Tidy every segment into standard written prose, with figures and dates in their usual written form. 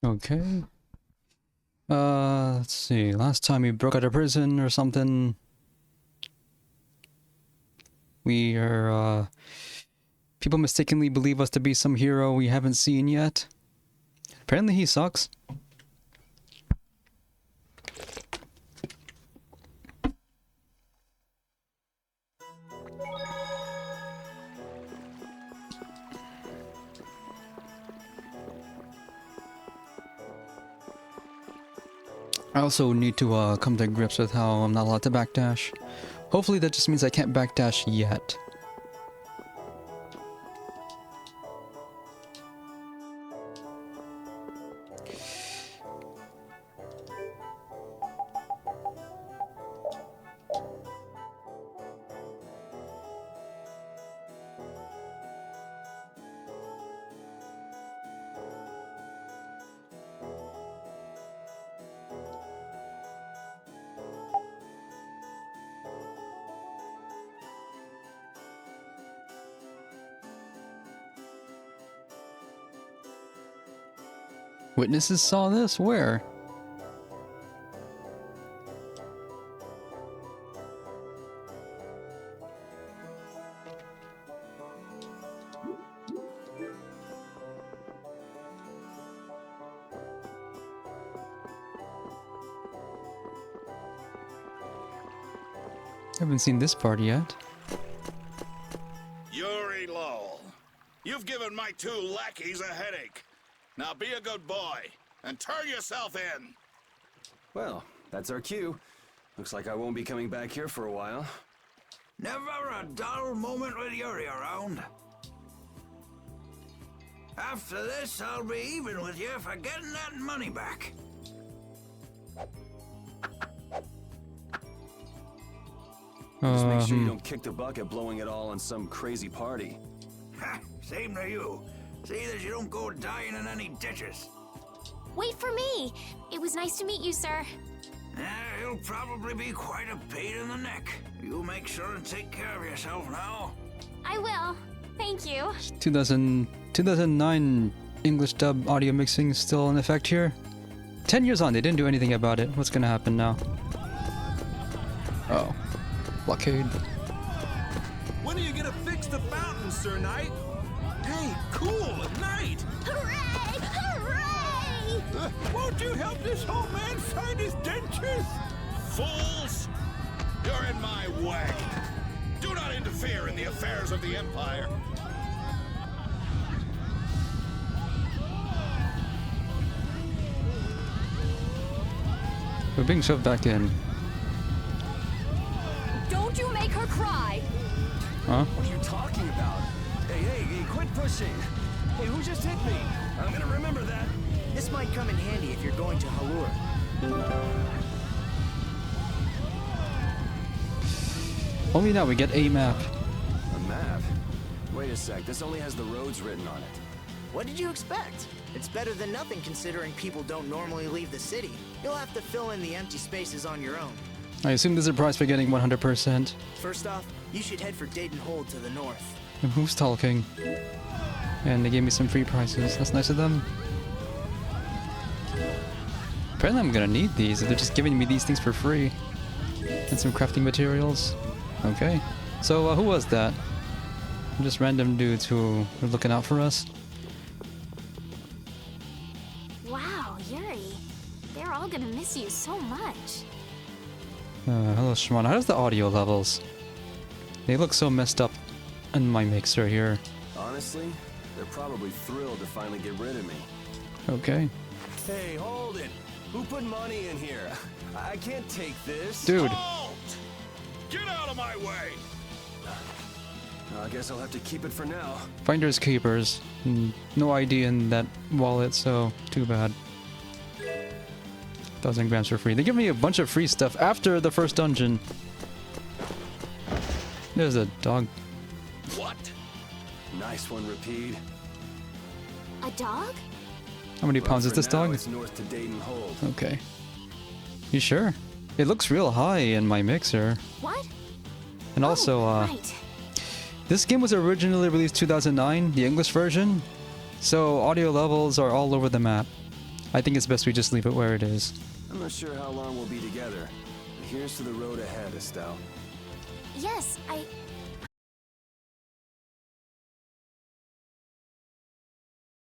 Okay. Let's see. Last time we broke out of prison or something. We are, people mistakenly believe us to be some hero we haven't seen yet. Apparently he sucks. I also need to come to grips with how I'm not allowed to backdash. Hopefully that just means I can't backdash yet. Witnesses saw this? Where? Haven't seen this part yet. Yuri Lowell, you've given my two lackeys a headache. Now be a good boy and turn yourself in. Well, that's our cue. Looks like I won't be coming back here for a while. Never a dull moment with Yuri around. After this, I'll be even with you for getting that money back. Just make sure you don't kick the bucket blowing it all on some crazy party. Ha! Same to you. See that you don't go dying in any ditches. Wait for me! It was nice to meet you, sir. You'll probably be quite a pain in the neck. You make sure and take care of yourself now. I will. Thank you. 2009 English dub audio mixing still in effect here. 10 years on, they didn't do anything about it. What's gonna happen now? Oh. Blockade. When are you gonna fix the fountain, Sir Knight? Hey, cool, Knight! Hooray! Hooray! Won't you help this old man find his dentures? Fools! You're in my way. Do not interfere in the affairs of the Empire. We're being shoved back in. Don't you make her cry! Huh? What are you talking about? Hey, quit pushing! Hey, who just hit me? I'm gonna remember that. This might come in handy if you're going to Halur. Only now we get a map. A map? Wait a sec, this only has the roads written on it. What did you expect? It's better than nothing considering people don't normally leave the city. You'll have to fill in the empty spaces on your own. I assume there's a price for getting 100%. First off, you should head for Dayton Hold to the north. And who's talking? And they gave me some free prices. That's nice of them. Apparently I'm gonna need these if they're just giving me these things for free. And some crafting materials. Okay. So who was that? Just random dudes who were looking out for us. Wow, Yuri. They're all gonna miss you so much. Hello Shimon. How's the audio levels? They look so messed up in my mixer here. Honestly, they're probably thrilled to finally get rid of me. Okay. Hey, hold it! Who put money in here? I can't take this. Dude. Halt! Get out of my way! I guess I'll have to keep it for now. Finders keepers. No ID in that wallet, so too bad. 1,000 grams for free. They give me a bunch of free stuff after the first dungeon. There's a dog. What? Nice one, Rapide. A dog? How many pounds is For this now, dog? It's north to Dayton Hold. Okay. You sure? It looks real high in my mixer. What? And also, right. this game was originally released 2009, the English version. So audio levels are all over the map. I think it's best we just leave it where it is. I'm not sure how long we'll be together. But here's to the road ahead, Estelle. Yes,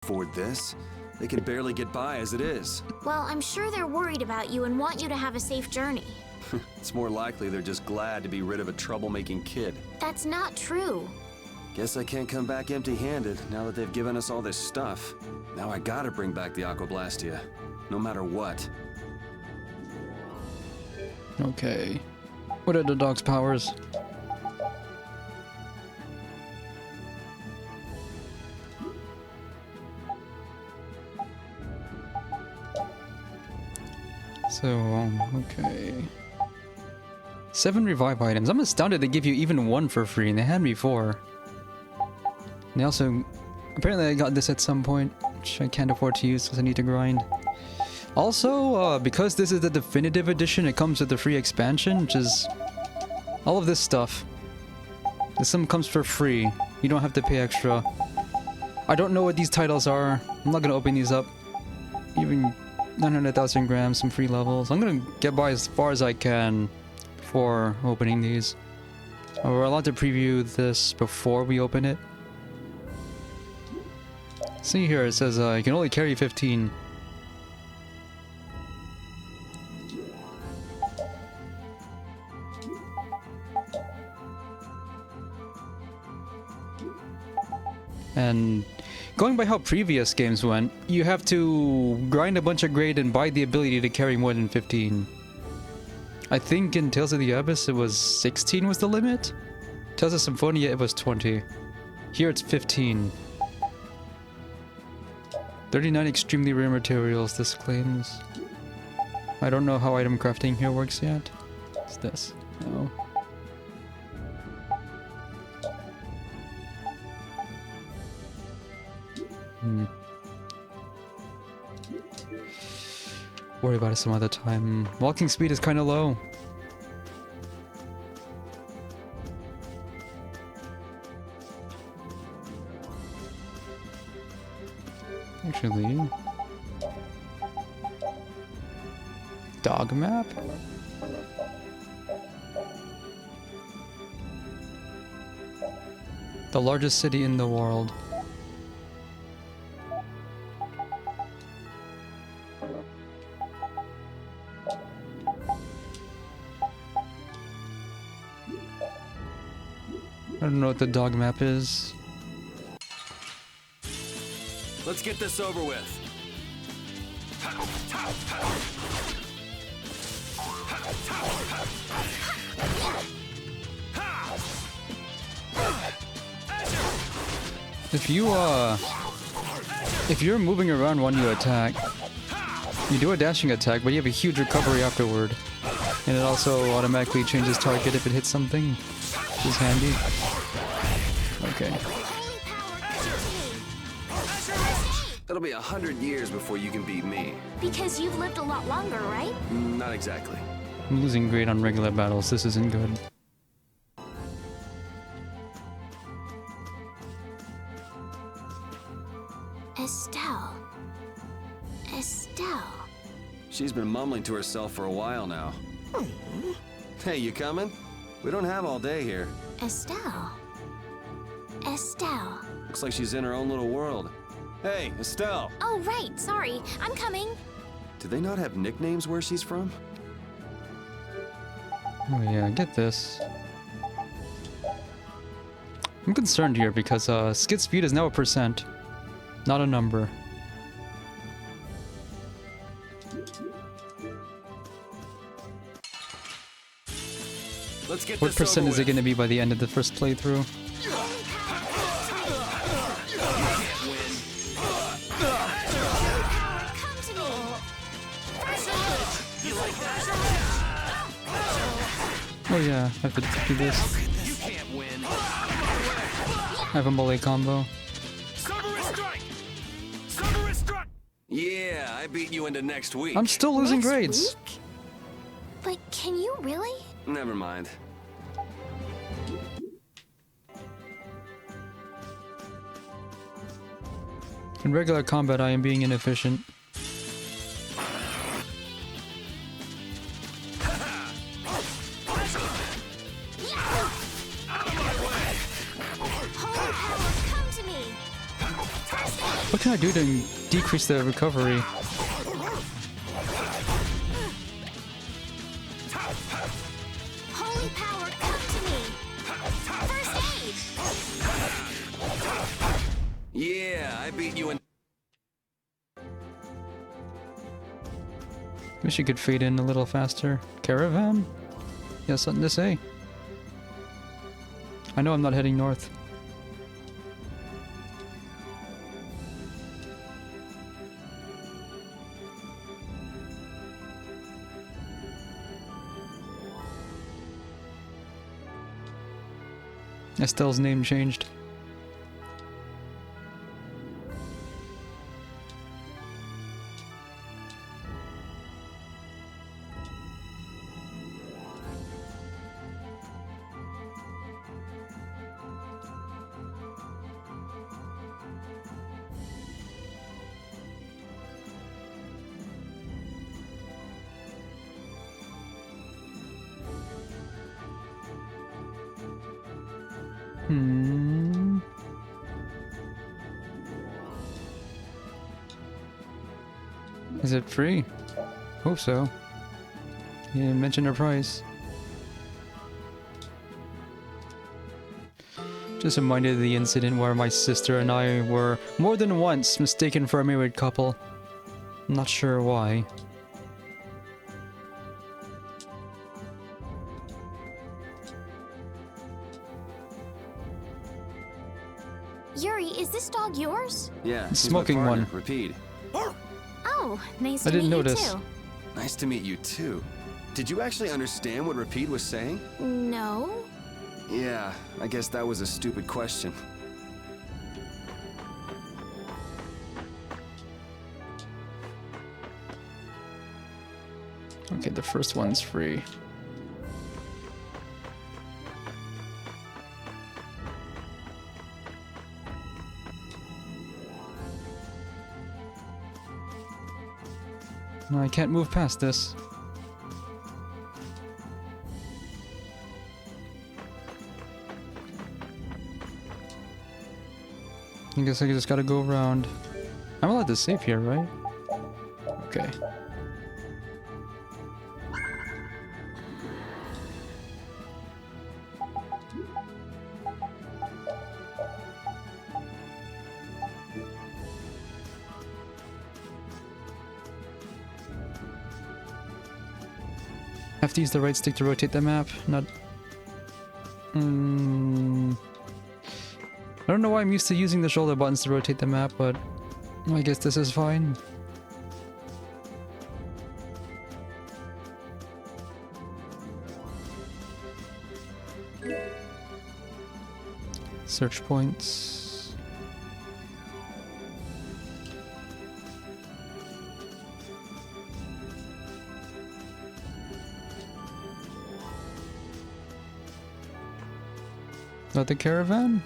Afford this? They can barely get by as it is. well, I'm sure they're worried about you and want you to have a safe journey. It's more likely they're just glad to be rid of a troublemaking kid. That's not true. Guess I can't come back empty-handed now that they've given us all this stuff. Now I gotta bring back the Aquablastia, no matter what. Okay. What are the dog's powers? So, okay. 7 revive items. I'm astounded they give you even 1 for free, and they had me 4. And they also... Apparently I got this at some point, which I can't afford to use because I need to grind. Also, because this is the definitive edition, it comes with the free expansion, which is... all of this stuff. This some comes for free. You don't have to pay extra. I don't know what these titles are. I'm not gonna open these up. Even 900,000 grams, some free levels. I'm gonna get by as far as I can before opening these. We're allowed to preview this before we open it. See here, it says you can only carry 15. And going by how previous games went, you have to grind a bunch of grade and buy the ability to carry more than 15. I think in Tales of the Abyss it was 16 was the limit. Tales of Symphonia it was 20. Here it's 15. 39 extremely rare materials, this claims. I don't know how item crafting here works yet. What's this? No. Worry about it some other time. Walking speed is kind of low. Actually... dog map? The largest city in the world. I don't know what the dog map is. Let's get this over with. If you're moving around when you attack, you do a dashing attack, but you have a huge recovery afterward. And it also automatically changes target if it hits something, which is handy. Okay. It'll be 100 years before you can beat me. Because you've lived a lot longer, right? Not exactly. I'm losing grade on regular battles, this isn't good. Estelle. Estelle. She's been mumbling to herself for a while now. Hey, you coming? We don't have all day here. Estelle. Estelle. Looks like she's in her own little world. Hey, Estelle! Oh, right. Sorry. I'm coming. Do they not have nicknames where she's from? Oh yeah, get this. I'm concerned here because skid speed is now a percent, not a number. Let's get What this percent over is it with. going to be by the end of the first playthrough? Come to me. Oh yeah, I have to do this. You can't win. I have a melee combo. Yeah, I beat you into next week. I'm still losing Next grades. week? But can you really? Never mind. In regular combat, I am being inefficient. Holy power, come to me! What can I do to decrease the recovery? Holy power, come to me! First aid! Yeah, I beat you in. Wish you could fade in a little faster. Caravan? You have something to say? I know I'm not heading north. Estelle's name changed. Is it free? Hope so. You didn't mention the price. Just reminded of the incident where my sister and I were more than once mistaken for a married couple. I'm not sure why. Yuri, is this dog yours? Yeah, he's Smoking my partner, one. Repeat. Oh, nice I to didn't meet notice. you too. Nice to meet you too. Did you actually understand what Repeat was saying? No? Yeah, I guess that was a stupid question. Okay, the first one's free. No, I can't move past this. I guess I just gotta go around. I'm allowed to save here, right? Okay. Have to use the right stick to rotate the map, not... I don't know why I'm used to using the shoulder buttons to rotate the map, but I guess this is fine. Search points. Not the caravan?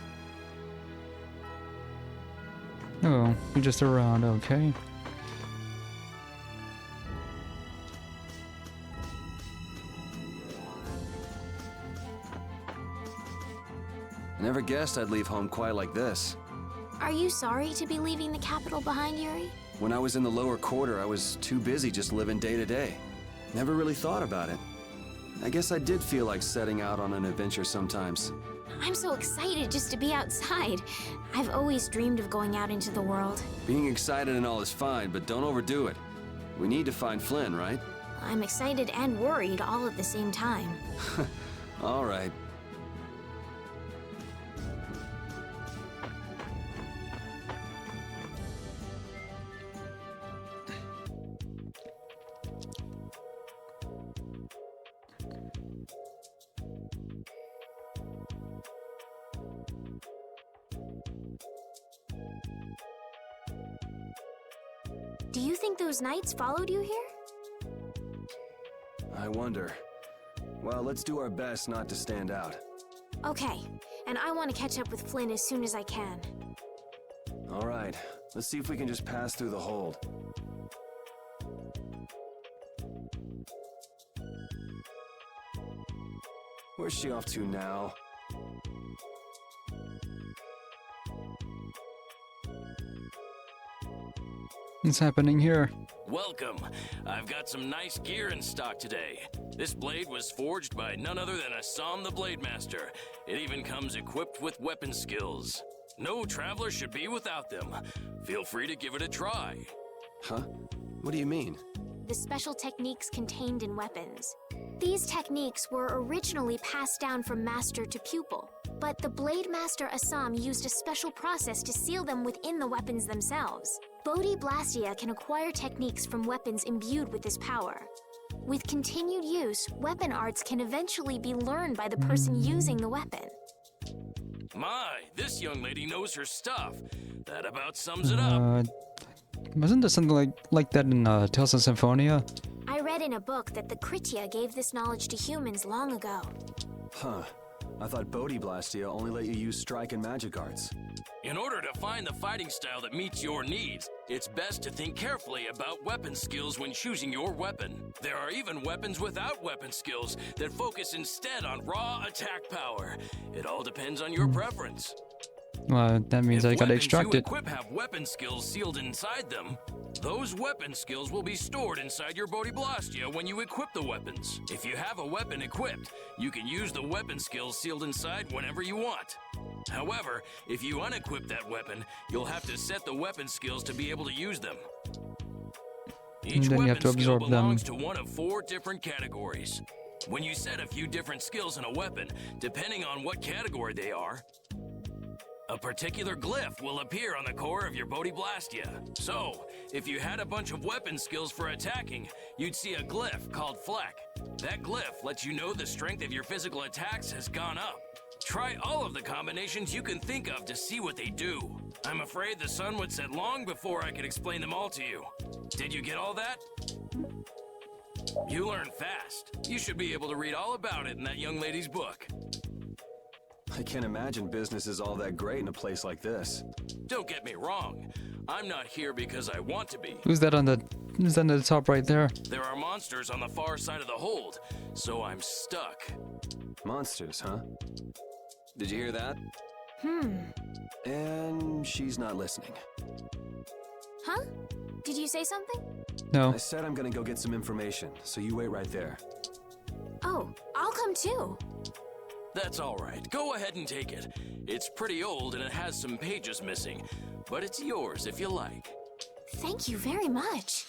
Oh, you're just around, okay. I never guessed I'd leave home quite like this. Are you sorry to be leaving the capital behind, Yuri? When I was in the lower quarter, I was too busy just living day to day. Never really thought about it. I guess I did feel like setting out on an adventure sometimes. I'm so excited just to be outside. I've always dreamed of going out into the world. Being excited and all is fine, but don't overdo it. We need to find Flynn, right? I'm excited and worried all at the same time. All right. Do you think those knights followed you here? I wonder. Well, let's do our best not to stand out. Okay, and I want to catch up with Flynn as soon as I can. All right, let's see if we can just pass through the hold. Where's she off to now? What's happening here? Welcome. I've got some nice gear in stock today. This blade was forged by none other than Assam the Blade Master. It even comes equipped with weapon skills. No traveler should be without them. Feel free to give it a try. Huh? What do you mean? The special techniques contained in weapons. These techniques were originally passed down from master to pupil, but the Blade Master Assam used a special process to seal them within the weapons themselves. Bodhi Blastia can acquire techniques from weapons imbued with this power. With continued use, weapon arts can eventually be learned by the person using the weapon. My, this young lady knows her stuff. That about sums it up. Wasn't there something like that in Tales of Symphonia? I read in a book that the Kritya gave this knowledge to humans long ago. Huh. I thought Bodhi Blastia only let you use strike and magic arts. In order to find the fighting style that meets your needs, it's best to think carefully about weapon skills when choosing your weapon. There are even weapons without weapon skills that focus instead on raw attack power. It all depends on your preference. That means I gotta extract it. If weapons you equip have weapon skills sealed inside them, those weapon skills will be stored inside your Bodhi Blastia when you equip the weapons. If you have a weapon equipped, you can use the weapon skills sealed inside whenever you want. However, if you unequip that weapon, you'll have to set the weapon skills to be able to use them. Each then you have weapon to skill absorb belongs them. to one of 4 different categories. When you set a few different skills in a weapon, depending on what category they are, a particular glyph will appear on the core of your Bodhi Blastia. So, if you had a bunch of weapon skills for attacking, you'd see a glyph called Fleck. That glyph lets you know the strength of your physical attacks has gone up. Try all of the combinations you can think of to see what they do. I'm afraid the sun would set long before I could explain them all to you. Did you get all that? You learn fast. You should be able to read all about it in that young lady's book. I can't imagine business is all that great in a place like this. Don't get me wrong. I'm not here because I want to be. Who's that on the top right there? There are monsters on the far side of the hold, so I'm stuck. Monsters, huh? Did you hear that? And she's not listening. Huh? Did you say something? No. I said I'm gonna go get some information, so you wait right there. Oh, I'll come too. That's all right. Go ahead and take it. It's pretty old and it has some pages missing, but it's yours if you like. Thank you very much.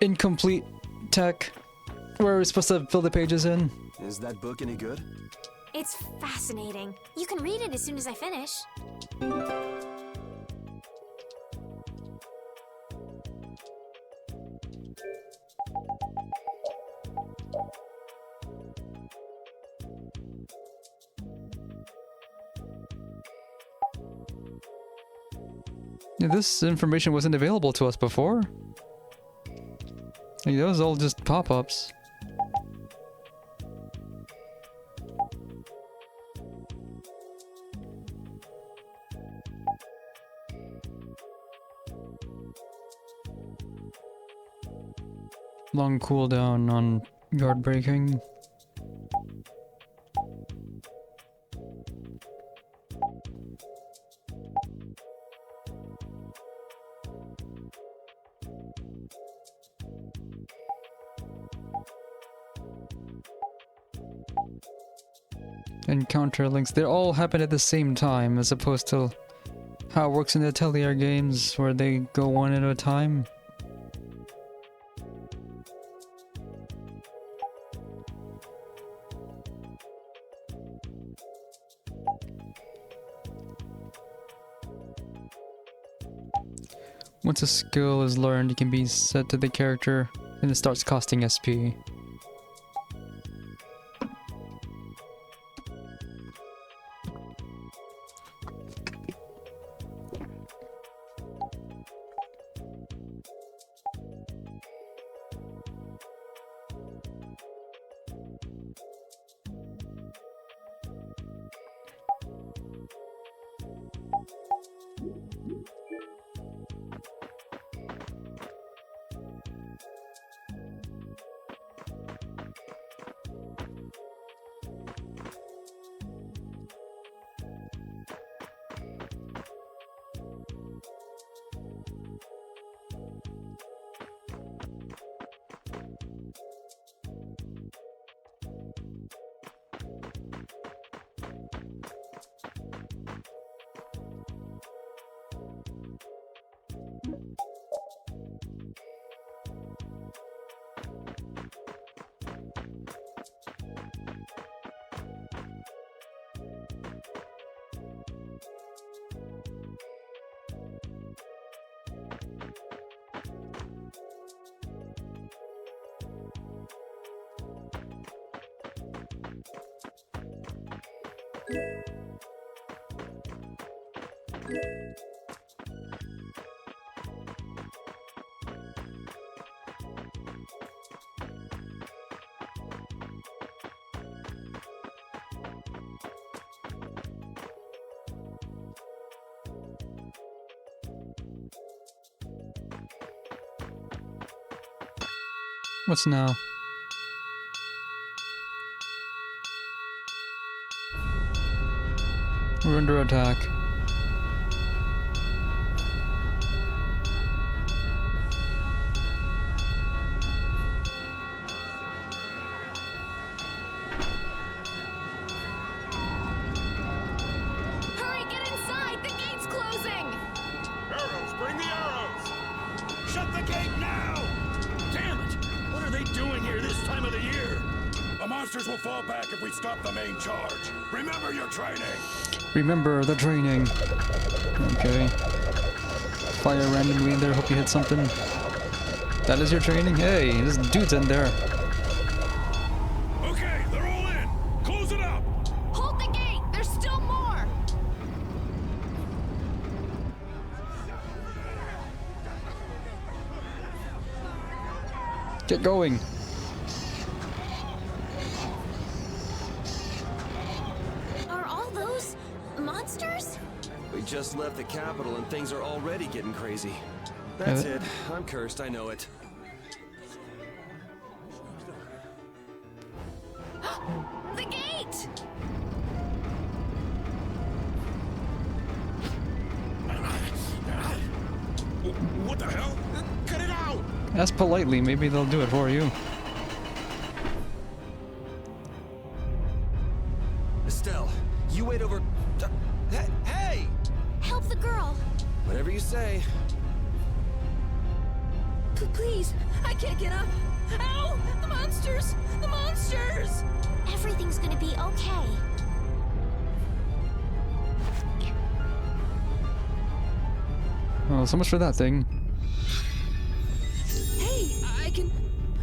Incomplete tech. Where are we supposed to fill the pages in? Is that book any good? It's fascinating. You can read it as soon as I finish. Yeah, this information wasn't available to us before. Like, that was all just pop-ups. Long cooldown on guard breaking. Encounter links, they all happen at the same time as opposed to how it works in the Atelier games where they go one at a time. Once a skill is learned, it can be set to the character and it starts costing SP. What's now? We're under attack. Hurry, get inside! The gate's closing! Arrows, bring the arrows! Shut the gate now! Damn it! What are they doing here this time of the year? The monsters will fall back if we stop the main charge. Remember your training! Remember the training. Okay. Fire randomly in there, hope you hit something. That is your training? Hey, this dude's in there. Okay, they're all in! Close it up! Hold the gate! There's still more! Get going. Are all those monsters? We just left the capital and things are already getting crazy. That's Yeah. it. I'm cursed, I know it. The gate! What the hell? Cut it out! Ask politely, maybe they'll do it for you. Estelle, you wait over... Hey! Help the girl. Whatever you say. Please, I can't get up. Ow! The monsters! The monsters! Everything's gonna be okay. Oh, so much for that thing. Hey,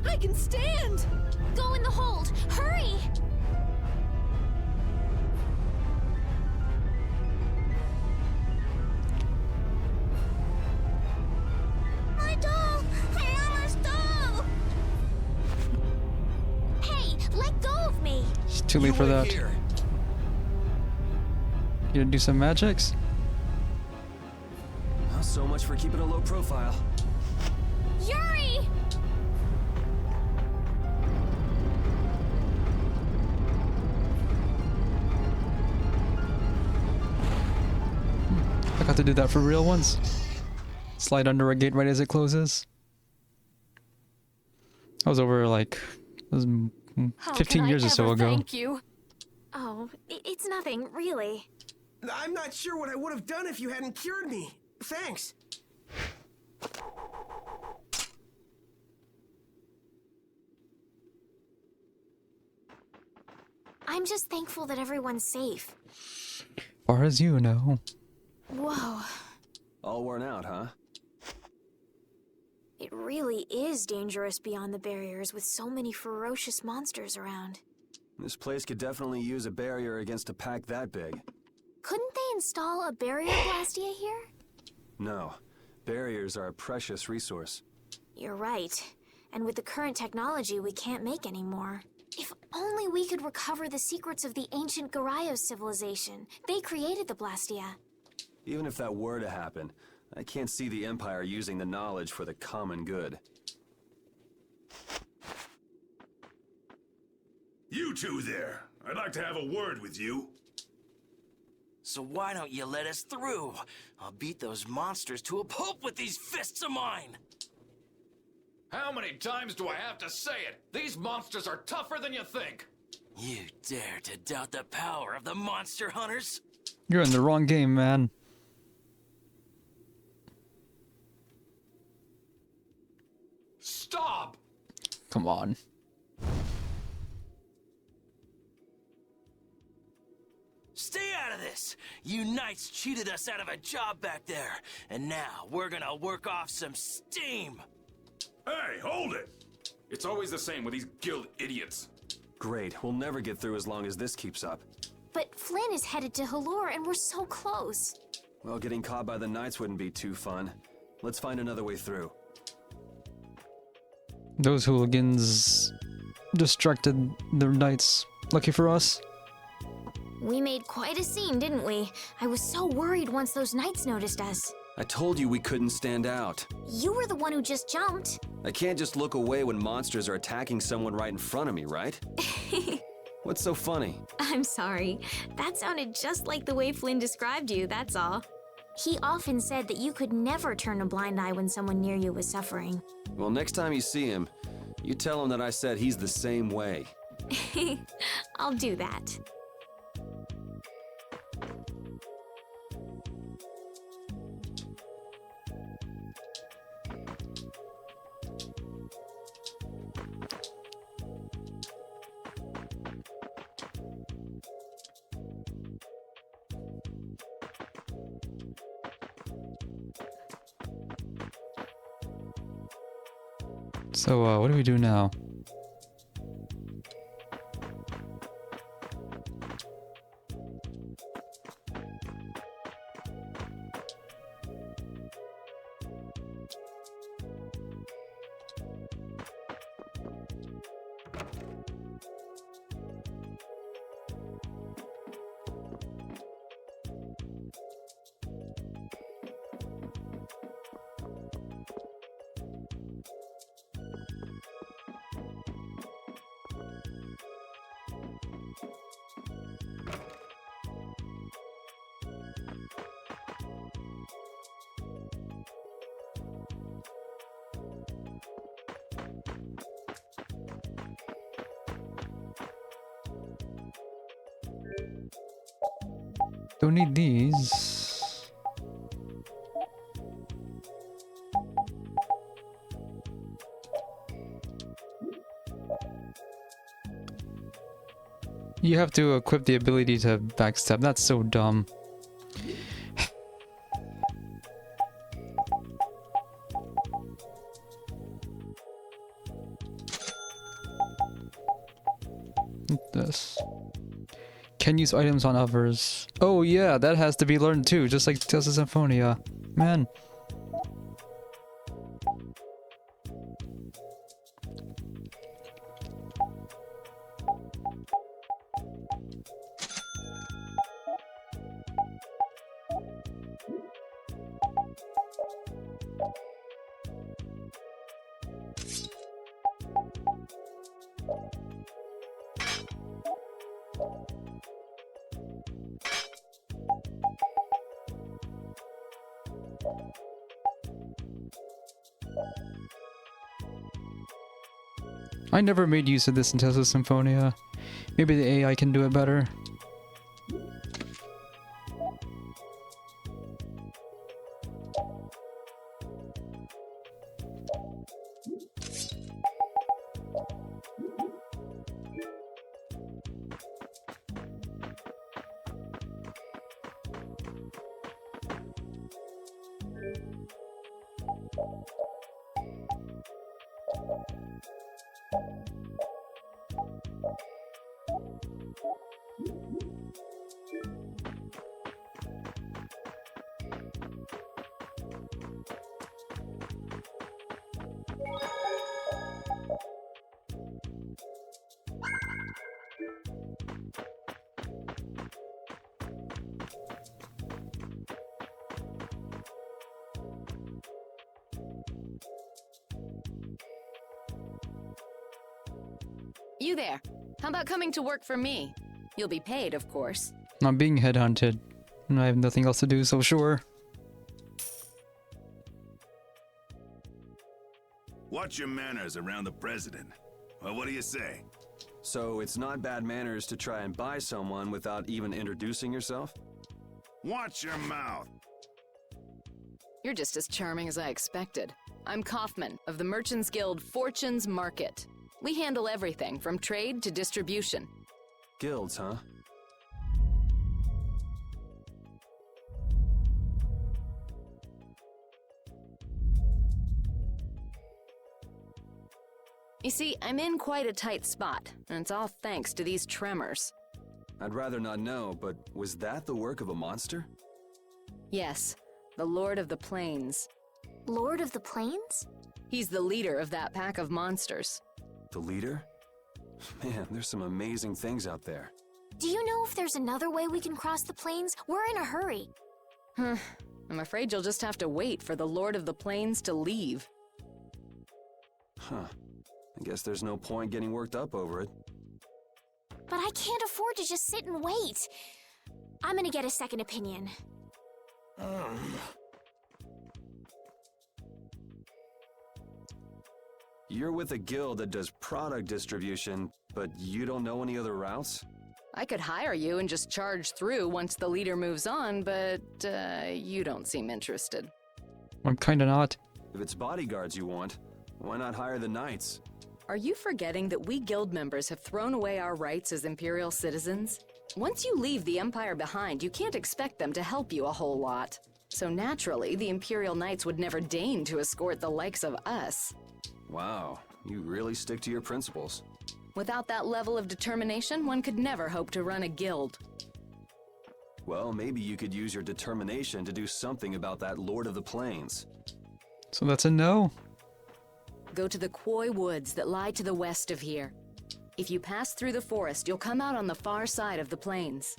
I can stand! Go in the hold. Hurry! My doll! Ayala's doll! Hey, let go of me! It's too late You for wait that. here. You gonna do some magics? Well, so much for keeping a low profile. Yuri! I got to do that for real once. Slide under a gate right as it closes. I was over like it was How 15 can I years or so ever ago. Thank you. Oh, it's nothing, really. I'm not sure what I would have done if you hadn't cured me. Thanks. I'm just thankful that everyone's safe. Far as you know. Whoa. All worn out, huh? It really is dangerous beyond the barriers with so many ferocious monsters around. This place could definitely use a barrier against a pack that big. Couldn't they install a barrier blastia here? No. Barriers are a precious resource. You're right. And with the current technology, we can't make any more. If only we could recover the secrets of the ancient Garayos civilization. They created the blastia. Even if that were to happen, I can't see the Empire using the knowledge for the common good. You two there. I'd like to have a word with you. So why don't you let us through? I'll beat those monsters to a pulp with these fists of mine! How many times do I have to say it? These monsters are tougher than you think! You dare to doubt the power of the monster hunters? You're in the wrong game, man. Stop! Come on. Stay out of this! You knights cheated us out of a job back there, and now we're gonna work off some steam! Hey, hold it! It's always the same with these guild idiots. Great, we'll never get through as long as this keeps up. But Flynn is headed to Halor and we're so close. Well, getting caught by the Knights wouldn't be too fun. Let's find another way through. Those hooligans distracted the Knights. Lucky for us. We made quite a scene, didn't we? I was so worried once those Knights noticed us. I told you we couldn't stand out. You were the one who just jumped. I can't just look away when monsters are attacking someone right in front of me, right? What's so funny? I'm sorry. That sounded just like the way Flynn described you, that's all. He often said that you could never turn a blind eye when someone near you was suffering. Well, next time you see him, you tell him that I said he's the same way. I'll do that. So, what do we do now? Don't need these. You have to equip the ability to backstab. That's so dumb. This. Can use items on others. Oh yeah, that has to be learned too, just like Tales of Symphonia. Man. I never made use of this in Tales of Symphonia. Maybe the AI can do it better. You there. How about coming to work for me? You'll be paid, of course. I'm being headhunted, and I have nothing else to do, so sure. Watch your manners around the president. Well, what do you say? So it's not bad manners to try and buy someone without even introducing yourself? Watch your mouth. You're just as charming as I expected. I'm Kaufman of the Merchants Guild Fortune's Market. We handle everything from trade to distribution. Guilds, huh? You see, I'm in quite a tight spot, and it's all thanks to these tremors. I'd rather not know, but was that the work of a monster? Yes, the Lord of the Plains. Lord of the Plains? He's the leader of that pack of monsters. The leader? Man, there's some amazing things out there. Do you know if there's another way we can cross the plains? We're in a hurry. I'm afraid you'll just have to wait for the Lord of the Plains to leave. Huh. I guess there's no point getting worked up over it. But I can't afford to just sit and wait. I'm gonna get a second opinion. You're with a guild that does product distribution, but you don't know any other routes? I could hire you and just charge through once the leader moves on, but you don't seem interested. I'm kinda not. If it's bodyguards you want, why not hire the knights? Are you forgetting that we guild members have thrown away our rights as Imperial citizens? Once you leave the Empire behind, you can't expect them to help you a whole lot. So naturally, the Imperial Knights would never deign to escort the likes of us. Wow, you really stick to your principles. Without that level of determination, one could never hope to run a guild. Well, maybe you could use your determination to do something about that Lord of the Plains. So that's a no. Go to the Koi Woods that lie to the west of here. If you pass through the forest, you'll come out on the far side of the plains.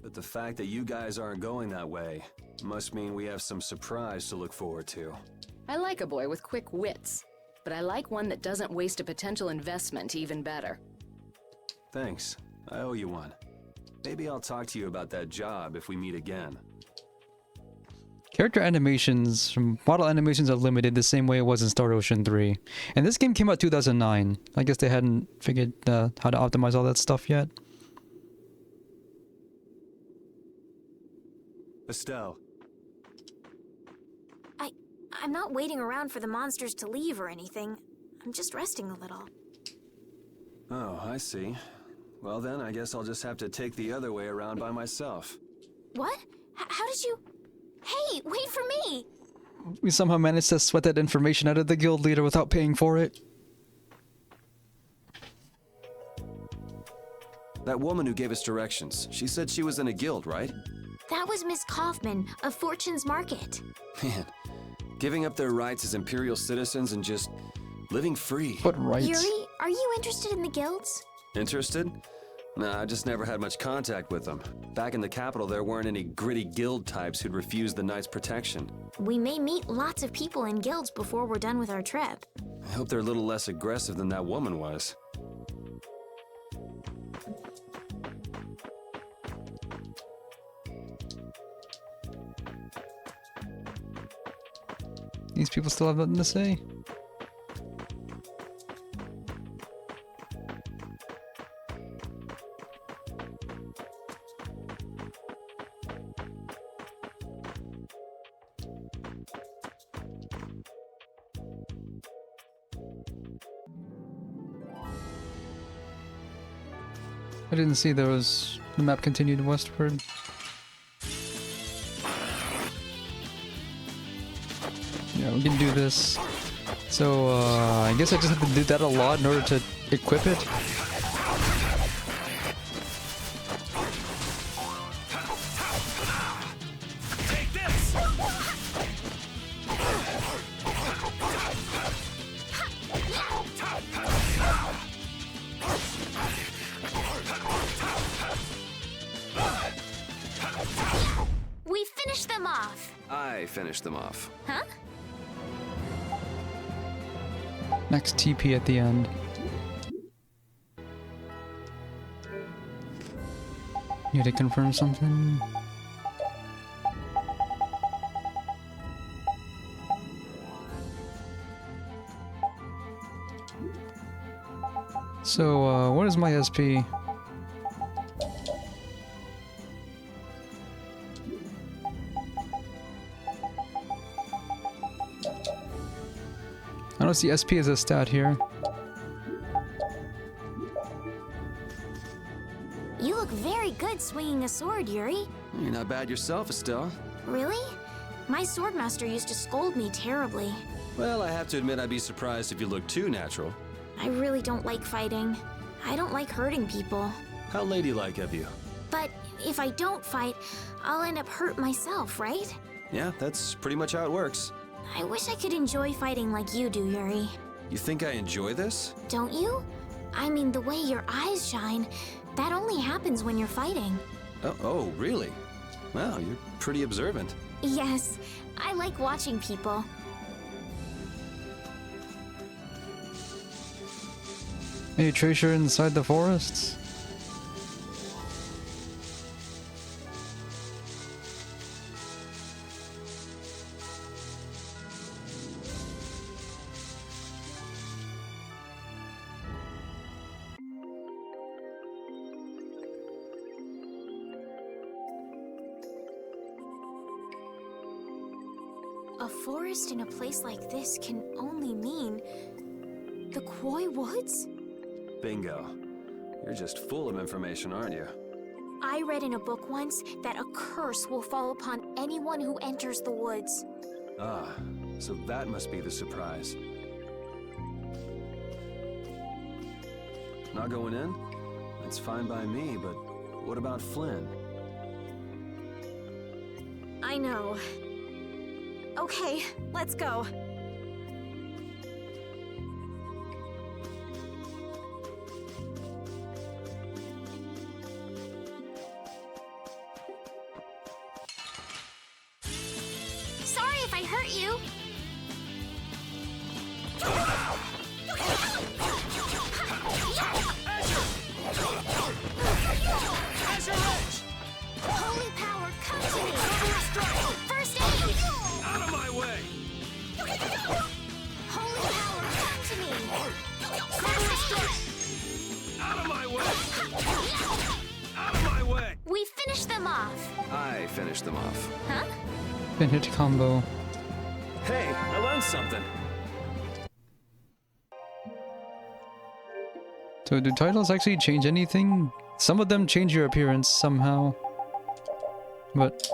But the fact that you guys aren't going that way must mean we have some surprise to look forward to. I like a boy with quick wits, but I like one that doesn't waste a potential investment even better. Thanks. I owe you one. Maybe I'll talk to you about that job if we meet again. Character animations from model animations are limited the same way it was in Star Ocean 3. And this game came out 2009. I guess they hadn't figured how to optimize all that stuff yet. Estelle. I'm not waiting around for the monsters to leave or anything. I'm just resting a little. Oh, I see. Well then, I guess I'll just have to take the other way around by myself. What? How did you... Hey, wait for me! We somehow managed to sweat that information out of the guild leader without paying for it. That woman who gave us directions, she said she was in a guild, right? That was Miss Kaufman of Fortune's Market. Man, giving up their rights as Imperial citizens and just living free. What rights? Yuri, are you interested in the guilds? Interested? Nah, I just never had much contact with them. Back in the capital, there weren't any gritty guild types who'd refuse the Knights' protection. We may meet lots of people in guilds before we're done with our trip. I hope they're a little less aggressive than that woman was. These people still have nothing to say. I didn't see there was... the map continued westward. Yeah, we can do this. So, I guess I just have to do that a lot in order to equip it. Take this! We finished them off! I finished them off. Huh? Next TP at the end. You had to confirm something? So, what is my SP? I don't see SP as a stat here. You look very good swinging a sword, Yuri. You're not bad yourself, Estelle. Really? My swordmaster used to scold me terribly. Well, I have to admit I'd be surprised if you looked too natural. I really don't like fighting. I don't like hurting people. How ladylike of you. But if I don't fight, I'll end up hurt myself, right? Yeah, that's pretty much how it works. I wish I could enjoy fighting like you do, Yuri. You think I enjoy this? Don't you? I mean, the way your eyes shine, that only happens when you're fighting. Oh, really? Wow, you're pretty observant. Yes, I like watching people. Any treasure inside the forests? A forest in a place like this can only mean the Koi Woods? Bingo. You're just full of information, aren't you? I read in a book once that a curse will fall upon anyone who enters the woods. Ah, so that must be the surprise. Not going in? That's fine by me, but what about Flynn? I know. Okay, let's go. Sorry if I hurt you. Holy power, come to me! First aid! Out of my way! Holy power, come to me! First aid! Out of my way! Out of my way! We finished them off. I finished them off. Huh? Been hit combo. Hey, I learned something. So do titles actually change anything? Some of them change your appearance somehow. But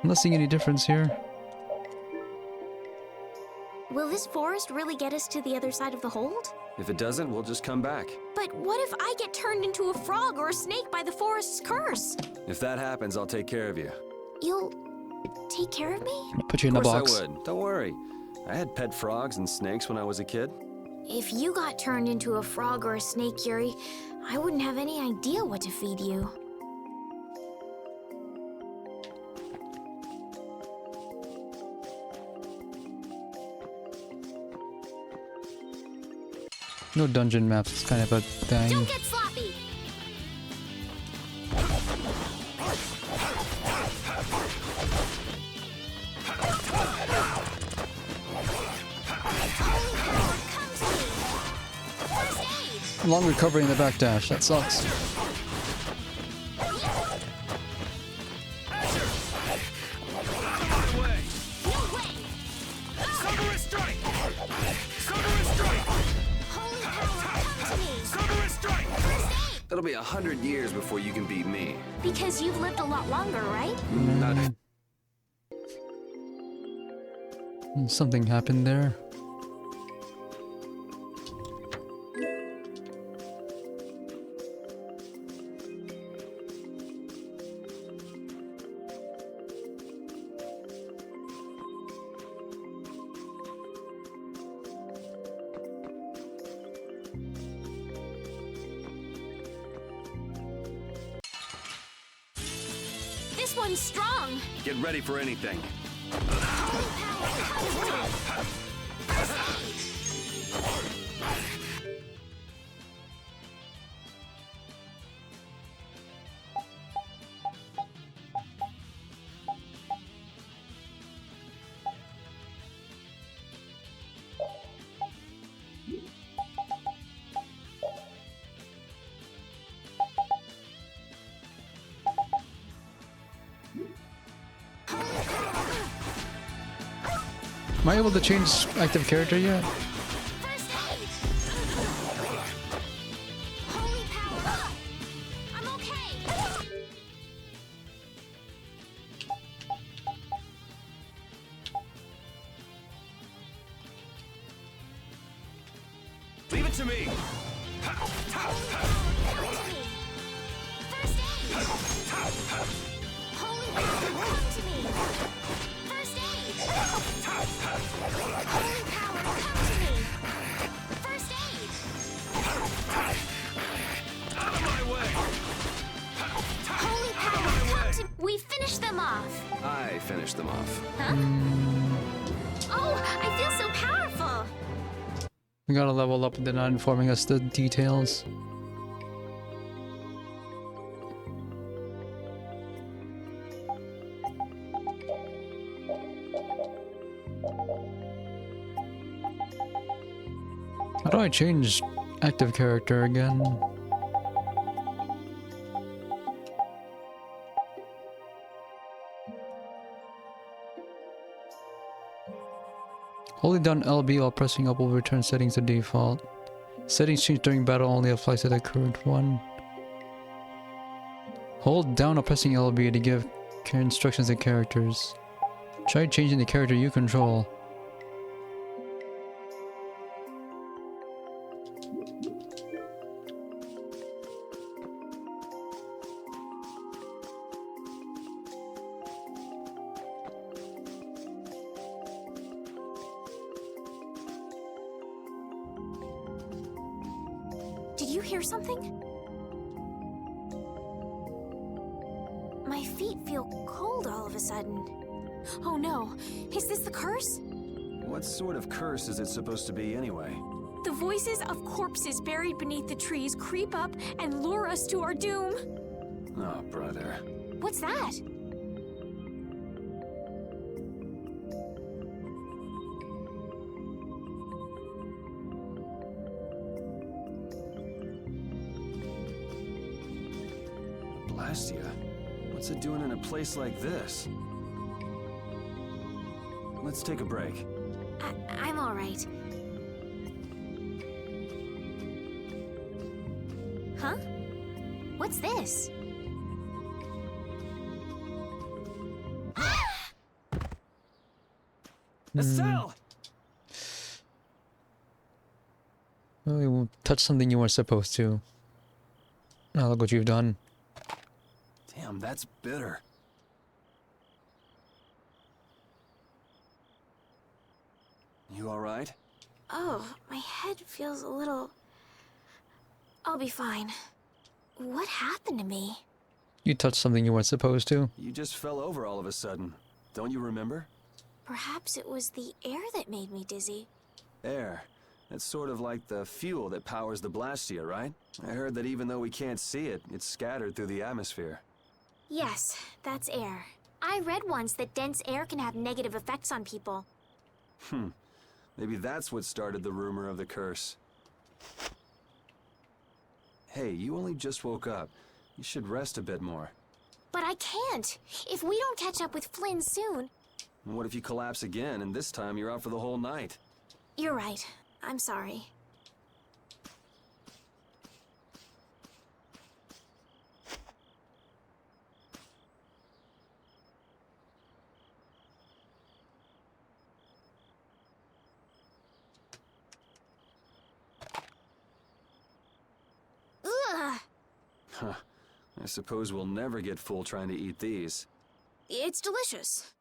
I'm not seeing any difference here. Will this forest really get us to the other side of the hold? If it doesn't, we'll just come back. But what if I get turned into a frog or a snake by the forest's curse? If that happens, I'll take care of you. You'll take care of me? Put you in a Of course box. I would. Don't worry. I had pet frogs and snakes when I was a kid. If you got turned into a frog or a snake, Yuri, I wouldn't have any idea what to feed you. No dungeon maps, it's kind of a thing. Don't get sloppy! Long recovery in the backdash, that sucks. It'll be 100 years before you can beat me. Because you've lived a lot longer, right? Not Something happened there. This one's strong! Get ready for anything. Am I able to change active character yet? Holy power! I'm okay! Leave it to me. Holy power, come to me! First aid! Holy power, come to me! First aid! Out of my way! Holy power, come to... We finished them off! I finished them off. Huh? Oh, I feel so powerful! We gotta level up, and they're not informing us the details. How do I change active character again? Holding down LB while pressing up will return settings to default. Settings changed during battle only applies to the current one. Hold down or pressing LB to give instructions to characters. Try changing the character you control. Did you hear something? My feet feel cold all of a sudden. Oh no, is this the curse? What sort of curse is it supposed to be anyway? The voices of corpses buried beneath the trees creep up and lure us to our doom. Oh, brother. What's that? Blastia? What's it doing in a place like this? Let's take a break. I'm all right. Huh? What's this? Estelle! Well, you touched something you weren't supposed to. Now look what you've done. Damn, that's bitter. You alright? Oh, my head feels a little... I'll be fine. What happened to me? You touched something you weren't supposed to. You just fell over all of a sudden. Don't you remember? Perhaps it was the air that made me dizzy. Air. That's sort of like the fuel that powers the Blastia, right? I heard that even though we can't see it, it's scattered through the atmosphere. Yes, that's air. I read once that dense air can have negative effects on people. Maybe that's what started the rumor of the curse. Hey, you only just woke up. You should rest a bit more. But I can't. If we don't catch up with Flynn soon... And what if you collapse again, and this time you're out for the whole night? You're right. I'm sorry. Ugh! Huh. I suppose we'll never get full trying to eat these. It's delicious.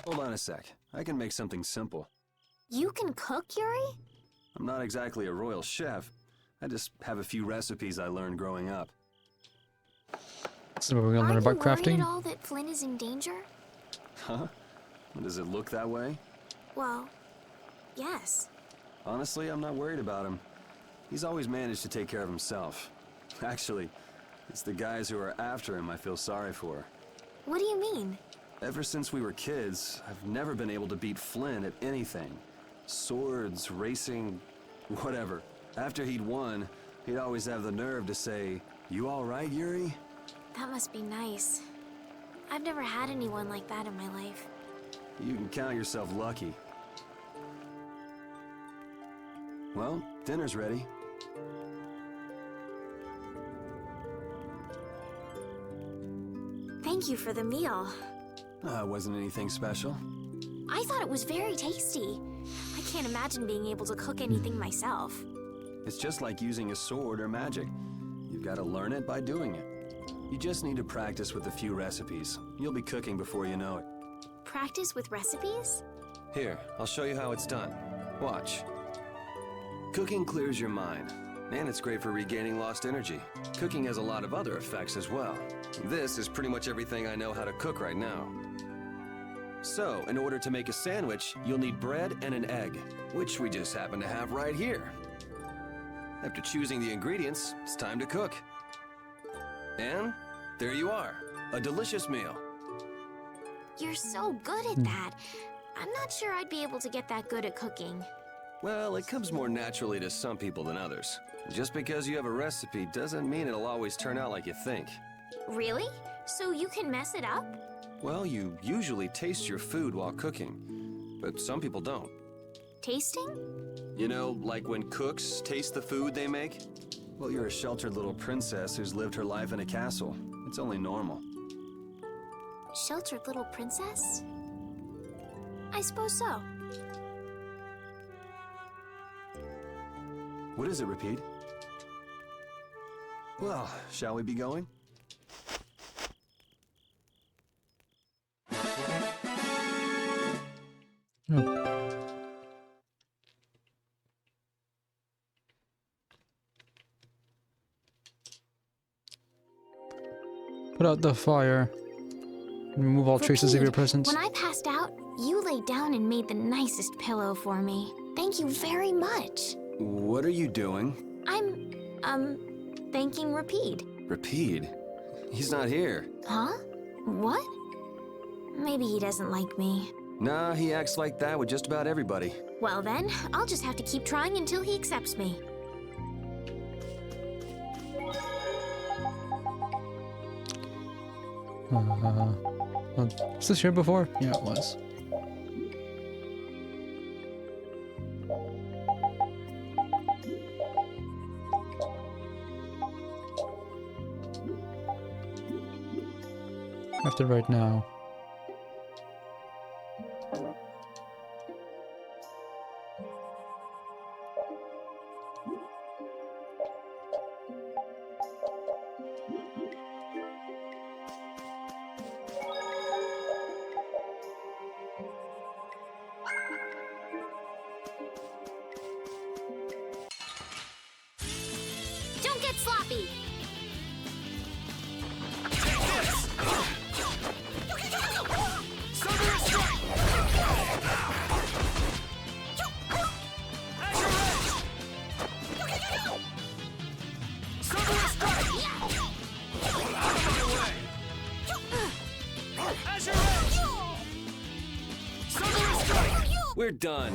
Hold on a sec. I can make something simple. You can cook, Yuri? I'm not exactly a royal chef. I just have a few recipes I learned growing up. So we're gonna learn about Aren't you worried crafting? at all that Flynn is in danger? Huh? Does it look that way? Well, yes. Honestly, I'm not worried about him. He's always managed to take care of himself. Actually, it's the guys who are after him I feel sorry for. What do you mean? Ever since we were kids, I've never been able to beat Flynn at anything. Swords, racing, whatever. After he'd won, he'd always have the nerve to say, "You all right, Yuri?" That must be nice. I've never had anyone like that in my life. You can count yourself lucky. Well, dinner's ready. Thank you for the meal. It wasn't anything special. I thought it was very tasty. I can't imagine being able to cook anything myself. It's just like using a sword or magic. You've got to learn it by doing it. You just need to practice with a few recipes. You'll be cooking before you know it. Practice with recipes? Here, I'll show you how it's done. Watch. Cooking clears your mind, and it's great for regaining lost energy. Cooking has a lot of other effects as well. This is pretty much everything I know how to cook right now. So, in order to make a sandwich, you'll need bread and an egg, which we just happen to have right here. After choosing the ingredients, it's time to cook. And there you are, a delicious meal. You're so good at that. I'm not sure I'd be able to get that good at cooking. Well, it comes more naturally to some people than others. Just because you have a recipe doesn't mean it'll always turn out like you think. Really? So you can mess it up? Well, you usually taste your food while cooking, but some people don't. Tasting? You know, like when cooks taste the food they make? Well, you're a sheltered little princess who's lived her life in a castle. It's only normal. Sheltered little princess? I suppose so. What is it, Repeat? Well, shall we be going? Put out the fire. Remove all traces of your presence. When I passed out, you laid down and made the nicest pillow for me. Thank you very much. What are you doing? I'm, thanking Rapide. Rapide? He's not here. Huh? What? Maybe he doesn't like me. Nah, he acts like that with just about everybody. Well then, I'll just have to keep trying until he accepts me. Was this here before? Yeah, it was. I have to write now. Don't get sloppy! We're done.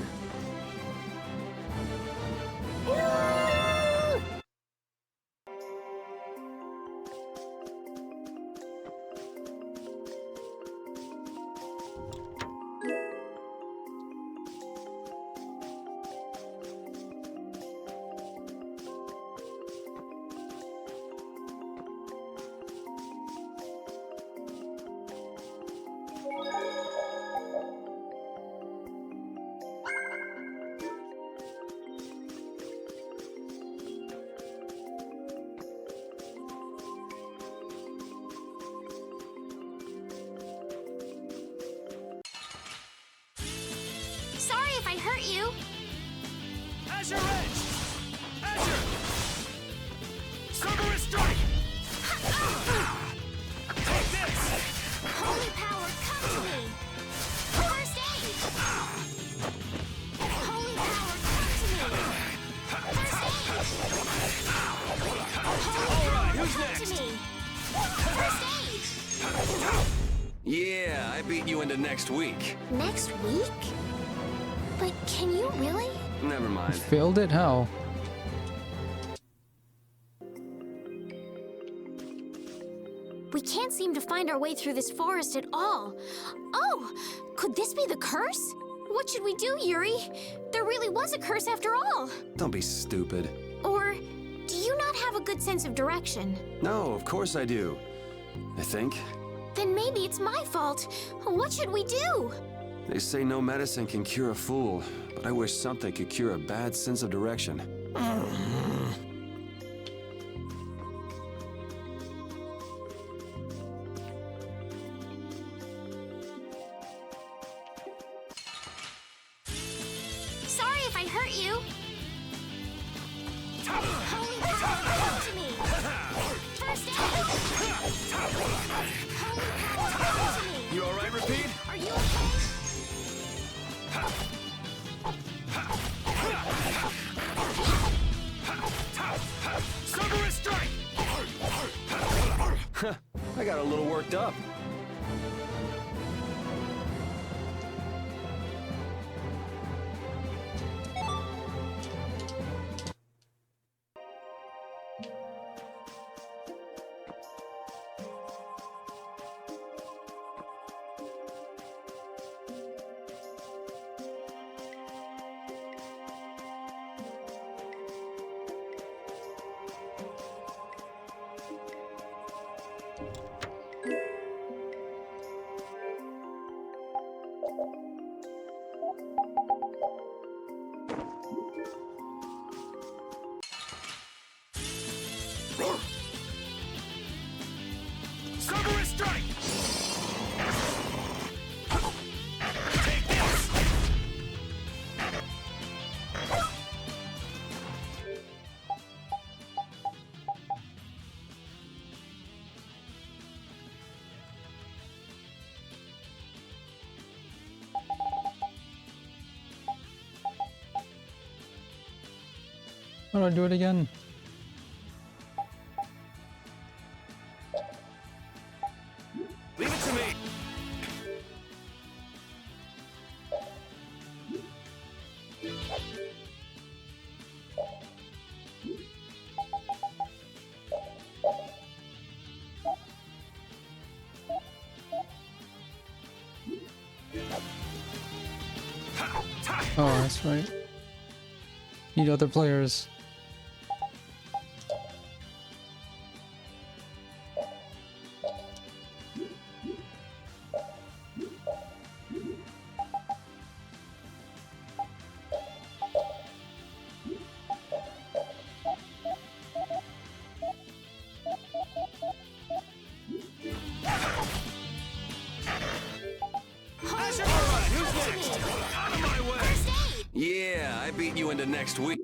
Sorry if I hurt you. Azure Edge! Azure! Cerberus Strike! Take this! Holy power, come to me! First aid! Holy power, come to me! First aid! Holy power, who's come next? to me! First aid! Yeah, I beat you into next week. Next week? But can you really? Never mind. Failed it? How? We can't seem to find our way through this forest at all. Oh, could this be the curse? What should we do, Yuri? There really was a curse after all. Don't be stupid. Or do you not have a good sense of direction? No, of course I do. I think. Then maybe it's my fault. What should we do? They say no medicine can cure a fool, but I wish something could cure a bad sense of direction. Sorry if I hurt you. Holy power, come to me. First aid. Holy power, come to me. You alright, Repeat? Are you okay? Cerberus strike! I got a little worked up. Cerberus strike! Take this! How do I do it again? Leave it to me! Oh, that's right. Need other players. Out of my way! Yeah, I beat you into next week.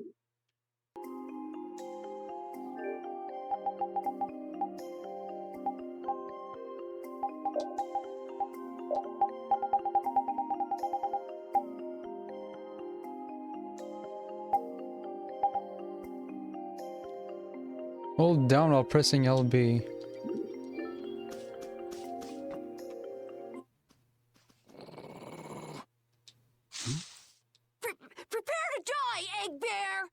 Hold down while pressing LB. Prepare to die, Egg Bear!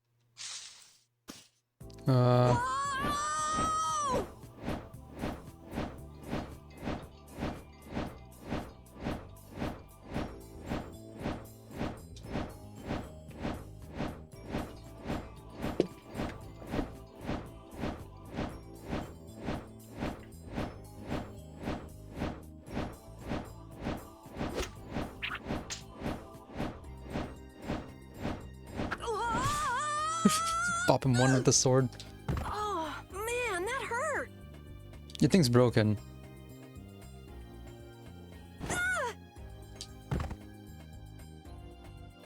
Uh, Whoa! pop him one with the sword. Oh, man, that hurt! Your thing's broken.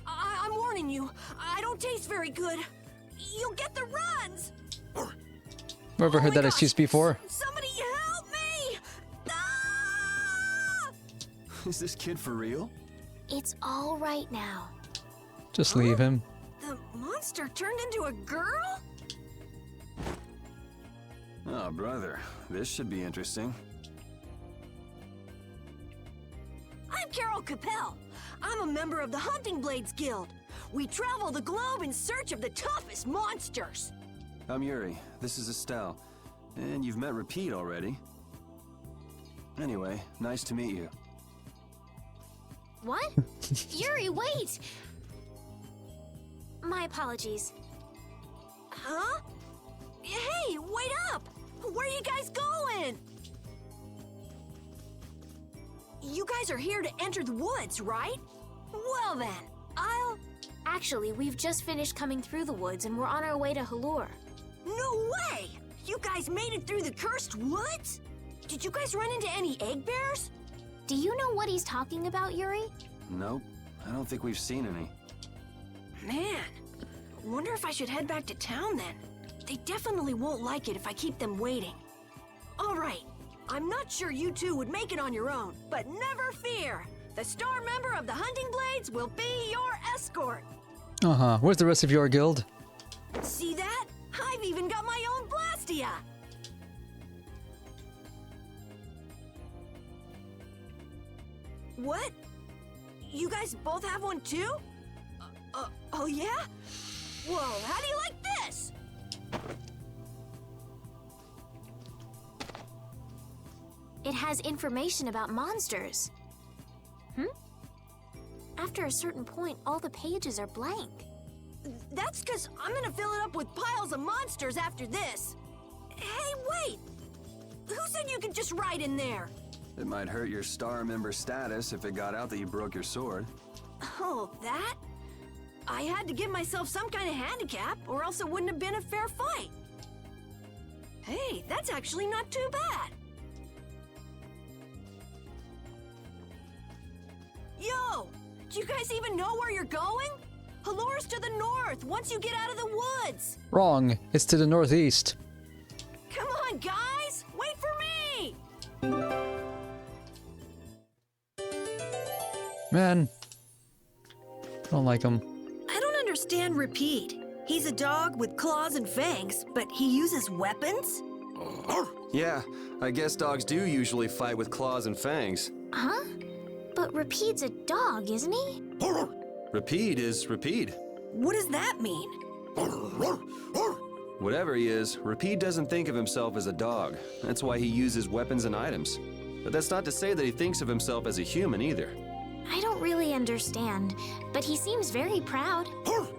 I'm warning you, I don't taste very good. You'll get the runs! Ever heard my that gosh, excuse before? Somebody help me! Ah! Is this kid for real? It's all right now. Just leave him. The monster turned into a girl? Oh, brother. This should be interesting. I'm Carol Capel. I'm a member of the Hunting Blades Guild. We travel the globe in search of the toughest monsters. I'm Yuri. This is Estelle. And you've met Repeat already. Anyway, nice to meet you. What? Yuri, wait! My apologies. Huh? Hey, wait up! Where are you guys going? You guys are here to enter the woods, right? Well then, Actually, we've just finished coming through the woods and we're on our way to Halure. No way! You guys made it through the cursed woods? Did you guys run into any egg bears? Do you know what he's talking about, Yuri? Nope, I don't think we've seen any. Man, wonder if I should head back to town then. They definitely won't like it if I keep them waiting. All right, I'm not sure you two would make it on your own, but never fear. The star member of the Hunting Blades will be your escort. Uh-huh. Where's the rest of your guild? See that? I've even got my own Blastia! What? You guys both have one too? Oh yeah? Whoa, how do you like this? It has information about monsters. After a certain point, all the pages are blank. That's because I'm gonna fill it up with piles of monsters after this. Hey, wait! Who said you could just write in there? It might hurt your star member status if it got out that you broke your sword. Oh, that? I had to give myself some kind of handicap, or else it wouldn't have been a fair fight. Hey, that's actually not too bad. Yo! Do you guys even know where you're going? Halure's to the north, once you get out of the woods! Wrong. It's to the northeast. Come on, guys! Wait for me! Man. I don't like him. I don't understand Repeat. He's a dog with claws and fangs, but he uses weapons? Yeah, I guess dogs do usually fight with claws and fangs. Huh? But Repeat's a dog, isn't he? Repeat is Repeat. What does that mean? Whatever he is, Repeat doesn't think of himself as a dog. That's why he uses weapons and items. But that's not to say that he thinks of himself as a human either. I don't really understand, but he seems very proud.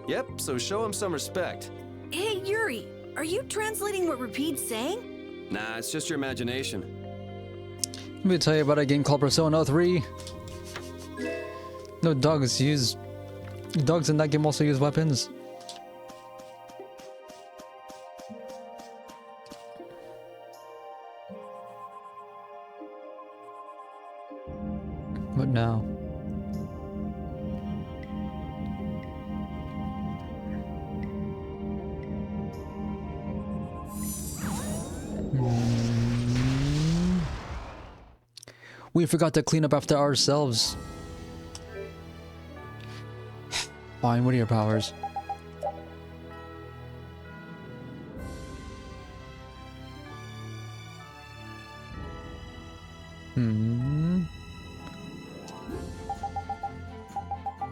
Yep, so show him some respect. Hey, Yuri, are you translating what Repeat's saying? Nah, it's just your imagination. Let me tell you about a game called Persona 3. No, dogs in that game also use weapons. But now. We forgot to clean up after ourselves. Fine, what are your powers?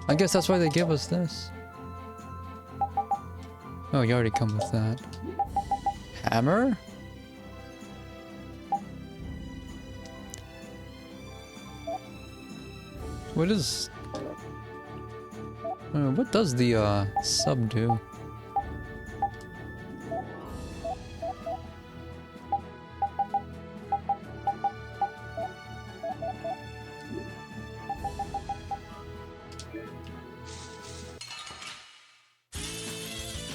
I guess that's why they give us this. Oh, you already come with that. Hammer? What is... what does the sub do?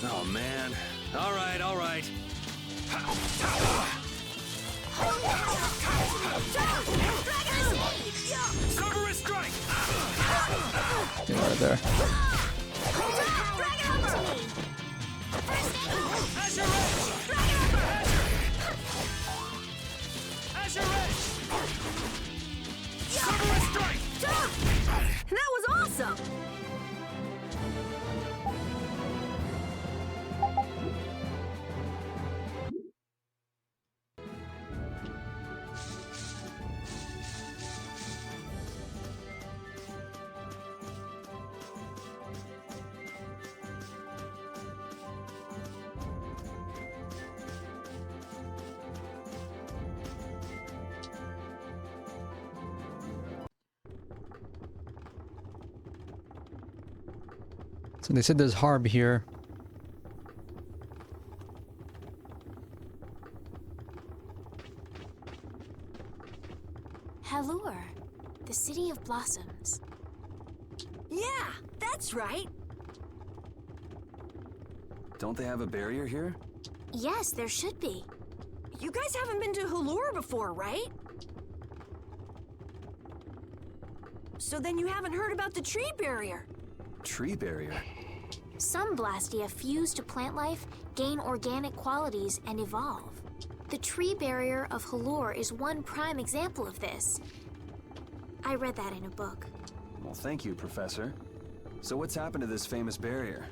Oh man. All right, all right. Cerberus strike! Get out of there. Azure Edge! Azure Edge! Cerberus strike! That was awesome! So they said there's Harb here. Halure, the city of blossoms. Yeah, that's right. Don't they have a barrier here? Yes, there should be. You guys haven't been to Halure before, right? So then you haven't heard about the tree barrier. Tree barrier? Some Blastia fuse to plant life, gain organic qualities, and evolve. The tree barrier of Halure is one prime example of this. I read that in a book. Well, thank you, Professor. So what's happened to this famous barrier?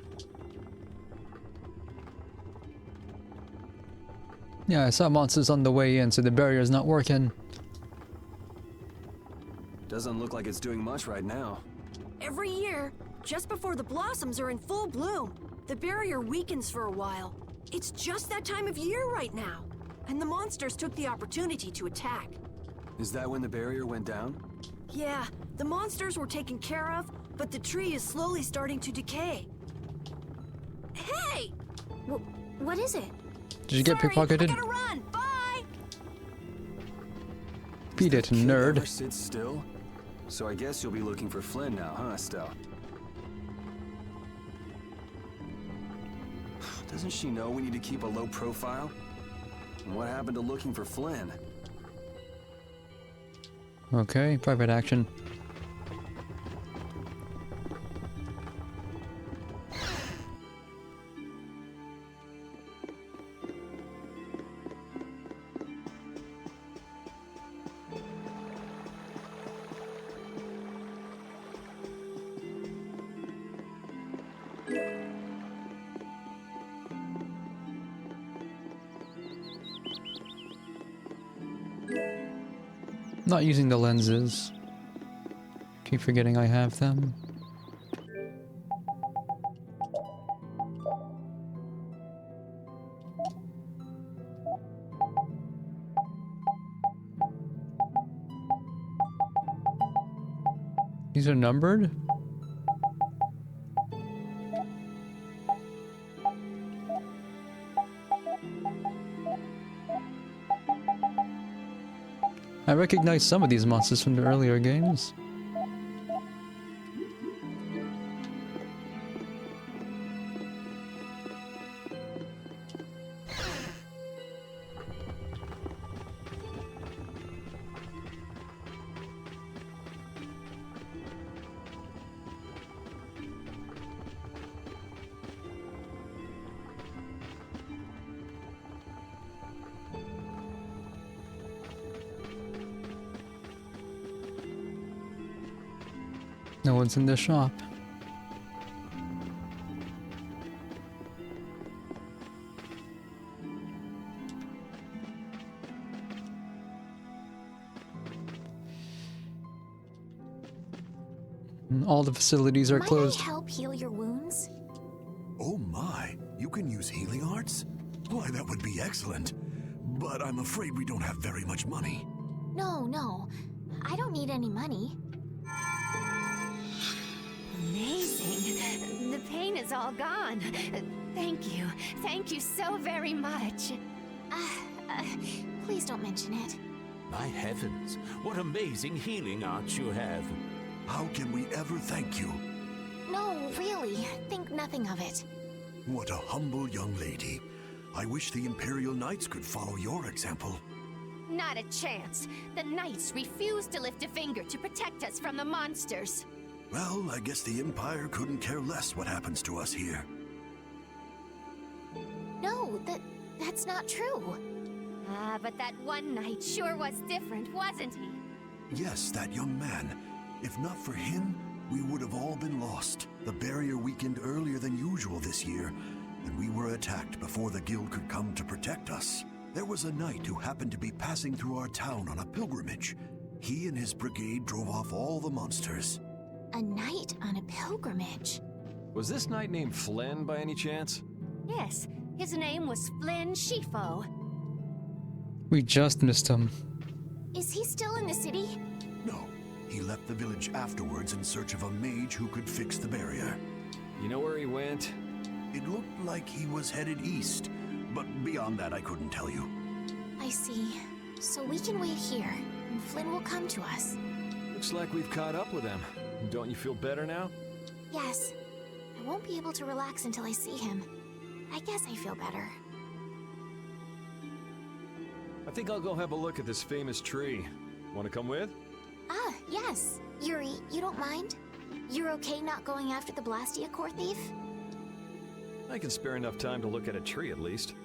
Yeah, I saw monsters on the way in, so the barrier's not working. Doesn't look like it's doing much right now. Every year, just before the blossoms are in full bloom, the barrier weakens for a while. It's just that time of year right now, and the monsters took the opportunity to attack. Is that when the barrier went down? Yeah, the monsters were taken care of, but the tree is slowly starting to decay. Hey! What is it? Did you get pickpocketed? I gotta run! Bye! Beat it, Kid nerd. never sits still? So I guess you'll be looking for Flynn now, huh, Estelle? Doesn't she know we need to keep a low profile? And what happened to looking for Flynn? Okay, private action. Not using the lenses. Keep forgetting I have them. These are numbered? I recognize some of these monsters from the earlier games. No one's in the shop. And all the facilities are closed. Might I help heal your wounds? Oh my, you can use healing arts? Why, that would be excellent. But I'm afraid we don't have very much money. No. I don't need any money. Amazing. The pain is all gone. Thank you. Thank you so very much. Please don't mention it. My heavens, what amazing healing arts you have. How can we ever thank you? No, really. Think nothing of it. What a humble young lady. I wish the Imperial Knights could follow your example. Not a chance. The Knights refuse to lift a finger to protect us from the monsters. Well, I guess the Empire couldn't care less what happens to us here. No, that's not true. Ah, but that one knight sure was different, wasn't he? Yes, that young man. If not for him, we would have all been lost. The barrier weakened earlier than usual this year, and we were attacked before the guild could come to protect us. There was a knight who happened to be passing through our town on a pilgrimage. He and his brigade drove off all the monsters. A knight on a pilgrimage. Was this knight named Flynn by any chance? Yes, his name was Flynn Shifo. We just missed him. Is he still in the city? No, he left the village afterwards in search of a mage who could fix the barrier. You know where he went? It looked like he was headed east, but beyond that I couldn't tell you. I see. So we can wait here, and Flynn will come to us. Looks like we've caught up with him. Don't you feel better now? Yes. I won't be able to relax until I see him. I guess I feel better. I think I'll go have a look at this famous tree. Want to come with? Ah, yes. Yuri, you don't mind? You're okay not going after the Blastia core thief? I can spare enough time to look at a tree at least.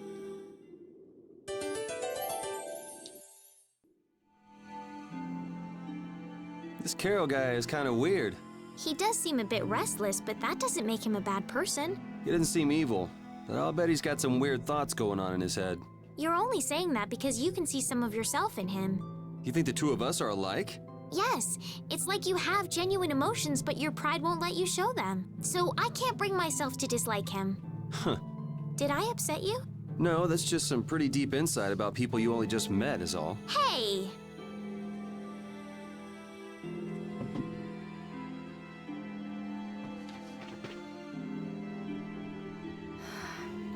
This Carol guy is kind of weird. He does seem a bit restless, but that doesn't make him a bad person. He doesn't seem evil, but I'll bet he's got some weird thoughts going on in his head. You're only saying that because you can see some of yourself in him. You think the two of us are alike? Yes, it's like you have genuine emotions, but your pride won't let you show them. So I can't bring myself to dislike him. Huh. Did I upset you? No, that's just some pretty deep insight about people you only just met is all. Hey!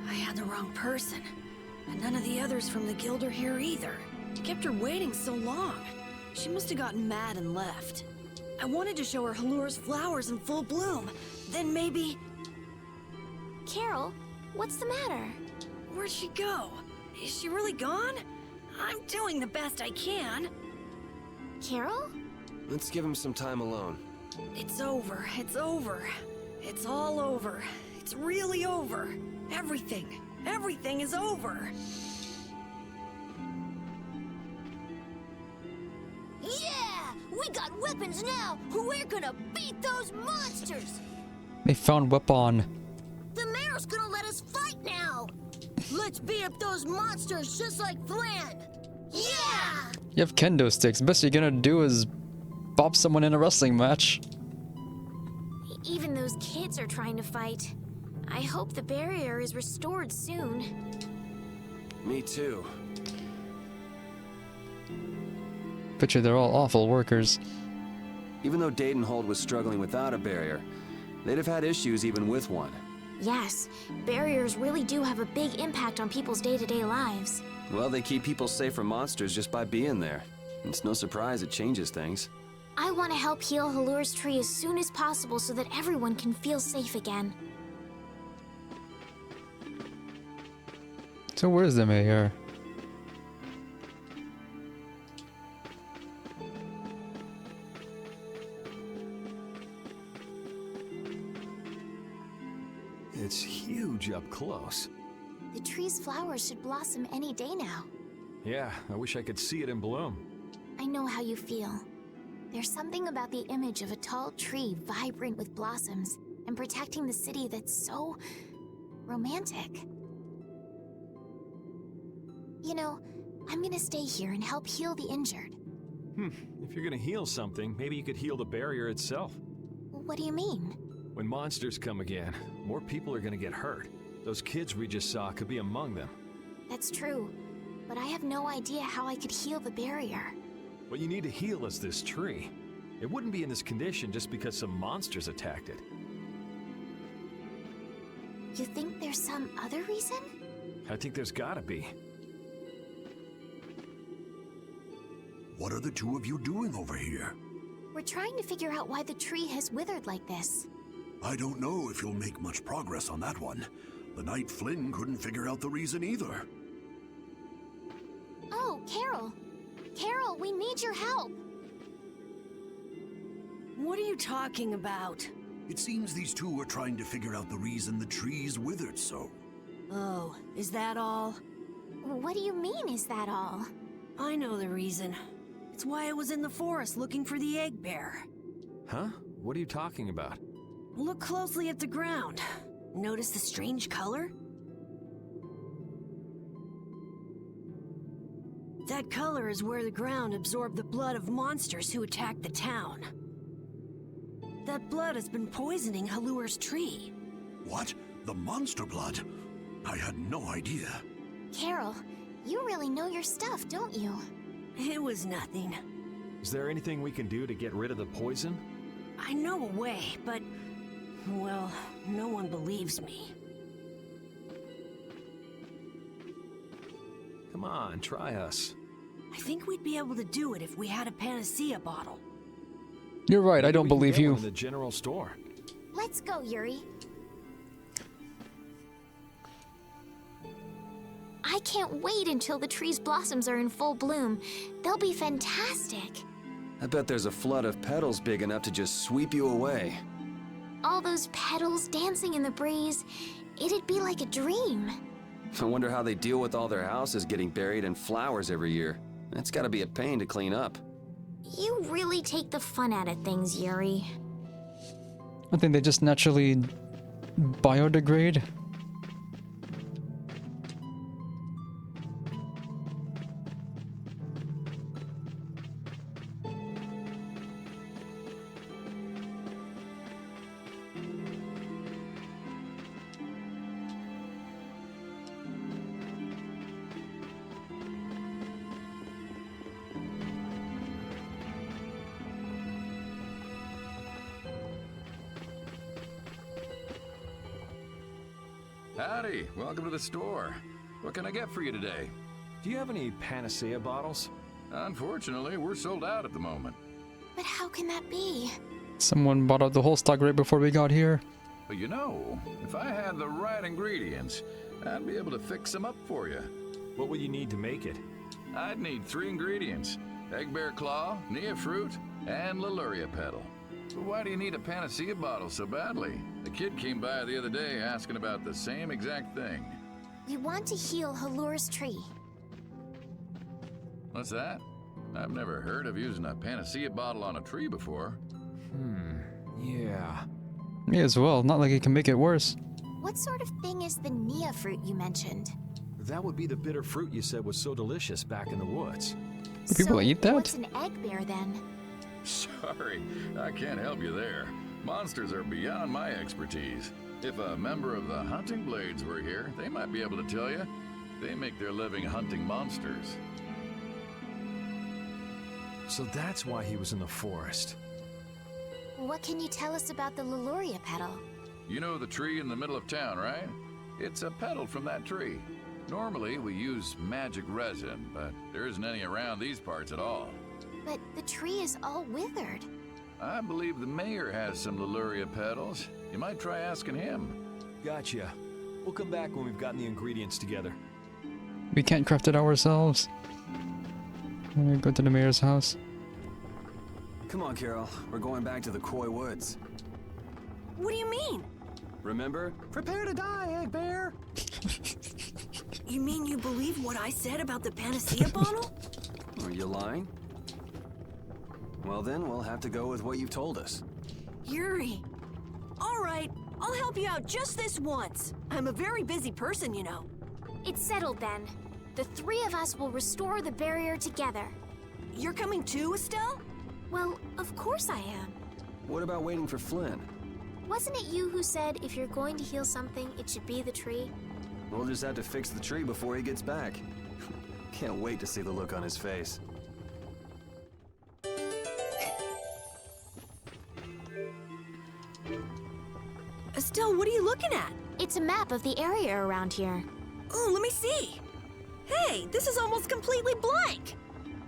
I had the wrong person. And none of the others from the guild are here either. Kept her waiting so long. She must have gotten mad and left. I wanted to show her Halur's flowers in full bloom. Then maybe... Carol, what's the matter? Where'd she go? Is she really gone? I'm doing the best I can. Carol? Let's give him some time alone. It's over. It's over. It's all over. It's really over. Everything. Everything is over. Yeah! We got weapons now! We're gonna beat those monsters! They found weapon. The mayor's gonna let us fight now! Let's beat up those monsters just like Flynn! Yeah! You have kendo sticks. Best you're gonna do is bop someone in a wrestling match. Even those kids are trying to fight. I hope the barrier is restored soon. Me too. Picture they're all awful workers. Even though Dadenhold was struggling without a barrier, they'd have had issues even with one. Yes, barriers really do have a big impact on people's day-to-day lives. Well, they keep people safe from monsters just by being there. It's no surprise it changes things. I want to help heal Halur's tree as soon as possible so that everyone can feel safe again. So where's the mayor? It's huge up close. The tree's flowers should blossom any day now. Yeah, I wish I could see it in bloom. I know how you feel. There's something about the image of a tall tree vibrant with blossoms and protecting the city that's so romantic. You know, I'm gonna stay here and help heal the injured. If you're gonna heal something, maybe you could heal the barrier itself. What do you mean? When monsters come again, more people are gonna get hurt. Those kids we just saw could be among them. That's true, but I have no idea how I could heal the barrier. What you need to heal is this tree. It wouldn't be in this condition just because some monsters attacked it. You think there's some other reason? I think there's gotta be. What are the two of you doing over here? We're trying to figure out why the tree has withered like this. I don't know if you'll make much progress on that one. The night Flynn couldn't figure out the reason either. Oh, Carol! Carol, we need your help! What are you talking about? It seems these two are trying to figure out the reason the tree's withered so. Oh, is that all? What do you mean, is that all? I know the reason. It's why I was in the forest looking for the egg bear. Huh? What are you talking about? Look closely at the ground. Notice the strange color? That color is where the ground absorbed the blood of monsters who attacked the town. That blood has been poisoning Halur's tree. What? The monster blood? I had no idea. Carol, you really know your stuff, don't you? It was nothing. Is there anything we can do to get rid of the poison? I know a way, but... well, no one believes me. Come on, try us. I think we'd be able to do it if we had a panacea bottle. You're right, I don't believe you. In the general store. Let's go, Yuri. I can't wait until the tree's blossoms are in full bloom. They'll be fantastic. I bet there's a flood of petals big enough to just sweep you away. All those petals dancing in the breeze, it'd be like a dream. I wonder how they deal with all their houses getting buried in flowers every year. That's gotta be a pain to clean up. You really take the fun out of things, Yuri. I think they just naturally biodegrade. Howdy, welcome to the store. What can I get for you today? Do you have any Panacea bottles? Unfortunately, we're sold out at the moment. But how can that be? Someone bought out the whole stock right before we got here. But you know, if I had the right ingredients, I'd be able to fix them up for you. What will you need to make it? I'd need 3 ingredients: egg bear claw, nia fruit, and Leluria petal. But why do you need a Panacea bottle so badly? The kid came by the other day asking about the same exact thing. We want to heal Halur's tree. What's that? I've never heard of using a Panacea bottle on a tree before. Yeah. Me as well, not like it can make it worse. What sort of thing is the nia fruit you mentioned? That would be the bitter fruit you said was so delicious back in the woods. Do people eat that? What's an egg bear then? Sorry, I can't help you there. Monsters are beyond my expertise. If a member of the Hunting Blades were here, they might be able to tell you. They make their living hunting monsters. So that's why he was in the forest. What can you tell us about the Leluria petal? You know the tree in the middle of town, right? It's a petal from that tree. Normally, we use magic resin, but there isn't any around these parts at all. But the tree is all withered. I believe the mayor has some Leluria petals. You might try asking him. Gotcha. We'll come back when we've gotten the ingredients together. We can't craft it ourselves. Go to the mayor's house. Come on, Carol. We're going back to the Koi Woods. What do you mean? Remember? Prepare to die, Egg Bear! You mean you believe what I said about the Panacea bottle? Are you lying? Well then, we'll have to go with what you've told us. Yuri. All right, I'll help you out just this once. I'm a very busy person, you know. It's settled then. The 3 of us will restore the barrier together. You're coming too, Estelle? Well, of course I am. What about waiting for Flynn? Wasn't it you who said if you're going to heal something, it should be the tree? We'll just have to fix the tree before he gets back. Can't wait to see the look on his face. Estelle, what are you looking at? It's a map of the area around here. Oh, let me see. Hey, this is almost completely blank.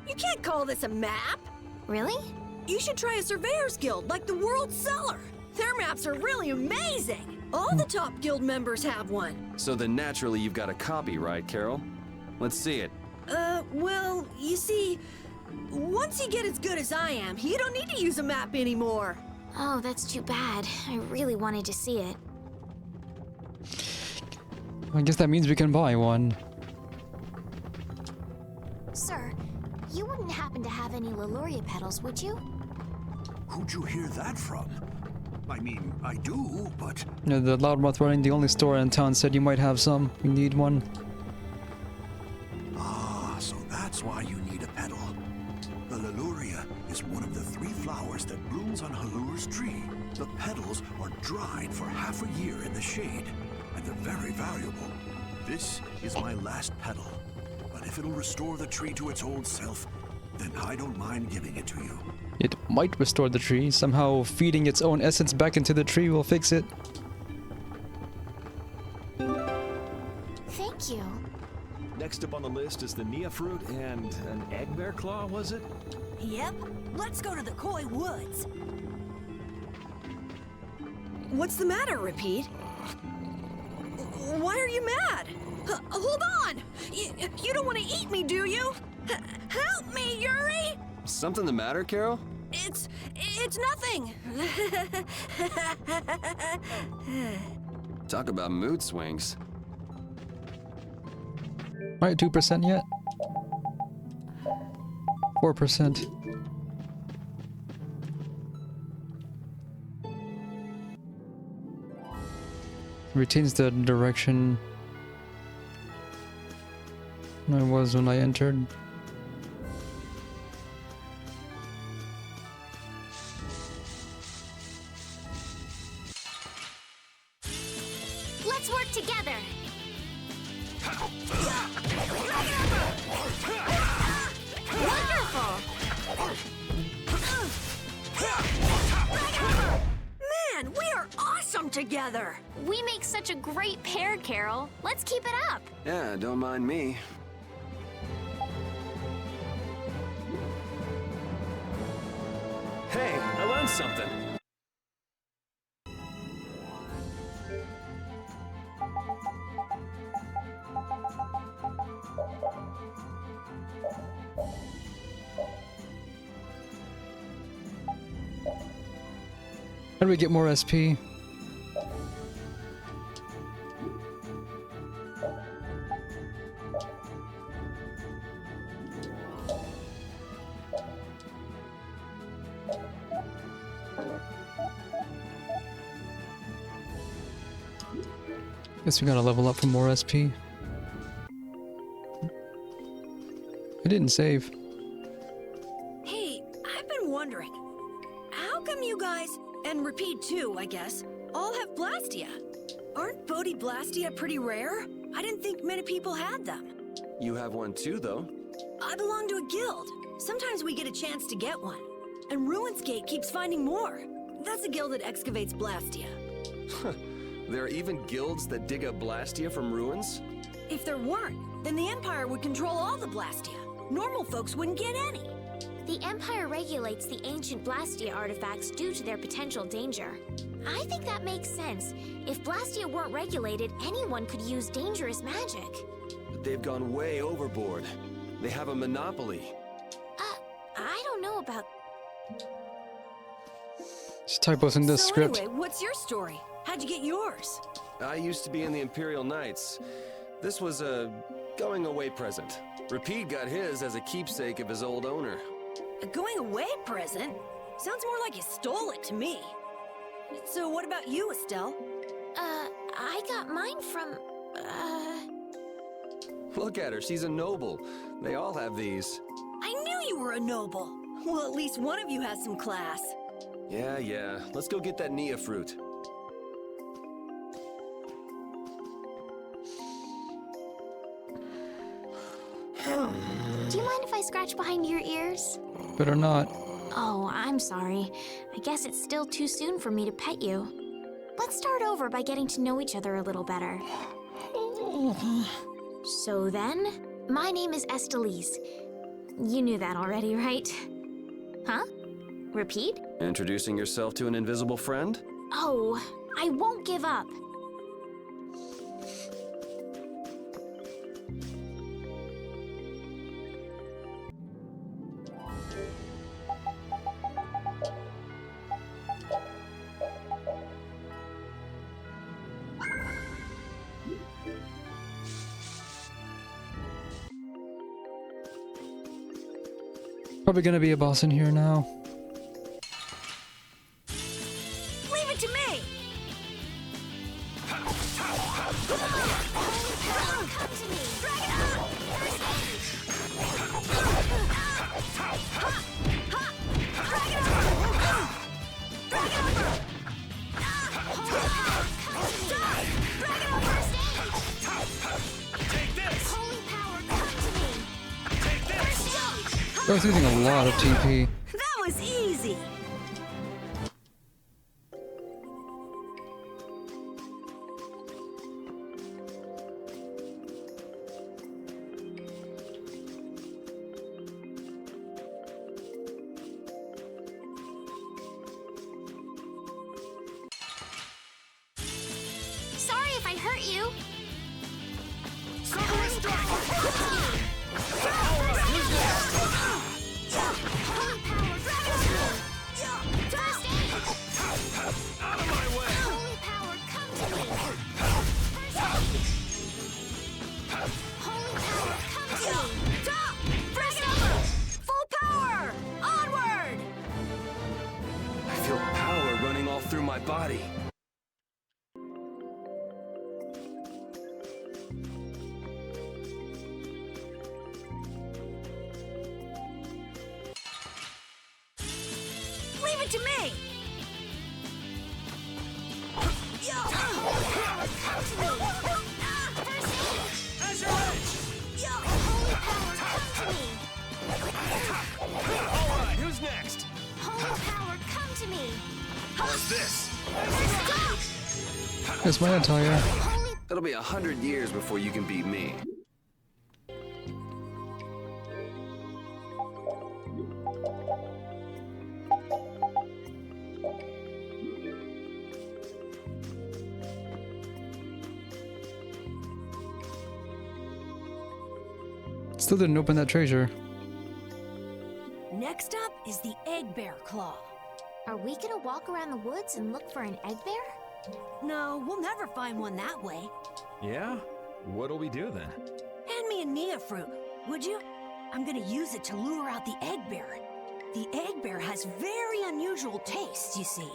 You can't call this a map. Really? You should try a surveyor's guild like the World Cellar. Their maps are really amazing. All the top guild members have one. So then naturally you've got a copy, right, Carol? Let's see it. Well, you see, once you get as good as I am, you don't need to use a map anymore. Oh, that's too bad. I really wanted to see it. I guess that means we can buy one. Sir, you wouldn't happen to have any Leluria petals, would you? Who'd you hear that from? I mean, I do, but... You know, the loudmouth running the only store in town said you might have some. We need one. Ah, so that's why you need a petal. The Leluria is one of the 3 flowers that blooms on Halur's tree. The petals are dried for half a year in the shade, and they're very valuable. This is my last petal, but if it'll restore the tree to its old self, then I don't mind giving it to you. It might restore the tree. Somehow feeding its own essence back into the tree will fix it. Thank you. Next up on the list is the nia fruit and an egg bear claw, was it? Yep. Let's go to the Koi Woods. What's the matter, Repeat? Why are you mad? Hold on! You don't want to eat me, do you? Help me, Yuri! Something the matter, Carol? It's nothing. Talk about mood swings. Alright, 2% yet? 4%. Retains the direction I was when I entered. Let's work together. Wonderful! Man, we are awesome together! We make such a great pair, Carol. Let's keep it up. Yeah, don't mind me. Hey, I learned something. How do we get more SP? Guess we gotta level up for more SP. I didn't save. Hey, I've been wondering, how come you guys, and Repeat too, I guess, all have Blastia? Aren't Bodhi Blastia pretty rare? I didn't think many people had them. You have one too, though. I belong to a guild. Sometimes we get a chance to get one. And Ruinsgate keeps finding more. That's a guild that excavates Blastia. There are even guilds that dig up Blastia from ruins? If there weren't, then the Empire would control all the Blastia. Normal folks wouldn't get any. The Empire regulates the ancient Blastia artifacts due to their potential danger. I think that makes sense. If Blastia weren't regulated, anyone could use dangerous magic. But they've gone way overboard. They have a monopoly. I don't know about... Just typos in this So script. anyway, what's your story? How'd you get yours? I used to be in the Imperial Knights. This was a going-away present. Repeat got his as a keepsake of his old owner. A going-away present? Sounds more like you stole it to me. So what about you, Estelle? I got mine from... Look at her, she's a noble. They all have these. I knew you were a noble. Well, at least one of you has some class. Yeah. Let's go get that Nia fruit. Do you mind if I scratch behind your ears? Better not. Oh, I'm sorry. I guess it's still too soon for me to pet you. Let's start over by getting to know each other a little better. So then, my name is Estelise. You knew that already, right? Huh? Repeat? Introducing yourself to an invisible friend? Oh, I won't give up. Probably gonna be a boss in here now. Leave it to me! I was using a lot of TP. That was easy! Sorry if I hurt you. Sucker strike! Alright, who's next? Out of my way! Holy power, come to me! Holy power, come to me! Stop! Bring it over! Full power! Onward! I feel power running all through my body. Leave it to me! Holy power, come to me! First aid! Azure Holy power, come to me! Alright, who's next? Holy power, come to me! What's this? Stop! Here's my attire. It'll be 100 years before you can beat me. Still didn't open that treasure. Next up is the egg bear claw. Are we gonna walk around the woods and look for an egg bear? No, we'll never find one that way. Yeah? What'll we do then? Hand me a Nia fruit, would you? I'm gonna use it to lure out the egg bear. The egg bear has very unusual tastes, you see.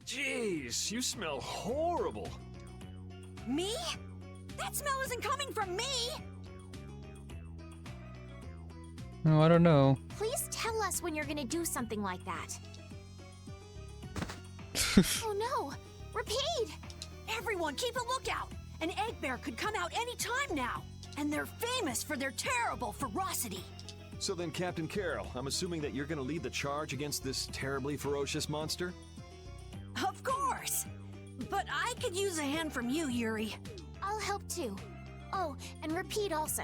Jeez, you smell horrible. Me? That smell isn't coming from me! Oh, I don't know. Please tell us when you're gonna do something like that. Oh no! Repeat! Everyone, keep a lookout! An egg bear could come out any time now! And they're famous for their terrible ferocity. So then, Captain Carroll, I'm assuming that you're gonna lead the charge against this terribly ferocious monster? Of course! But I could use a hand from you, Yuri. I'll help too. Oh, and repeat also.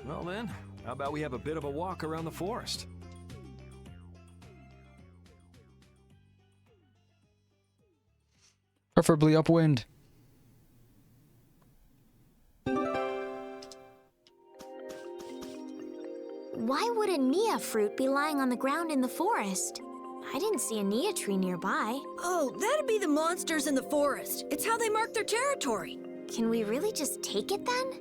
Well then, how about we have a bit of a walk around the forest? Preferably upwind. Why would a Nia fruit be lying on the ground in the forest? I didn't see a Nia tree nearby. Oh, that'd be the monsters in the forest. It's how they mark their territory. Can we really just take it then?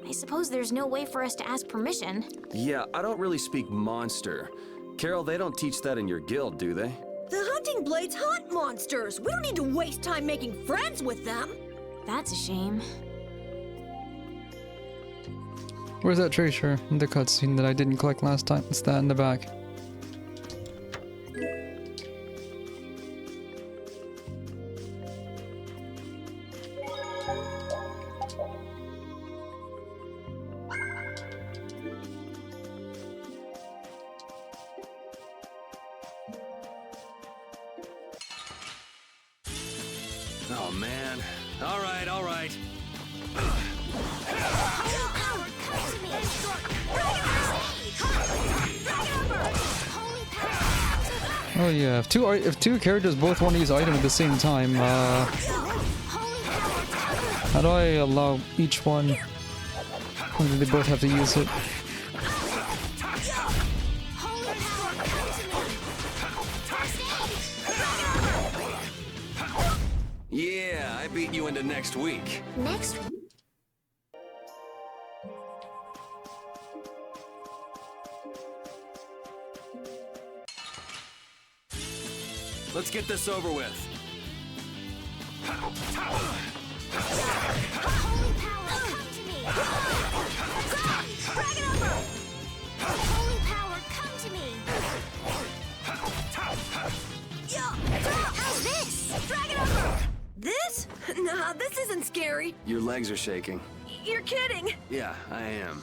I suppose there's no way for us to ask permission. Yeah, I don't really speak monster. Carol, they don't teach that in your guild, do they? The hunting blades hunt monsters. We don't need to waste time making friends with them. That's a shame. Where's that treasure in the cutscene that I didn't collect last time? It's that in the back. Oh man. All right, all right. Oh yeah, if two characters both want to use item at the same time, how do I allow each one? Or do they both have to use it? Yeah, I beat you into next week. Next. Let's get this over with. Holy power, come to me! Drag it over! Holy power, come to me! How's this? Drag it over! This? Nah, this isn't scary. Your legs are shaking. You're kidding. Yeah, I am.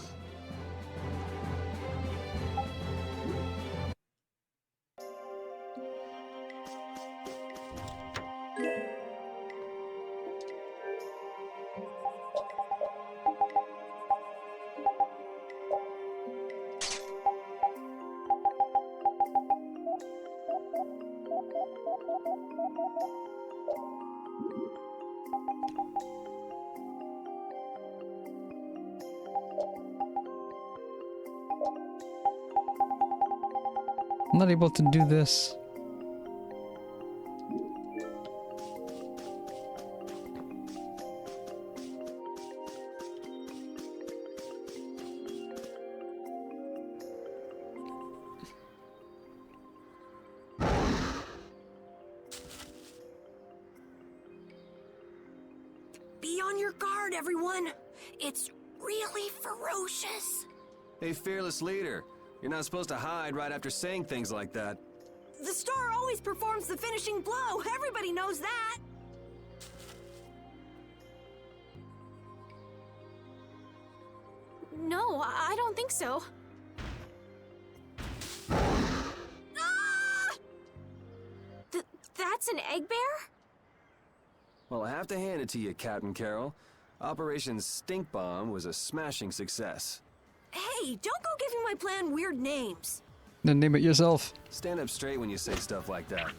I'm not able to do this. Be on your guard, everyone. It's really ferocious. Hey, fearless leader. You're not supposed to hide right after saying things like that. The star always performs the finishing blow. Everybody knows that. No, I don't think so. Ah! That's an egg bear? Well, I have to hand it to you, Captain Carroll. Operation Stink Bomb was a smashing success. Hey, don't go giving my plan weird names. Then name it yourself. Stand up straight when you say stuff like that.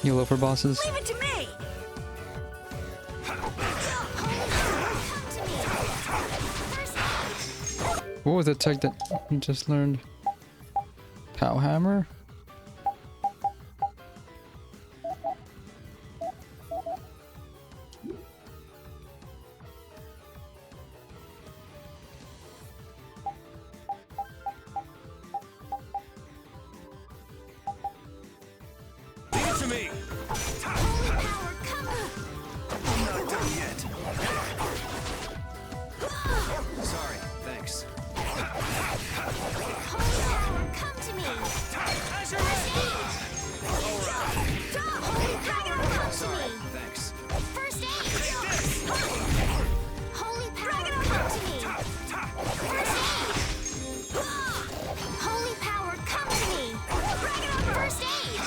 You low for bosses. Leave it to me. What was that tech that you just learned? Pow hammer? Leave it to me! I'm not done yet. Sorry, thanks. Come to me! Sorry, thanks. First aid! Holy power, come to me! First aid! Holy power, come to me! First aid!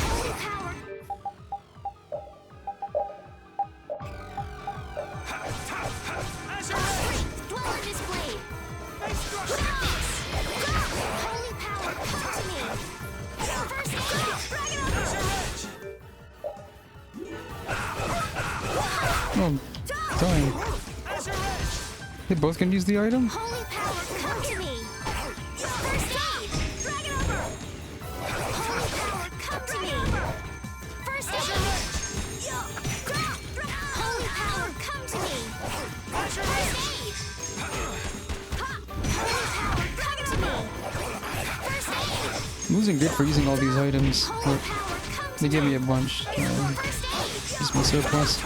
Holy power! Dwell in this blade! Holy power, come to me! First aid! Oh, dying. They both can use the item? Holy power, come to me! First aid! Holy power, come to me! First aid! Holy power, come to me! First aid! Holy power, come to me! First aid! I'm losing good for using all these items. But they gave me a bunch. Use my surplus.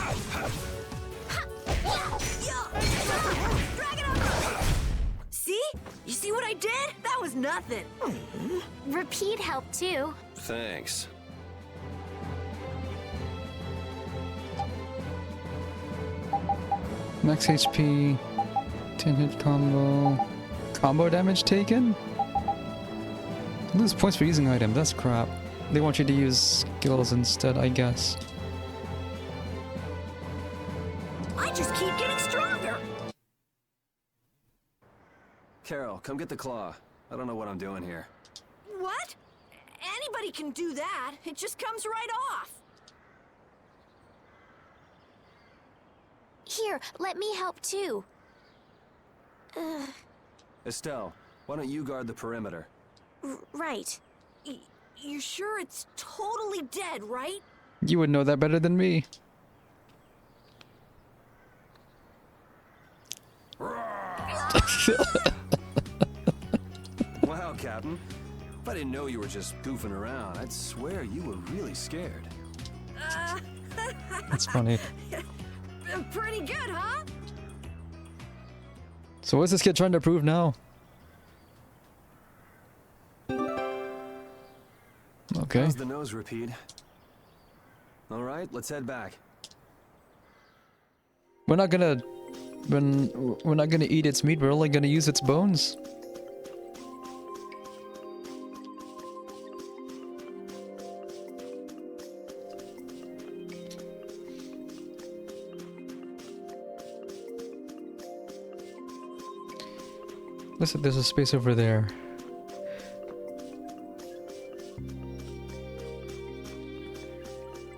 See? You see what I did? That was nothing. Repeat help too. Thanks. Max HP, 10 hit combo. Combo damage taken? Lose points for using item, that's crap. They want you to use skills instead, I guess. I just keep getting stronger. Carol, come get the claw. I don't know what I'm doing here. What? Anybody can do that. It just comes right off. Here, let me help too. Estelle, why don't you guard the perimeter? Right. You're sure it's totally dead, right? You would know that better than me. Wow, Captain. If I didn't know you were just goofing around, I'd swear you were really scared. That's funny. Pretty good, huh? So what's this kid trying to prove now? Okay. How's the nose repeat? All right, let's head back. We're not gonna eat its meat, we're only gonna use its bones. Listen, there's a space over there.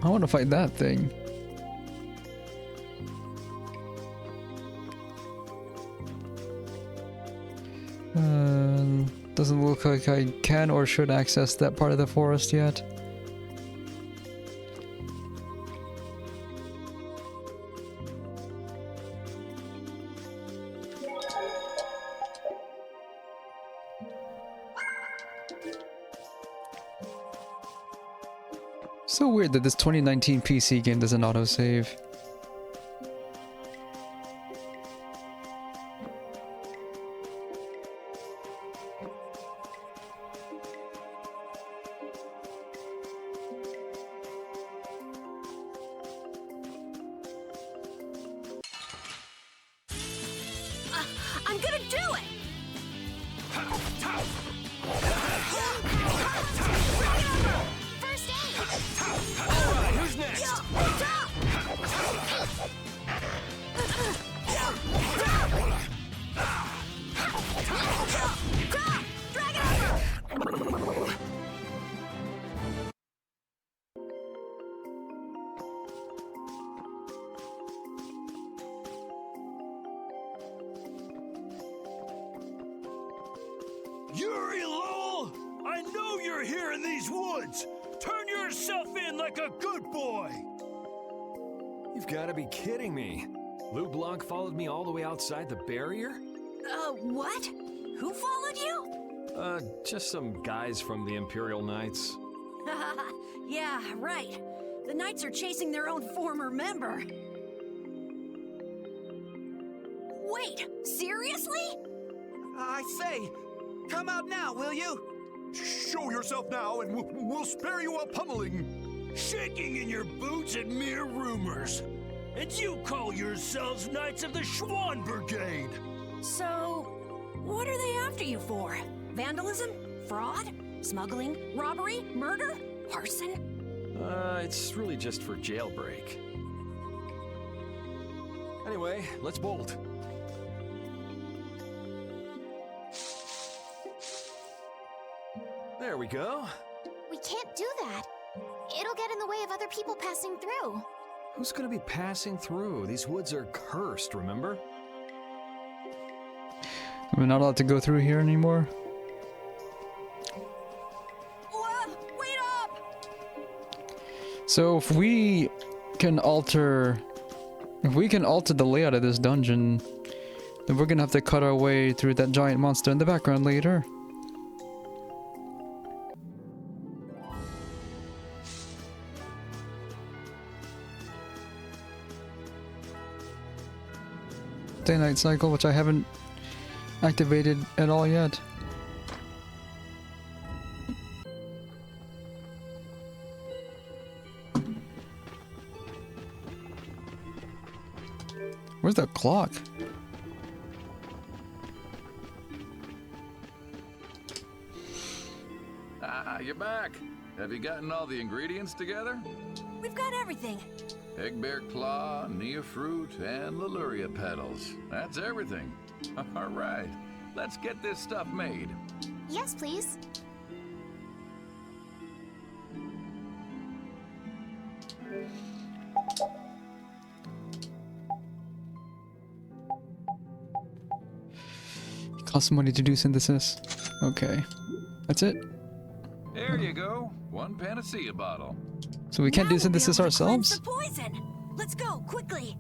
I want to fight that thing. look like I can or should access that part of the forest yet. So weird that this 2019 PC game doesn't autosave. I'm gonna do it! First aid! Alright, who's next? Yuri Lowell! I know you're here in these woods! Turn yourself in like a good boy! You've got to be kidding me. Lou Blanc followed me all the way outside the barrier? What? Who followed you? Just some guys from the Imperial Knights. Yeah, right. The Knights are chasing their own former member. Wait, seriously? I say, come out now, will you? Show yourself now and we'll spare you a pummeling. Shaking in your boots at mere rumors. And you call yourselves Knights of the Schwann Brigade. So, what are they after you for? Vandalism? Fraud? Smuggling? Robbery? Murder? Arson? It's really just for jailbreak. Anyway, let's bolt. There we go. We can't do that. It'll get in the way of other people passing through. Who's gonna be passing through? These woods are cursed, remember? We're not allowed to go through here anymore. Wait up! So if we can alter the layout of this dungeon, then we're gonna have to cut our way through that giant monster in the background later. Day-night cycle, which I haven't activated at all yet. Where's the clock? Ah, you're back. Have you gotten all the ingredients together? We've got everything. Egg bear claw, nia fruit, and Leluria petals. That's everything. All right, let's get this stuff made. Yes, please. It costs money to do synthesis. Okay. That's it. There you go. One panacea bottle. So we can't do synthesis ourselves? The poison! Let's go, quickly!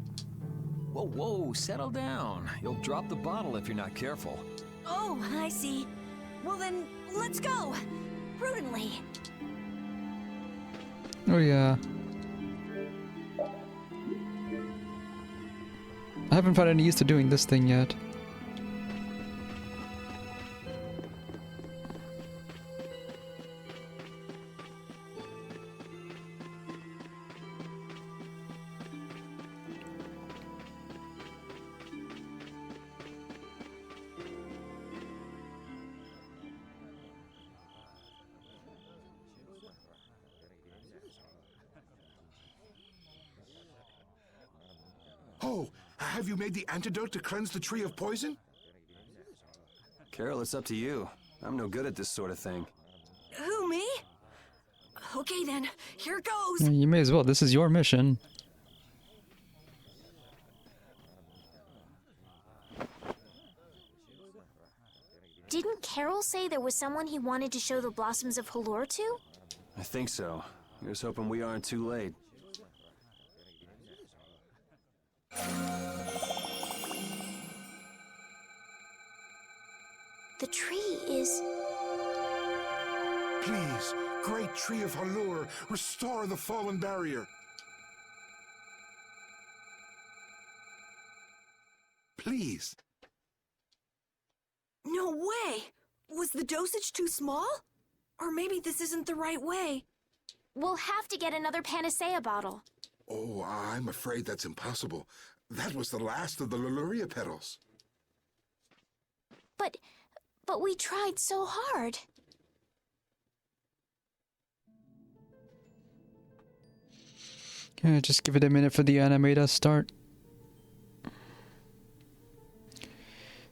Whoa, whoa, settle down. You'll drop the bottle if you're not careful. Oh, I see. Well then, let's go! Prudently. Oh yeah. I haven't found any use to doing this thing yet. Oh, have you made the antidote to cleanse the tree of poison? Carol, it's up to you. I'm no good at this sort of thing. Who, me? Okay then, here goes! Yeah, you may as well. This is your mission. Didn't Carol say there was someone he wanted to show the blossoms of Halure to? I think so. Here's hoping we aren't too late. The tree is... Please, great tree of Halure, restore the fallen barrier. Please. No way! Was the dosage too small? Or maybe this isn't the right way. We'll have to get another panacea bottle. Oh, I'm afraid that's impossible. That was the last of the Leluria petals. But we tried so hard. Yeah, just give it a minute for the anime to start.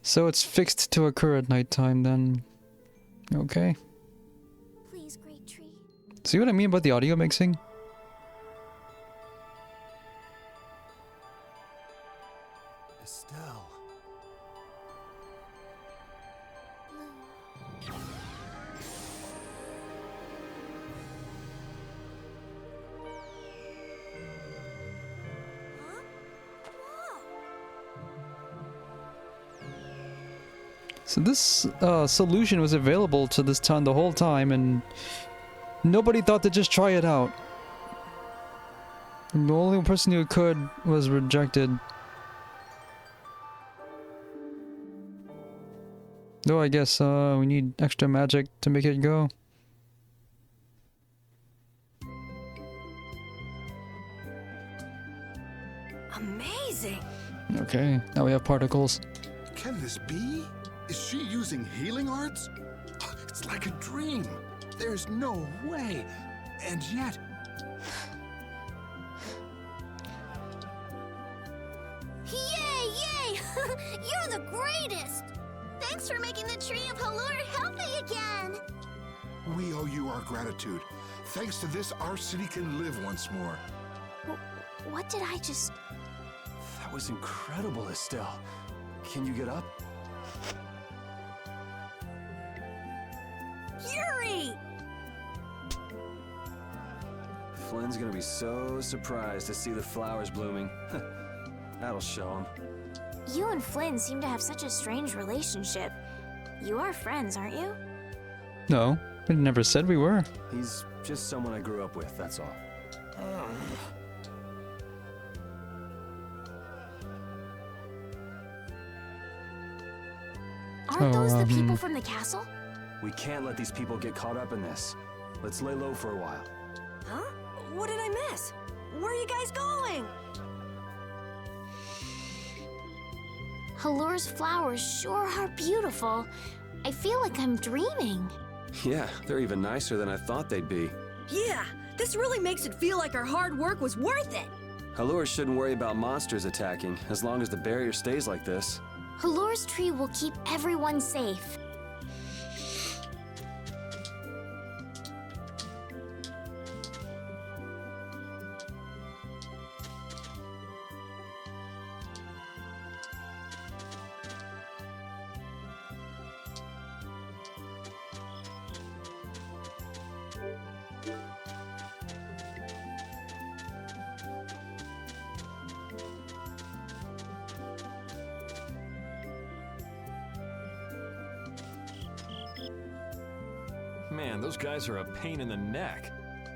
So it's fixed to occur at nighttime then. Okay. Please, great tree. See what I mean about the audio mixing? Estelle. So this solution was available to this town the whole time, and nobody thought to just try it out. And the only person who could was rejected. Though I guess we need extra magic to make it go. Amazing! Okay, now we have particles. Can this be? Is she using healing arts? It's like a dream. There's no way. And yet... Yay, yay! You're the greatest! Thanks for making the tree of Halure healthy again! We owe you our gratitude. Thanks to this, our city can live once more. What did I just... That was incredible, Estelle. Can you get up? Yuri! Flynn's gonna be so surprised to see the flowers blooming. That'll show him. You and Flynn seem to have such a strange relationship. You are friends, aren't you? No, I never said we were. He's just someone I grew up with, that's all. Aren't those the people from the castle? We can't let these people get caught up in this. Let's lay low for a while. Huh? What did I miss? Where are you guys going? Halure's flowers sure are beautiful. I feel like I'm dreaming. Yeah, they're even nicer than I thought they'd be. Yeah, this really makes it feel like our hard work was worth it. Halure shouldn't worry about monsters attacking, as long as the barrier stays like this. Halure's tree will keep everyone safe. Man, those guys are a pain in the neck.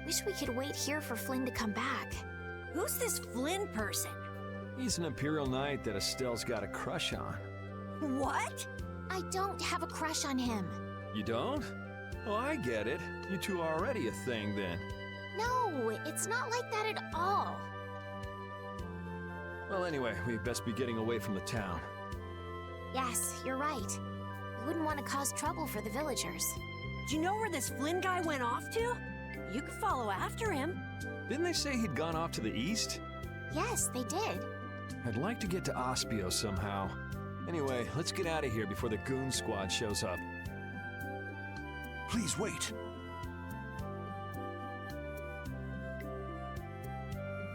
Wish we could wait here for Flynn to come back. Who's this Flynn person? He's an Imperial Knight that Estelle's got a crush on. What? I don't have a crush on him. You don't? Oh, I get it. You two are already a thing then. No, it's not like that at all. Well, anyway, we best be getting away from the town. Yes, you're right. We wouldn't want to cause trouble for the villagers. Do you know where this Flynn guy went off to? You could follow after him. Didn't they say he'd gone off to the east? Yes, they did. I'd like to get to Ospio somehow. Anyway, let's get out of here before the goon squad shows up. Please wait.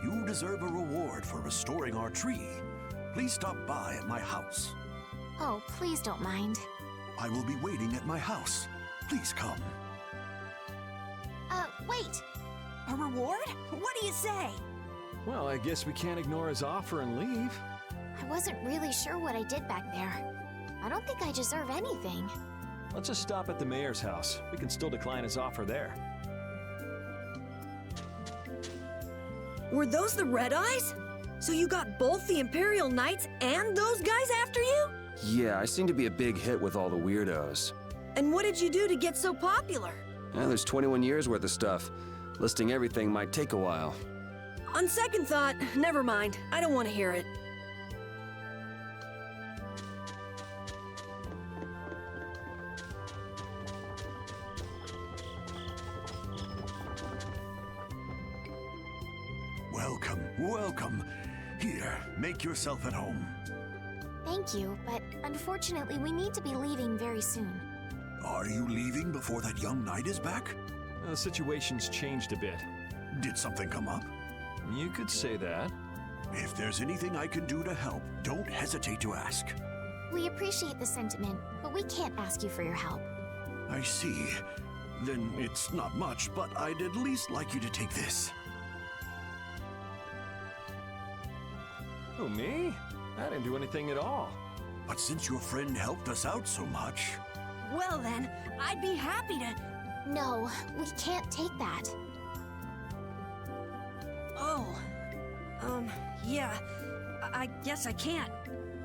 You deserve a reward for restoring our tree. Please stop by at my house. Oh, please don't mind. I will be waiting at my house. Please come. Wait. A reward? What do you say? Well, I guess we can't ignore his offer and leave. I wasn't really sure what I did back there. I don't think I deserve anything. Let's just stop at the mayor's house. We can still decline his offer there. Were those the Red Eyes? So you got both the Imperial Knights and those guys after you? Yeah, I seem to be a big hit with all the weirdos. And what did you do to get so popular? There's 21 years worth of stuff. Listing everything might take a while. On second thought, never mind. I don't want to hear it. Welcome, welcome. Here, make yourself at home. Thank you, but unfortunately we need to be leaving very soon. Are you leaving before that young knight is back? The situation's changed a bit. Did something come up? You could say that. If there's anything I can do to help, don't hesitate to ask. We appreciate the sentiment, but we can't ask you for your help. I see. Then it's not much, but I'd at least like you to take this. Who, me? I didn't do anything at all. But since your friend helped us out so much... Well then, I'd be happy to... No, we can't take that. Oh. Yeah. I guess I can't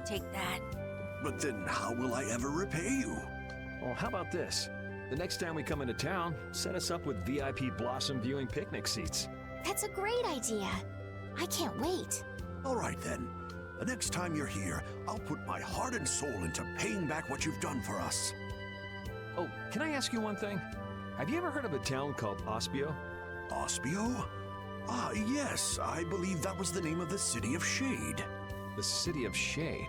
take that. But then how will I ever repay you? Well, how about this? The next time we come into town, set us up with VIP blossom viewing picnic seats. That's a great idea. I can't wait. All right then. The next time you're here, I'll put my heart and soul into paying back what you've done for us. Oh, can I ask you one thing? Have you ever heard of a town called Ospio? Ospio? Ah, yes. I believe that was the name of the City of Shade. The City of Shade?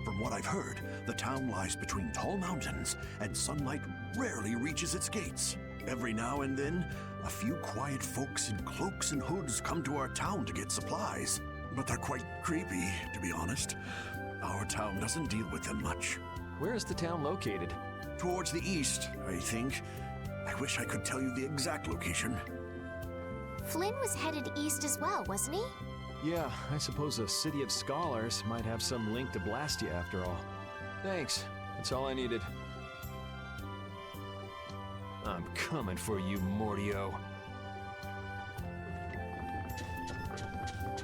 From what I've heard, the town lies between tall mountains, and sunlight rarely reaches its gates. Every now and then, a few quiet folks in cloaks and hoods come to our town to get supplies. But they're quite creepy, to be honest. Our town doesn't deal with them much. Where is the town located? Towards the east, I think. I wish I could tell you the exact location. Flynn was headed east as well, wasn't he? Yeah, I suppose a city of scholars might have some link to Blastia after all. Thanks. That's all I needed. I'm coming for you, Mordio.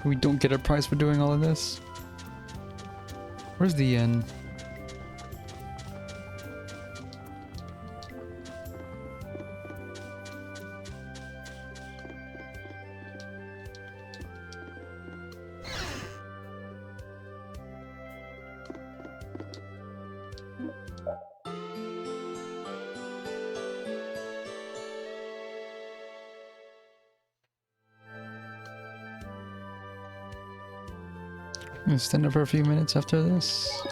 We don't get a prize for doing all of this. Where's the inn? I'm gonna stand up for a few minutes after this.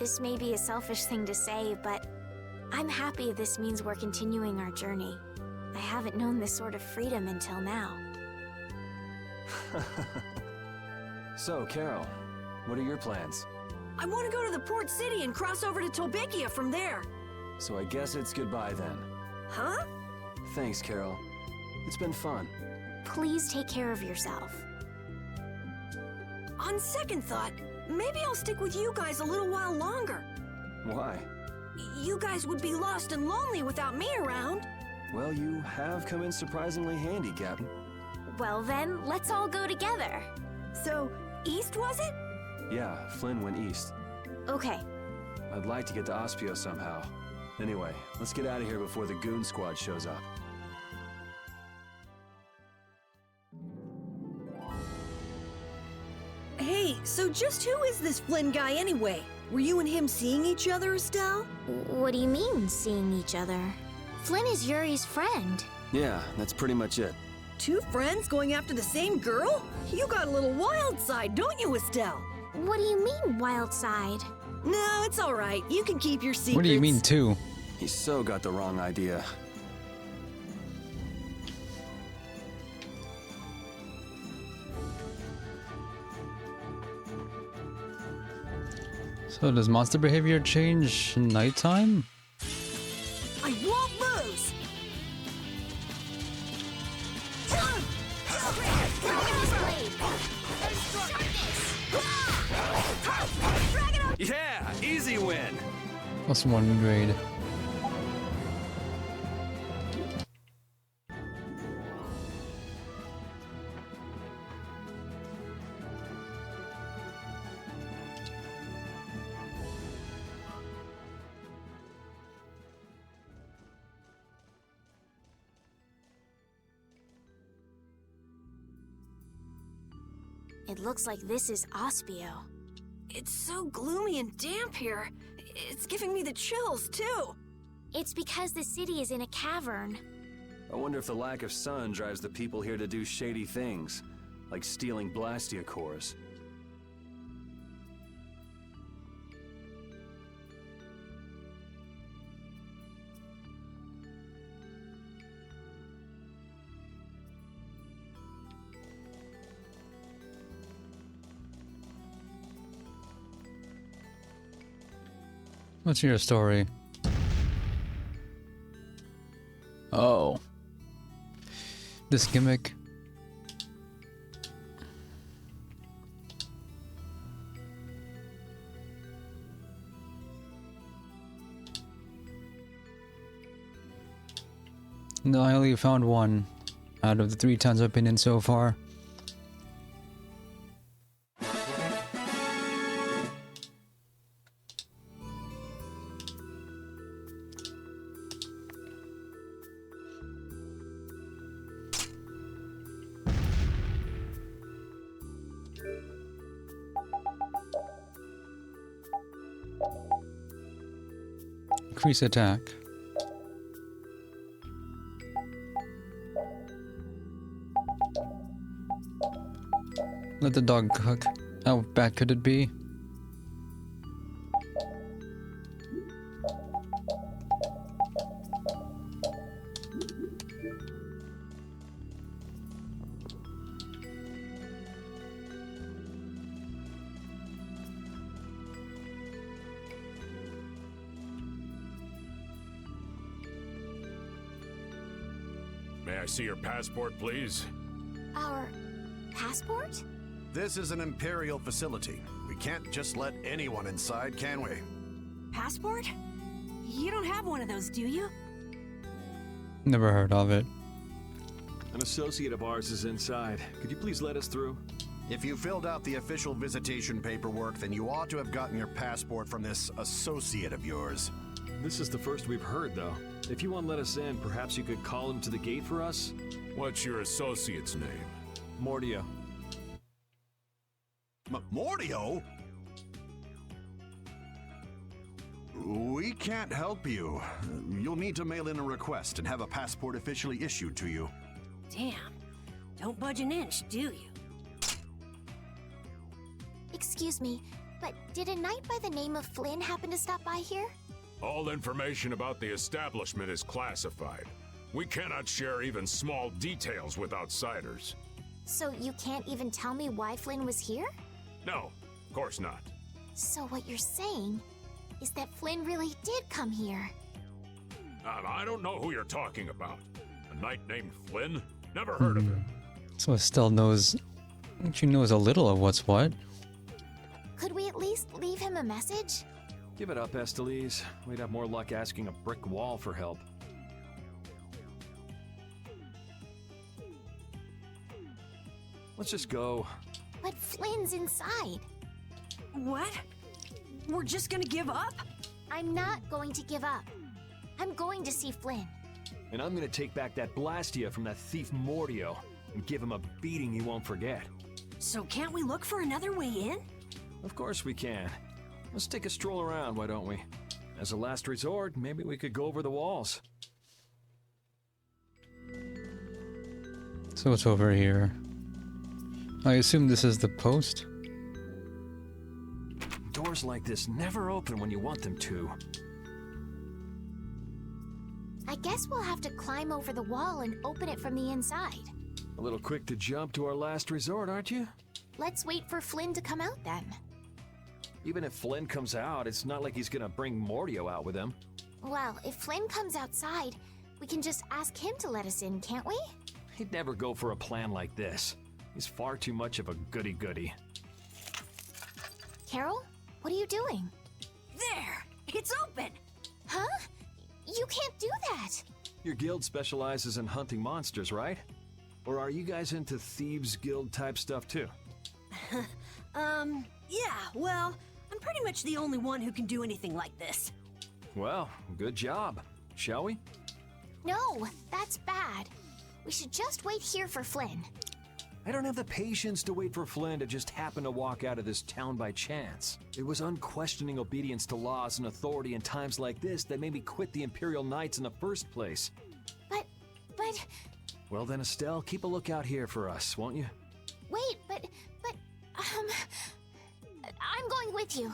This may be a selfish thing to say, but I'm happy this means we're continuing our journey. I haven't known this sort of freedom until now. So, Carol, what are your plans? I want to go to the port city and cross over to Tolbekia from there. So I guess it's goodbye then. Huh? Thanks, Carol. It's been fun. Please take care of yourself. On second thought, maybe I'll stick with you guys a little while longer. Why? You guys would be lost and lonely without me around. Well, you have come in surprisingly handy, Captain. Well then, let's all go together. So, east was it? Yeah, Flynn went east. Okay. I'd like to get to Ospio somehow. Anyway, let's get out of here before the goon squad shows up. Hey, so just who is this Flynn guy anyway? Were you and him seeing each other, Estelle? What do you mean, seeing each other? Flynn is Yuri's friend. Yeah, that's pretty much it. Two friends going after the same girl? You got a little wild side, don't you, Estelle? What do you mean, wild side? No, it's all right. You can keep your secrets. What do you mean, too? He so got the wrong idea. So does monster behavior change nighttime? I won't lose! Yeah, easy win! +1 grade. It looks like this is Ospio. It's so gloomy and damp here. It's giving me the chills, too. It's because the city is in a cavern. I wonder if the lack of sun drives the people here to do shady things, like stealing Blastia cores. What's your story? Oh. This gimmick. No, I only found one out of the 3 towns I've been in so far. Increase attack. Let the dog cook. How bad could it be? May I see your passport, please? Our passport? This is an Imperial facility. We can't just let anyone inside, can we? Passport? You don't have one of those, do you? Never heard of it. An associate of ours is inside. Could you please let us through? If you filled out the official visitation paperwork, then you ought to have gotten your passport from this associate of yours. This is the first we've heard, though. If you won't let us in, perhaps you could call him to the gate for us? What's your associate's name? Mordio. Mordio? We can't help you. You'll need to mail in a request and have a passport officially issued to you. Damn. Don't budge an inch, do you? Excuse me, But did a knight by the name of Flynn happen to stop by here? All information about the establishment is classified. We cannot share even small details with outsiders. So you can't even tell me why Flynn was here? No, of course not. So what you're saying is that Flynn really did come here. I don't know who you're talking about. A knight named Flynn? Never heard of him. So Estelle knows... She knows a little of what's what. Could we at least leave him a message? Give it up, Estelise. We'd have more luck asking a brick wall for help. Let's just go. But Flynn's inside. What? We're just gonna give up? I'm not going to give up. I'm going to see Flynn. And I'm gonna take back that Blastia from that thief Mordio and give him a beating he won't forget. So can't we look for another way in? Of course we can. Let's take a stroll around, why don't we? As a last resort, maybe we could go over the walls. So it's over here. I assume this is the post? Doors like this never open when you want them to. I guess we'll have to climb over the wall and open it from the inside. A little quick to jump to our last resort, aren't you? Let's wait for Flynn to come out then. Even if Flynn comes out, it's not like he's gonna bring Mordio out with him. Well, if Flynn comes outside, we can just ask him to let us in, can't we? He'd never go for a plan like this. He's far too much of a goody-goody. Carol, what are you doing? There! It's open! Huh? You can't do that! Your guild specializes in hunting monsters, right? Or are you guys into Thieves Guild type stuff too? Yeah, well, I'm pretty much the only one who can do anything like this. Well, good job. Shall we? No, that's bad. We should just wait here for Flynn. I don't have the patience to wait for Flynn to just happen to walk out of this town by chance. It was unquestioning obedience to laws and authority in times like this that made me quit the Imperial Knights in the first place. But... Well then, Estelle, keep a lookout here for us, won't you? Wait, but... I'm going with you.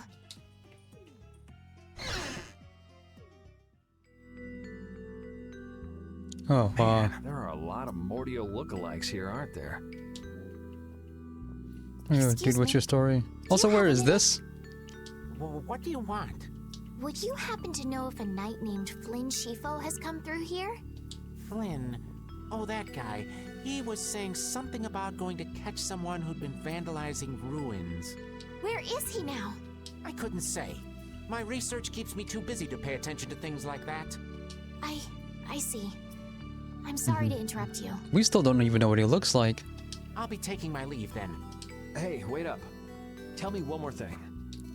Oh, Man, there are a lot of Mordio lookalikes here, aren't there? Oh, dude, what's your story? Also, where is this? Well, what do you want? Would you happen to know if a knight named Flynn Shifo has come through here? Flynn? Oh, that guy. He was saying something about going to catch someone who'd been vandalizing ruins. Where is he now? I couldn't say. My research keeps me too busy to pay attention to things like that. I see. I'm sorry to interrupt you. We still don't even know what he looks like. I'll be taking my leave then. Hey, wait up. Tell me one more thing.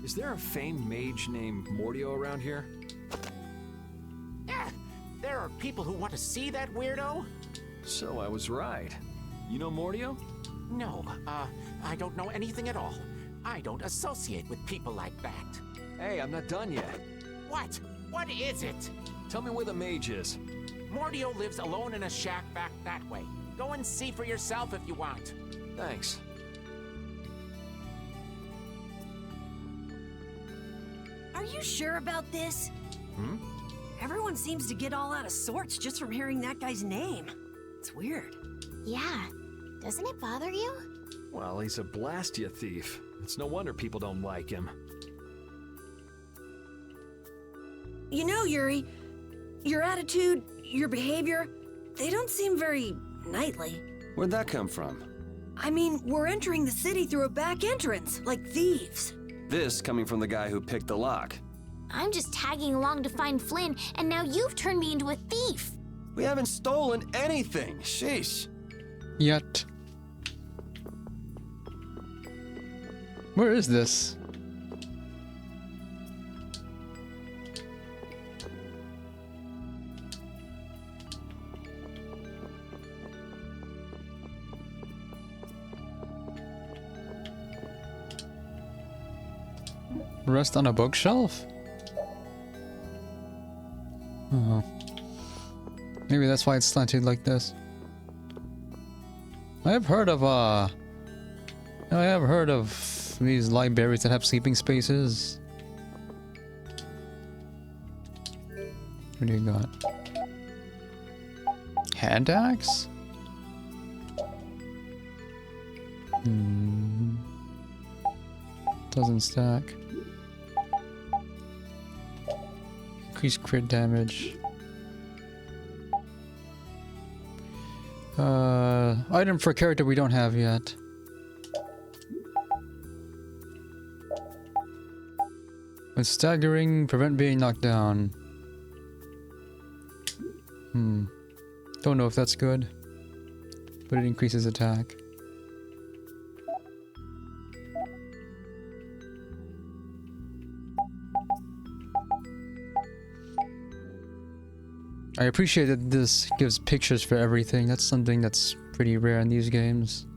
Is there a famed mage named Mordio around here? Yeah, there are people who want to see that weirdo. So I was right. You know Mordio? No, I don't know anything at all. I don't associate with people like that. Hey, I'm not done yet. What? What is it? Tell me where the mage is. Mordio lives alone in a shack back that way. Go and see for yourself if you want. Thanks. Are you sure about this? Everyone seems to get all out of sorts just from hearing that guy's name. It's weird. Yeah. Doesn't it bother you? Well, he's a Blastia thief. It's no wonder people don't like him. You know, Yuri, your attitude, your behavior, they don't seem very knightly. Where'd that come from? I mean, we're entering the city through a back entrance, like thieves. This coming from the guy who picked the lock. I'm just tagging along to find Flynn, and now you've turned me into a thief. We haven't stolen anything. Sheesh. Yet. Where is this? Rest on a bookshelf? Oh. Maybe that's why it's slanted like this. I have heard of Some of these libraries that have sleeping spaces. What do you got? Hand axe? Doesn't stack. Increased crit damage. Item for character we don't have yet. When staggering, prevent being knocked down. Don't know if that's good, but it increases attack. I appreciate that this gives pictures for everything. That's something that's pretty rare in these games.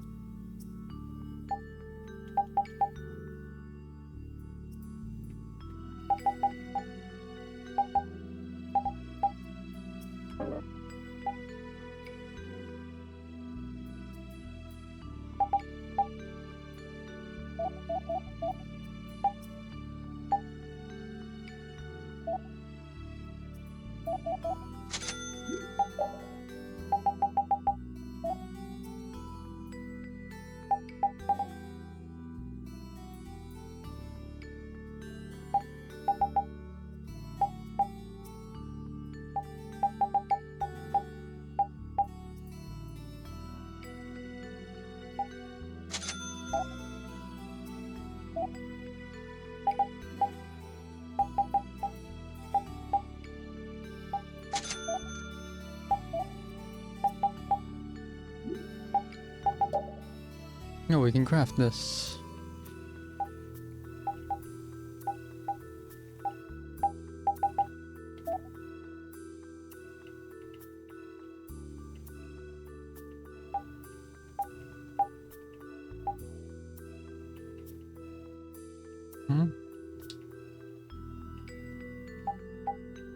No, we can craft this.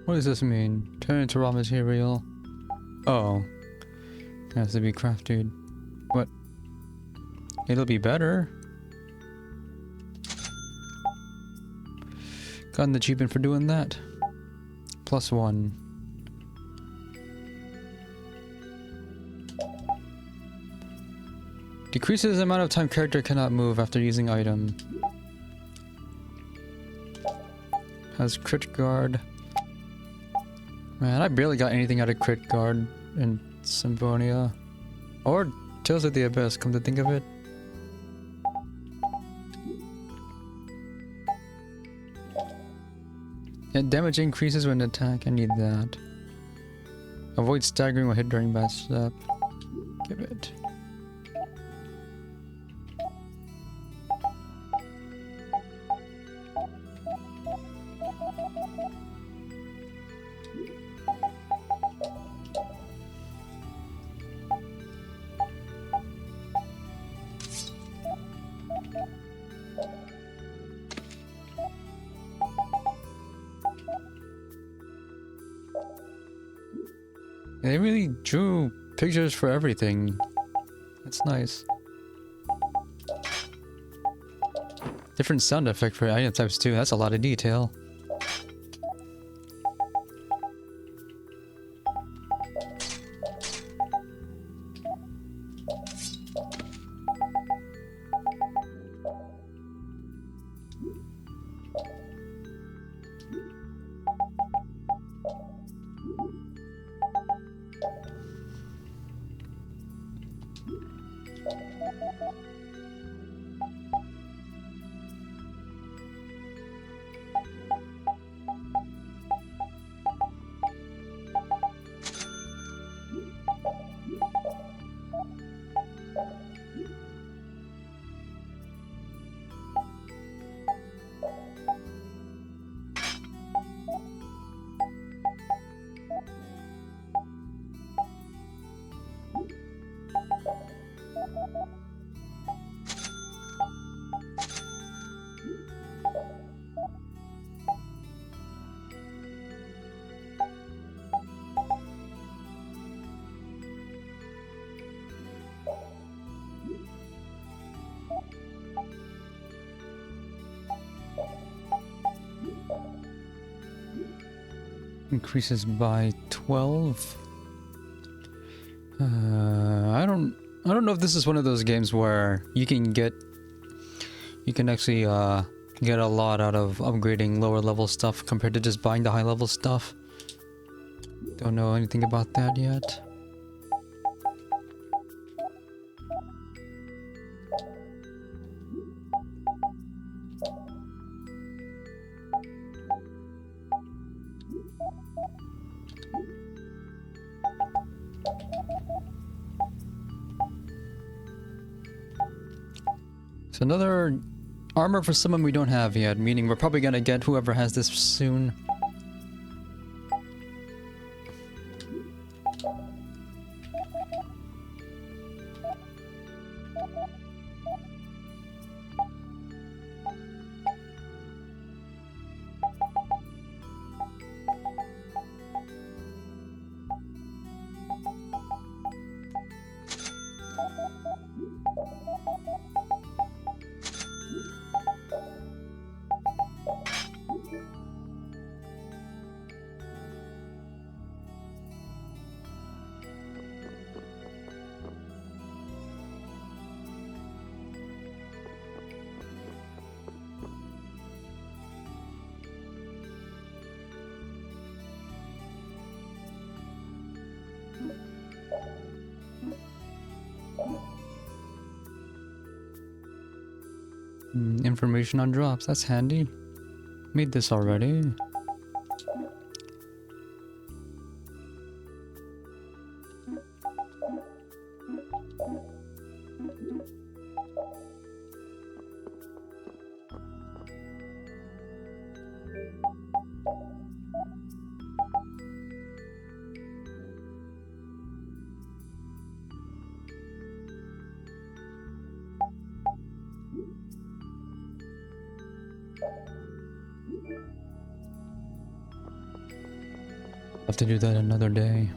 What does this mean? Turn into raw material. Oh. It has to be crafted. What? It'll be better. Gotten the achievement for doing that. +1. Decreases the amount of time character cannot move after using item. Has crit guard. Man, I barely got anything out of crit guard in Symphonia. Or Tales of the Abyss, come to think of it. And damage increases when attack. I need that. Avoid staggering when hit during bad step. Give it. They really drew pictures for everything. That's nice. Different sound effect for item types too. That's a lot of detail. Increases by 12. I don't know if this is one of those games where you can actually get a lot out of upgrading lower level stuff compared to just buying the high level stuff. Don't know anything about that yet. So another armor for someone we don't have yet, meaning we're probably gonna get whoever has this soon. Information on drops, that's handy. Made this already. Have to do that another day.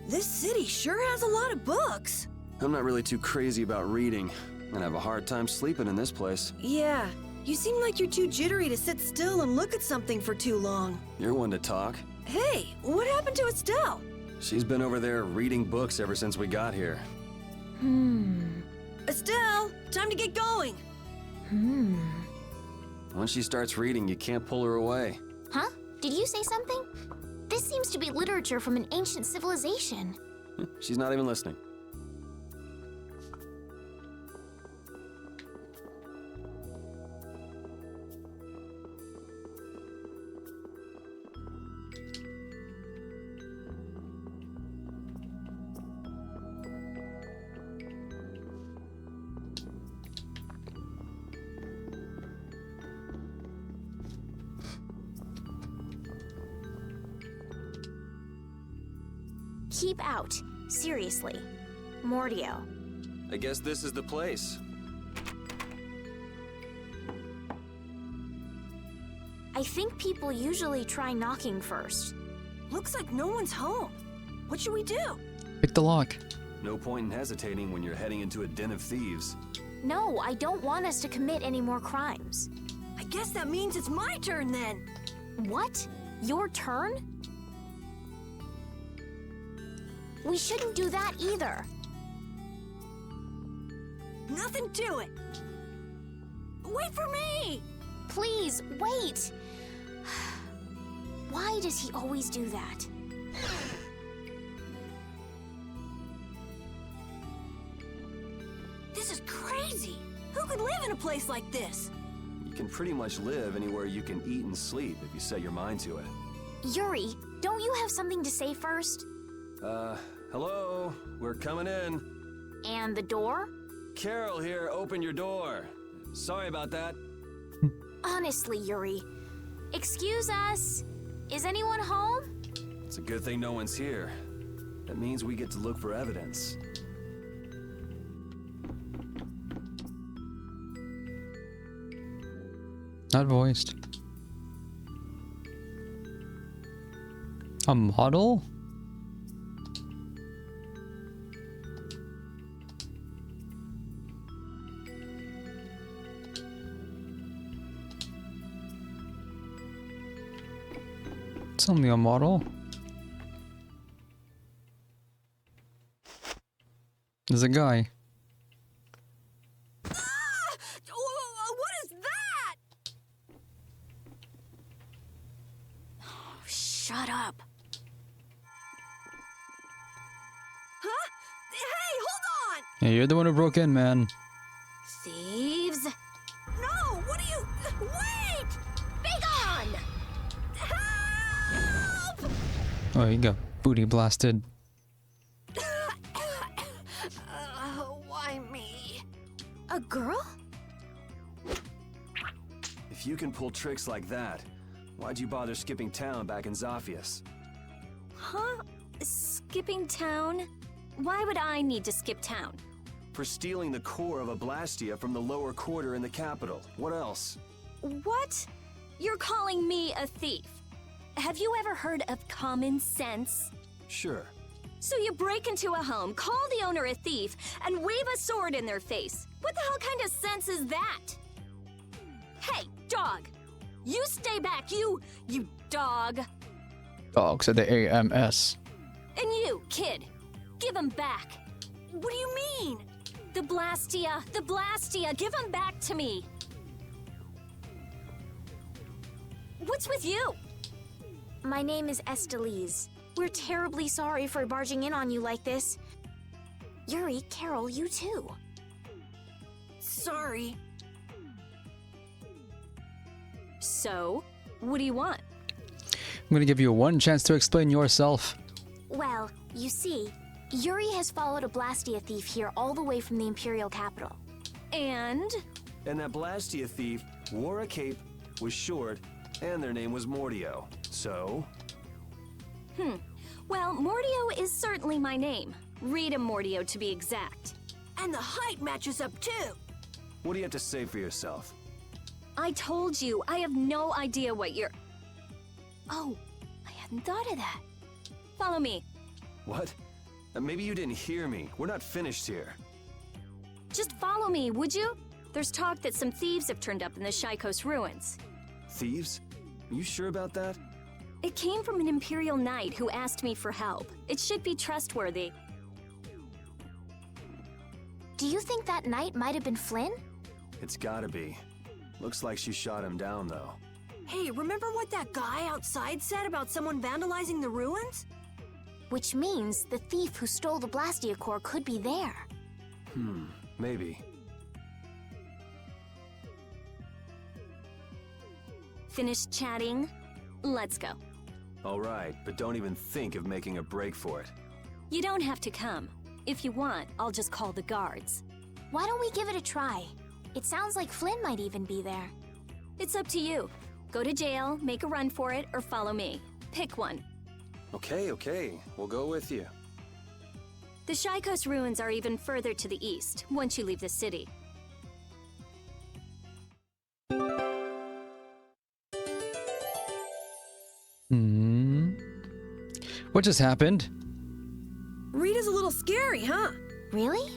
This city sure has a lot of books. I'm not really too crazy about reading, and I have a hard time sleeping in this place. Yeah, you seem like you're too jittery to sit still and look at something for too long. You're one to talk. Hey, what happened to Estelle? She's been over there reading books ever since we got here. Estelle, time to get going. Once she starts reading, you can't pull her away. Huh? Did you say something? This seems to be literature from an ancient civilization. She's not even listening. Keep out. Seriously. Mordio. I guess this is the place. I think people usually try knocking first. Looks like no one's home. What should we do? Pick the lock. No point in hesitating when you're heading into a den of thieves. No, I don't want us to commit any more crimes. I guess that means it's my turn then. What? Your turn? We shouldn't do that either. Nothing to it. Wait for me! Please, wait! Why does he always do that? This is crazy! Who could live in a place like this? You can pretty much live anywhere you can eat and sleep if you set your mind to it. Yuri, don't you have something to say first? Hello? We're coming in. And the door? Carol here, open your door. Sorry about that. Honestly, Yuri. Excuse us. Is anyone home? It's a good thing no one's here. That means we get to look for evidence. Not voiced. A model? It's only a model. There's a guy. What is that? Oh, shut up. Huh? Hey, hold on! Hey, you're the one who broke in, man. Thieves? No, what are you... Wait! Be gone! Help! Oh, he got booty blasted. Why me? A girl? If you can pull tricks like that, why'd you bother skipping town back in Zaphias? Huh? Skipping town? Why would I need to skip town? For stealing the core of a Blastia from the lower quarter in the capital. What else? What? You're calling me a thief? Have you ever heard of common sense? Sure. So you break into a home, call the owner a thief, and wave a sword in their face. What the hell kind of sense is that? Hey, dog! You stay back, you dog! Dog said the AMS. And you, kid, give him back. What do you mean? The Blastia, give him back to me. What's with you? My name is Estelise. We're terribly sorry for barging in on you like this. Yuri, Carol, you too. Sorry. So, what do you want? I'm gonna give you one chance to explain yourself. Well, you see, Yuri has followed a Blastia thief here all the way from the Imperial capital. And that Blastia thief wore a cape, was short, and their name was Mordio. So? Well, Mordio is certainly my name. Rita Mordio, to be exact. And the height matches up too. What do you have to say for yourself? I told you, I have no idea what you're... Oh, I hadn't thought of that. Follow me. What? Maybe you didn't hear me. We're not finished here. Just follow me, would you? There's talk that some thieves have turned up in the Shaikos ruins. Thieves? Are you sure about that? It came from an Imperial Knight who asked me for help. It should be trustworthy. Do you think that knight might have been Flynn? It's gotta be. Looks like she shot him down, though. Hey, remember what that guy outside said about someone vandalizing the ruins? Which means the thief who stole the Blastia core could be there. Maybe. Finished chatting? Let's go. All right, but don't even think of making a break for it. You don't have to come. If you want, I'll just call the guards. Why don't we give it a try? It sounds like Flynn might even be there. It's up to you. Go to jail, make a run for it, or follow me. Pick one. Okay. We'll go with you. The Shaikos ruins are even further to the east, once you leave the city. What just happened? Rita's a little scary, huh? Really?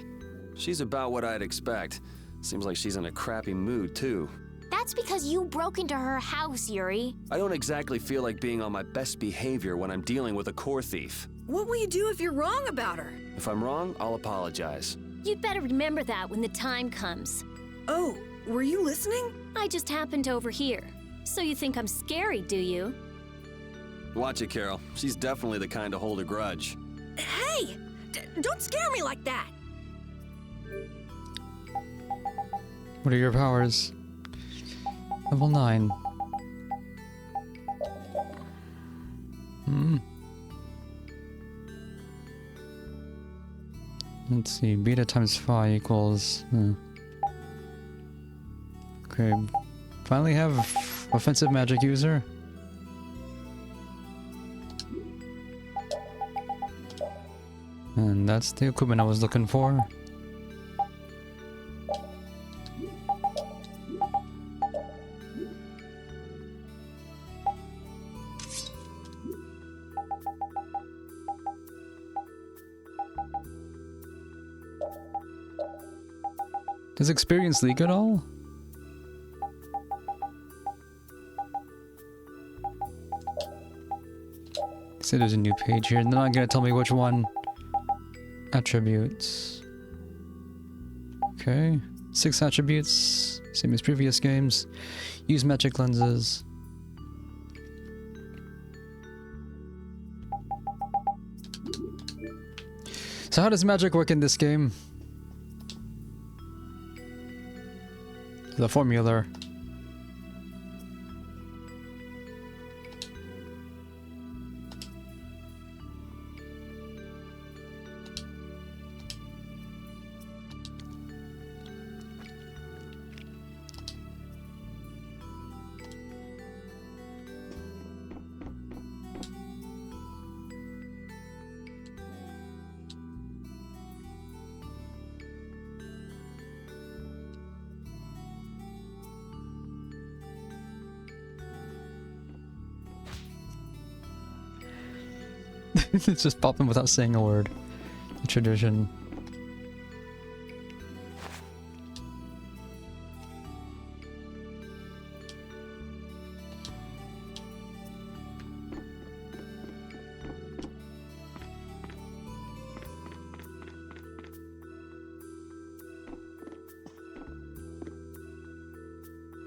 She's about what I'd expect. Seems like she's in a crappy mood, too. That's because you broke into her house, Yuri. I don't exactly feel like being on my best behavior when I'm dealing with a core thief. What will you do if you're wrong about her? If I'm wrong, I'll apologize. You'd better remember that when the time comes. Oh, were you listening? I just happened to overhear. So you think I'm scary, do you? Watch it, Carol. She's definitely the kind to hold a grudge. Hey! Don't scare me like that! What are your powers? Level 9. Let's see, beta times phi equals... Okay, finally have offensive magic user. And that's the equipment I was looking for. Does experience leak at all? So there's a new page here, and they're not gonna tell me which one. Attributes. Okay. 6 attributes, same as previous games. Use magic lenses. So how does magic work in this game? The formula. It's just popping without saying a word. The tradition.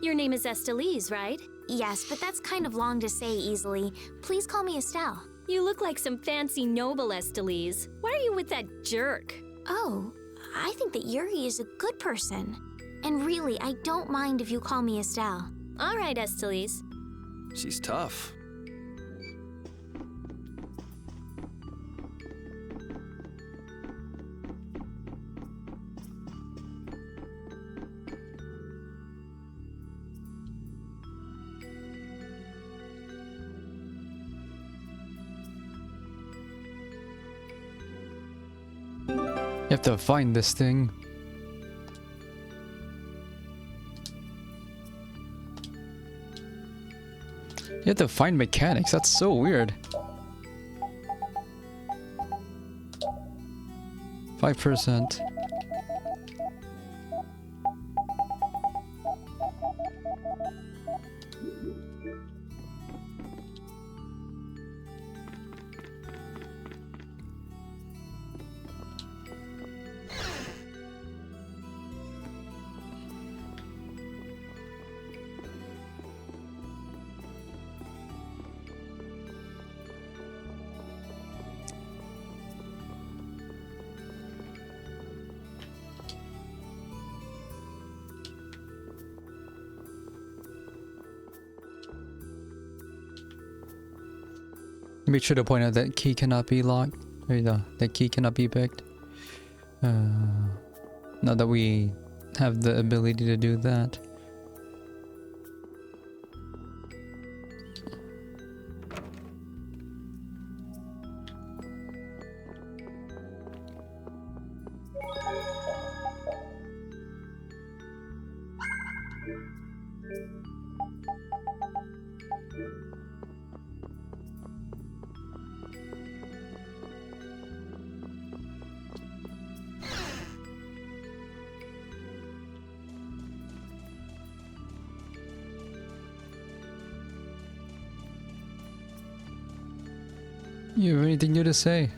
Your name is Estelise, right? Yes, but that's kind of long to say easily. Please call me Estelle. You look like some fancy noble, Estelise. Why are you with that jerk? Oh, I think that Yuri is a good person. And really, I don't mind if you call me Estelle. All right, Estelise. She's tough. You have to find this thing. You have to find mechanics. That's so weird. 5%. Make sure to point out that key cannot be locked. Or that key cannot be picked. Now that we have the ability to do that. You have anything new to say?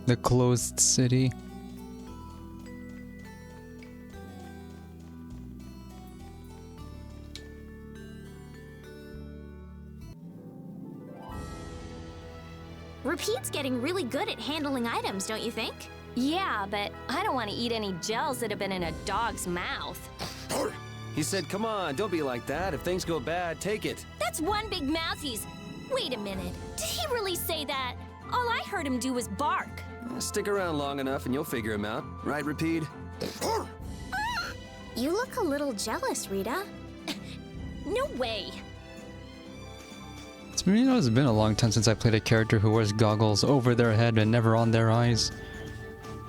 The closed city. Repeat's getting really good at handling items, don't you think? Yeah, but I don't want to eat any gels that have been in a dog's mouth. He said, come on, don't be like that. If things go bad, take it. That's one big mouthpiece. Wait a minute. Did he really say that? All I heard him do was bark. Stick around long enough and you'll figure him out. Right, Repeat? You look a little jealous, Rita. No way. I mean, you know, it's been a long time since I played a character who wears goggles over their head and never on their eyes.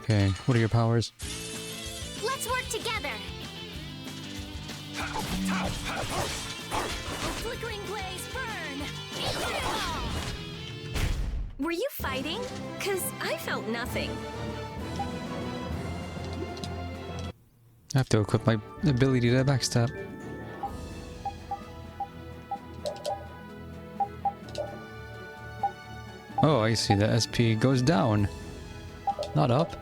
Okay, what are your powers? Let's work together. Flickering blaze burn! Were you fighting? 'Cause I felt nothing. I have to equip my ability to backstab. Oh, I see. The SP goes down, not up.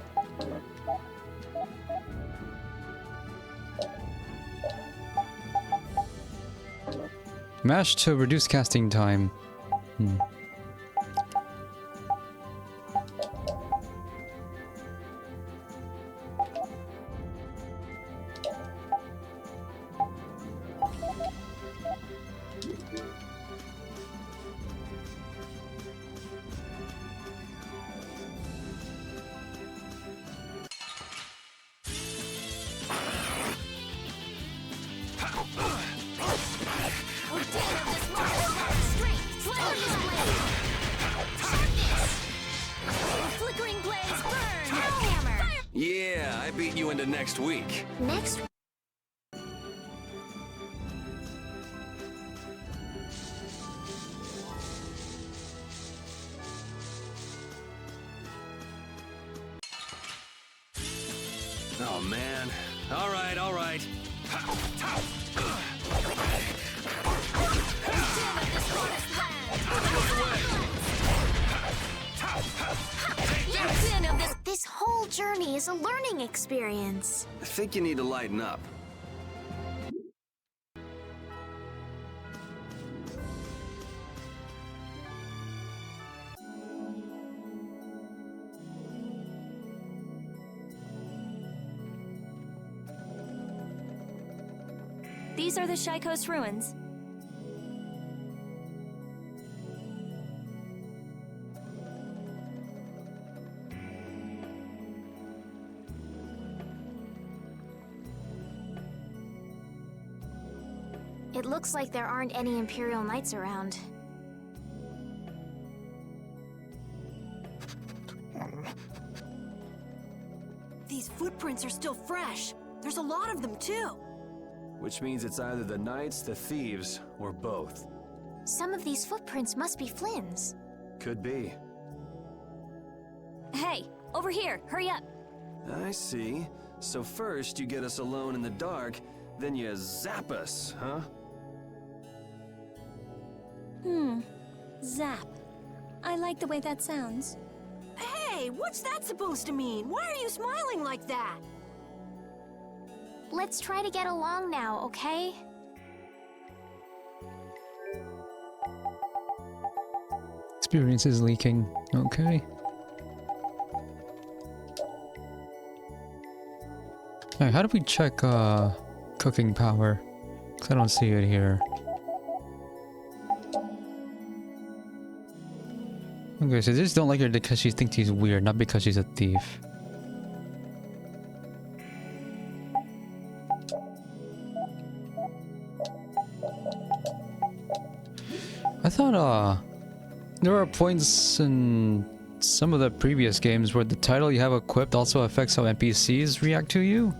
Mash to reduce casting time. Flickering blaze burn! Hammer! Yeah, I beat you into next week. Next. Oh man. All right, all right. This whole journey is a learning experience. I think you need to lighten up. These are the Shy Coast ruins. It looks like there aren't any Imperial Knights around. These footprints are still fresh. There's a lot of them, too. Which means it's either the knights, the thieves, or both. Some of these footprints must be Flynn's. Could be. Hey, over here, hurry up. I see. So first you get us alone in the dark, then you zap us, huh? Zap. I like the way that sounds. Hey, what's that supposed to mean? Why are you smiling like that? Let's try to get along now, okay? Experience is leaking. Okay. Hey, how do we check cooking power? 'Cause I don't see it here. Okay, so they just don't like her because she thinks she's weird, not because she's a thief. I thought there are points in some of the previous games where the title you have equipped also affects how NPCs react to you.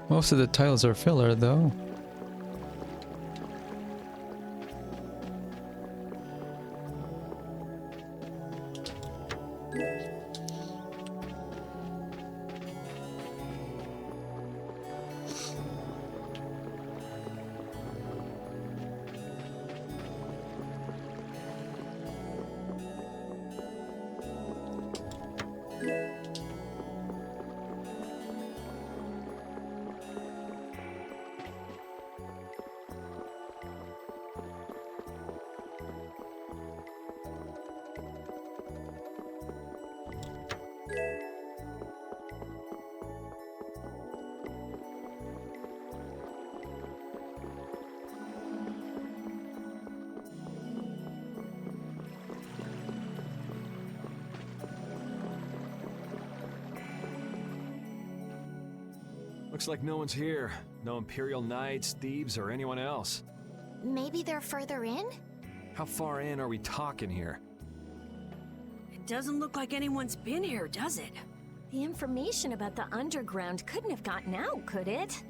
Most of the titles are filler, though. Looks like no one's here. No Imperial Knights, thieves, or anyone else. Maybe they're further in? How far in are we talking here? It doesn't look like anyone's been here, does it? The information about the underground couldn't have gotten out, could it?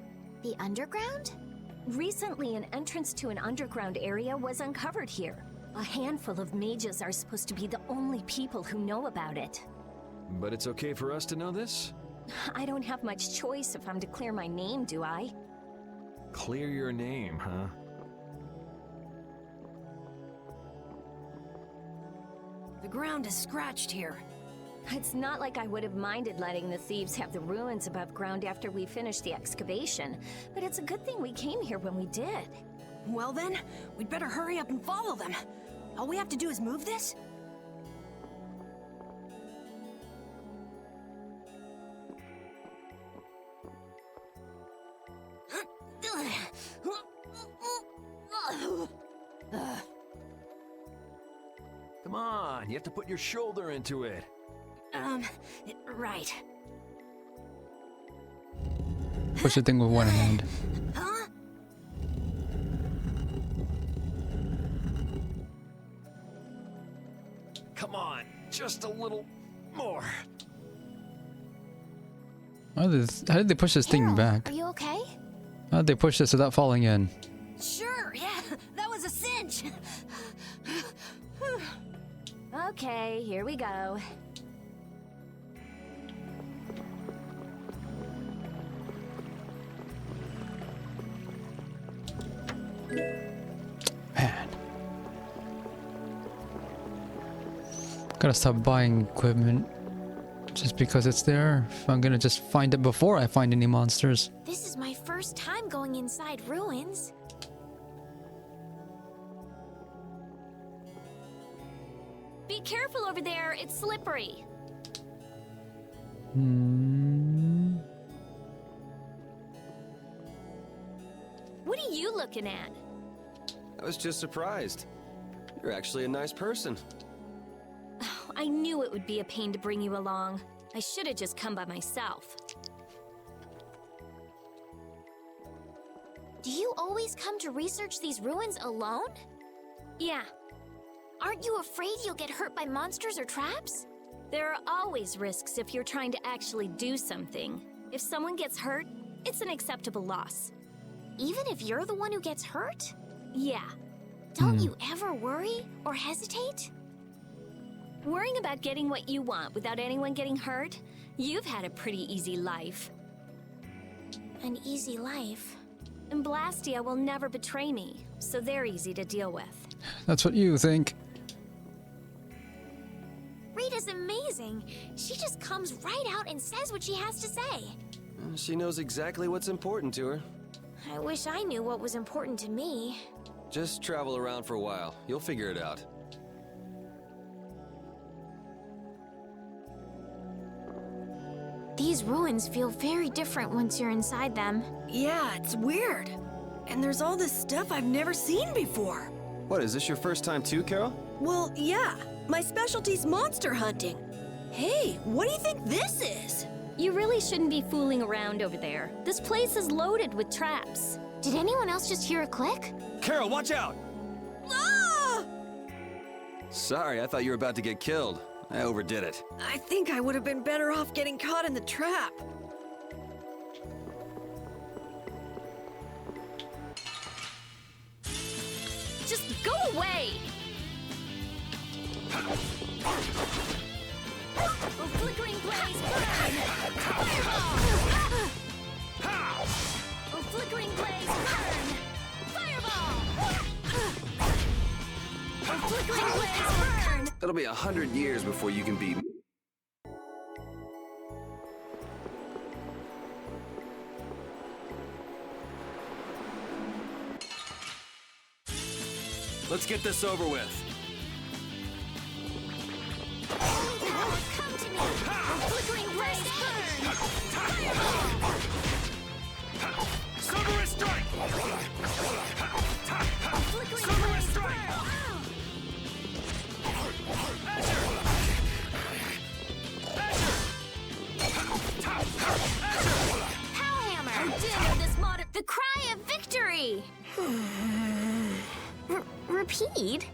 The underground? Recently, an entrance to an underground area was uncovered here. A handful of mages are supposed to be the only people who know about it. But it's okay for us to know this? I don't have much choice if I'm to clear my name, do I? Clear your name, huh? The ground is scratched here. It's not like I would have minded letting the thieves have the ruins above ground after we finished the excavation, but it's a good thing we came here when we did. Well then, we'd better hurry up and follow them. All we have to do is move this? Come on, you have to put your shoulder into it. Right. Push the thing with one hand. Huh? Come on, just a little more. How did they push this thing back? Are you okay? How did they push this without falling in? Sure, yeah, that was a cinch. Okay, here we go. Man. Gotta stop buying equipment just because it's there. If I'm gonna just find it before I find any monsters. This is my first time going inside ruins. Be careful over there, it's slippery. What are you looking at? I was just surprised. You're actually a nice person. Oh, I knew it would be a pain to bring you along. I should have just come by myself. Do you always come to research these ruins alone? Yeah. Aren't you afraid you'll get hurt by monsters or traps? There are always risks if you're trying to actually do something. If someone gets hurt, it's an acceptable loss. Even if you're the one who gets hurt? Yeah. Don't you ever worry or hesitate? Worrying about getting what you want without anyone getting hurt? You've had a pretty easy life. An easy life? And Blastia will never betray me, so they're easy to deal with. That's what you think. Rita's amazing. She just comes right out and says what she has to say. She knows exactly what's important to her. I wish I knew what was important to me. Just travel around for a while. You'll figure it out. These ruins feel very different once you're inside them. Yeah, it's weird. And there's all this stuff I've never seen before. What, is this your first time too, Carol? Well, yeah. My specialty's monster hunting. Hey, what do you think this is? You really shouldn't be fooling around over there. This place is loaded with traps. Did anyone else just hear a click? Carol, watch out! Ah! Sorry, I thought you were about to get killed. I overdid it. I think I would have been better off getting caught in the trap. Just go away! Oh, flickering blaze, burn! Fireball! Oh, flickering blaze, burn! Fireball! Oh, flickering blaze, burn! It'll be 100 years before you can beat me. Let's get this over with. Come to me! Oh, flickering blaze, burn! Fireball! Silverous strike! Oh, flickering Silverous blaze, strike! burn! Power hammer! free. Repeat?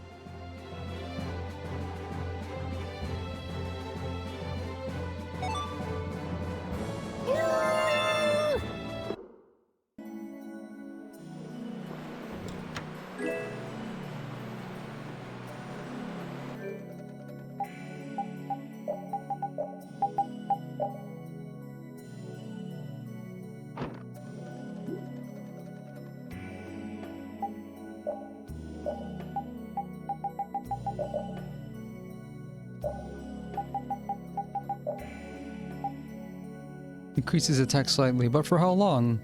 Increases attack slightly, but for how long?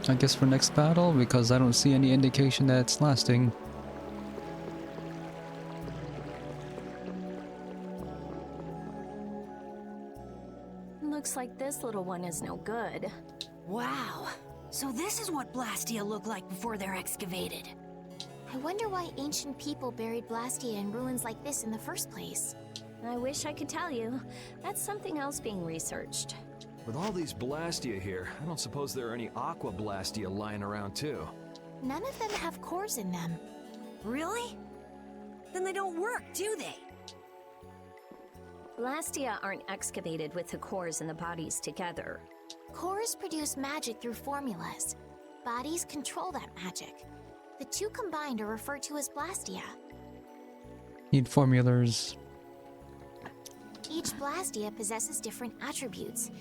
I guess for next battle, because I don't see any indication that it's lasting. Looks like this little one is no good. Wow. So this is what Blastia looked like before they're excavated. I wonder why ancient people buried Blastia in ruins like this in the first place. I wish I could tell you. That's something else being researched. With all these Blastia here, I don't suppose there are any Aqua Blastia lying around too. None of them have cores in them. Really? Then they don't work, do they? Blastia aren't excavated with the cores and the bodies together. Cores produce magic through formulas. Bodies control that magic. The two combined are referred to as Blastia. Need formulas. Each Blastia possesses different attributes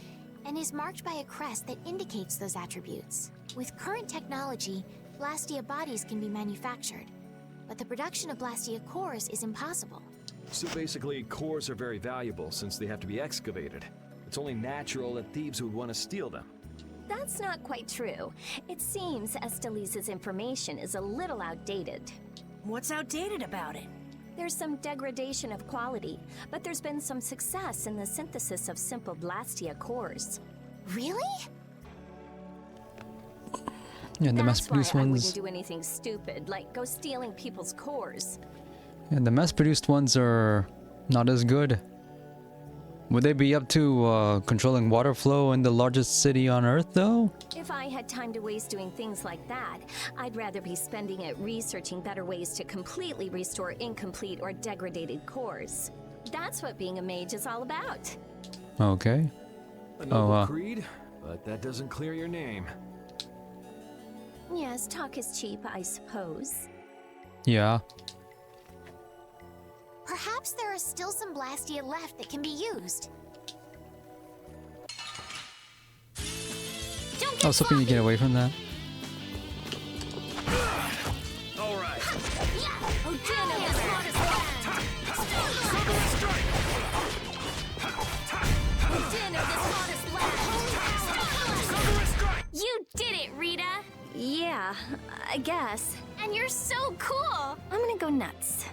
and is marked by a crest that indicates those attributes. With current technology, Blastia bodies can be manufactured, but the production of Blastia cores is impossible. So basically, cores are very valuable since they have to be excavated. It's only natural that thieves would want to steal them. That's not quite true. It seems Estelise's information is a little outdated. What's outdated about it? There's some degradation of quality, but there's been some success in the synthesis of simple Blastia cores. Really? Yeah, the mass-produced That's why I ones. wouldn't do anything stupid, like go stealing people's cores. And the mass-produced ones are not as good. Would they be up to controlling water flow in the largest city on Earth, though? If I had time to waste doing things like that, I'd rather be spending it researching better ways to completely restore incomplete or degraded cores. That's what being a mage is all about. Okay. A noble creed, but that doesn't clear your name. Yes, talk is cheap, I suppose. Yeah. Perhaps there are still some Blastia left that can be used. I was hoping to get away from that. All right. You did it, Rita! Yeah, I guess. And you're so cool! I'm gonna go nuts.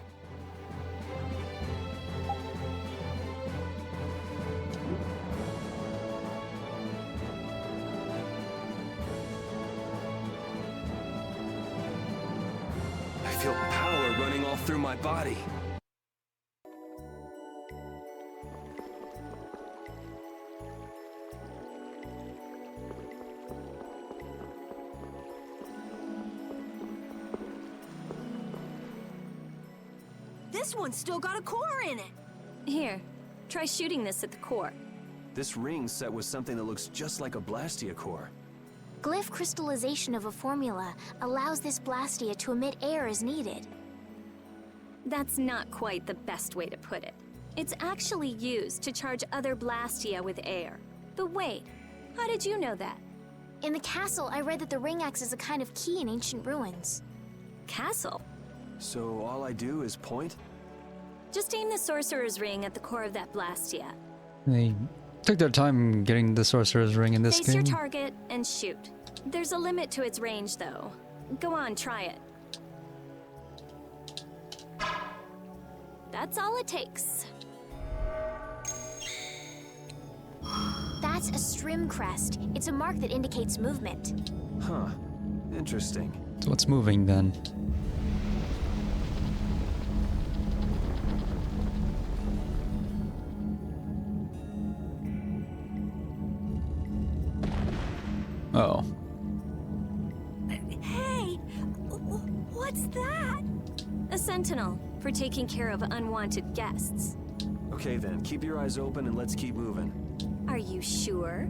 I feel power running all through my body. This one's still got a core in it. Here, try shooting this at the core. This ring's set with something that looks just like a Blastia core. Glyph crystallization of a formula allows this Blastia to emit air as needed. That's not quite the best way to put it. It's actually used to charge other Blastia with air. But wait, how did you know that? In the castle, I read that the ring acts as a kind of key in ancient ruins. Castle? So all I do is point? Just aim the sorcerer's ring at the core of that Blastia. They took their time getting the sorcerer's ring in this Face game. your target and shoot. There's a limit to its range, though. Go on, try it. That's all it takes. That's a Strim crest. It's a mark that indicates movement. Huh. Interesting. So what's moving then? Oh. Hey! What's that? A sentinel for taking care of unwanted guests. Okay then, keep your eyes open and let's keep moving. Are you sure?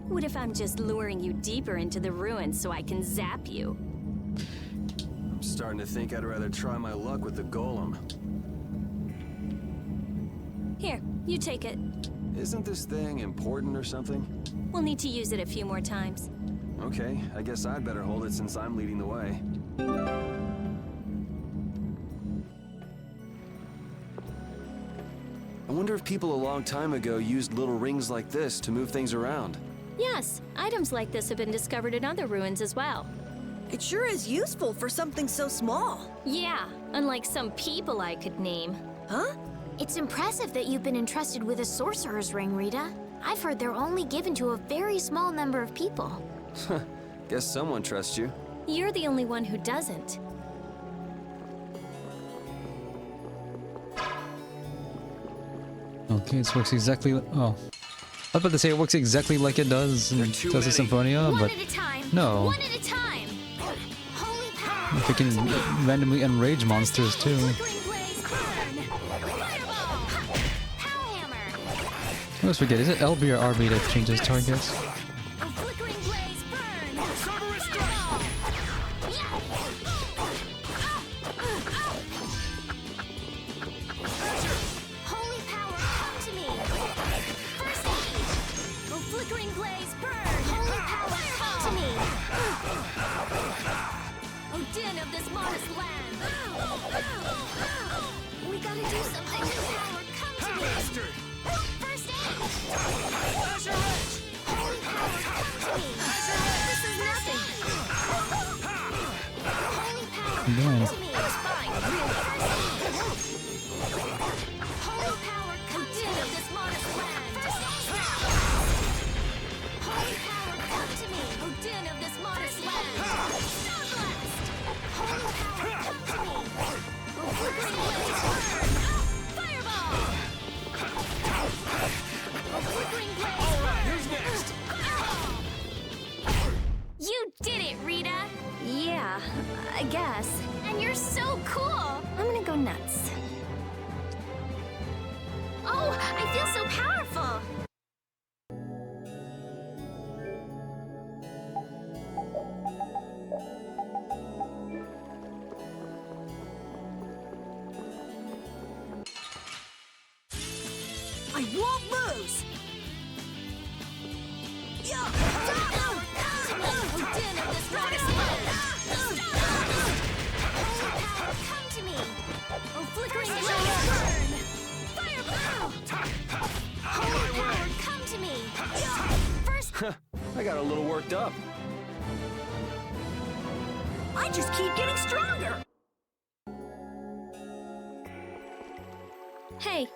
What if I'm just luring you deeper into the ruins so I can zap you? I'm starting to think I'd rather try my luck with the golem. Here, you take it. Isn't this thing important or something? We'll need to use it a few more times. Okay, I guess I'd better hold it since I'm leading the way. I wonder if people a long time ago used little rings like this to move things around. Yes, items like this have been discovered in other ruins as well. It sure is useful for something so small. Yeah, unlike some people I could name. Huh? It's impressive that you've been entrusted with a sorcerer's ring, Rita. I've heard they're only given to a very small number of people. Guess someone trusts you. You're the only one who doesn't. Okay, this works exactly. Oh, I was about to say it works exactly like it does in Tales of Symphonia, but no. One at a time. Holy power. If it can randomly enrage monsters too. I always forget, is it LB or RB that changes targets? No. You did it, Rita! Yeah, I guess. And you're so cool! I'm gonna go nuts. Oh, I feel so powerful! I won't lose! I got a little worked up. I just keep getting stronger! Hey,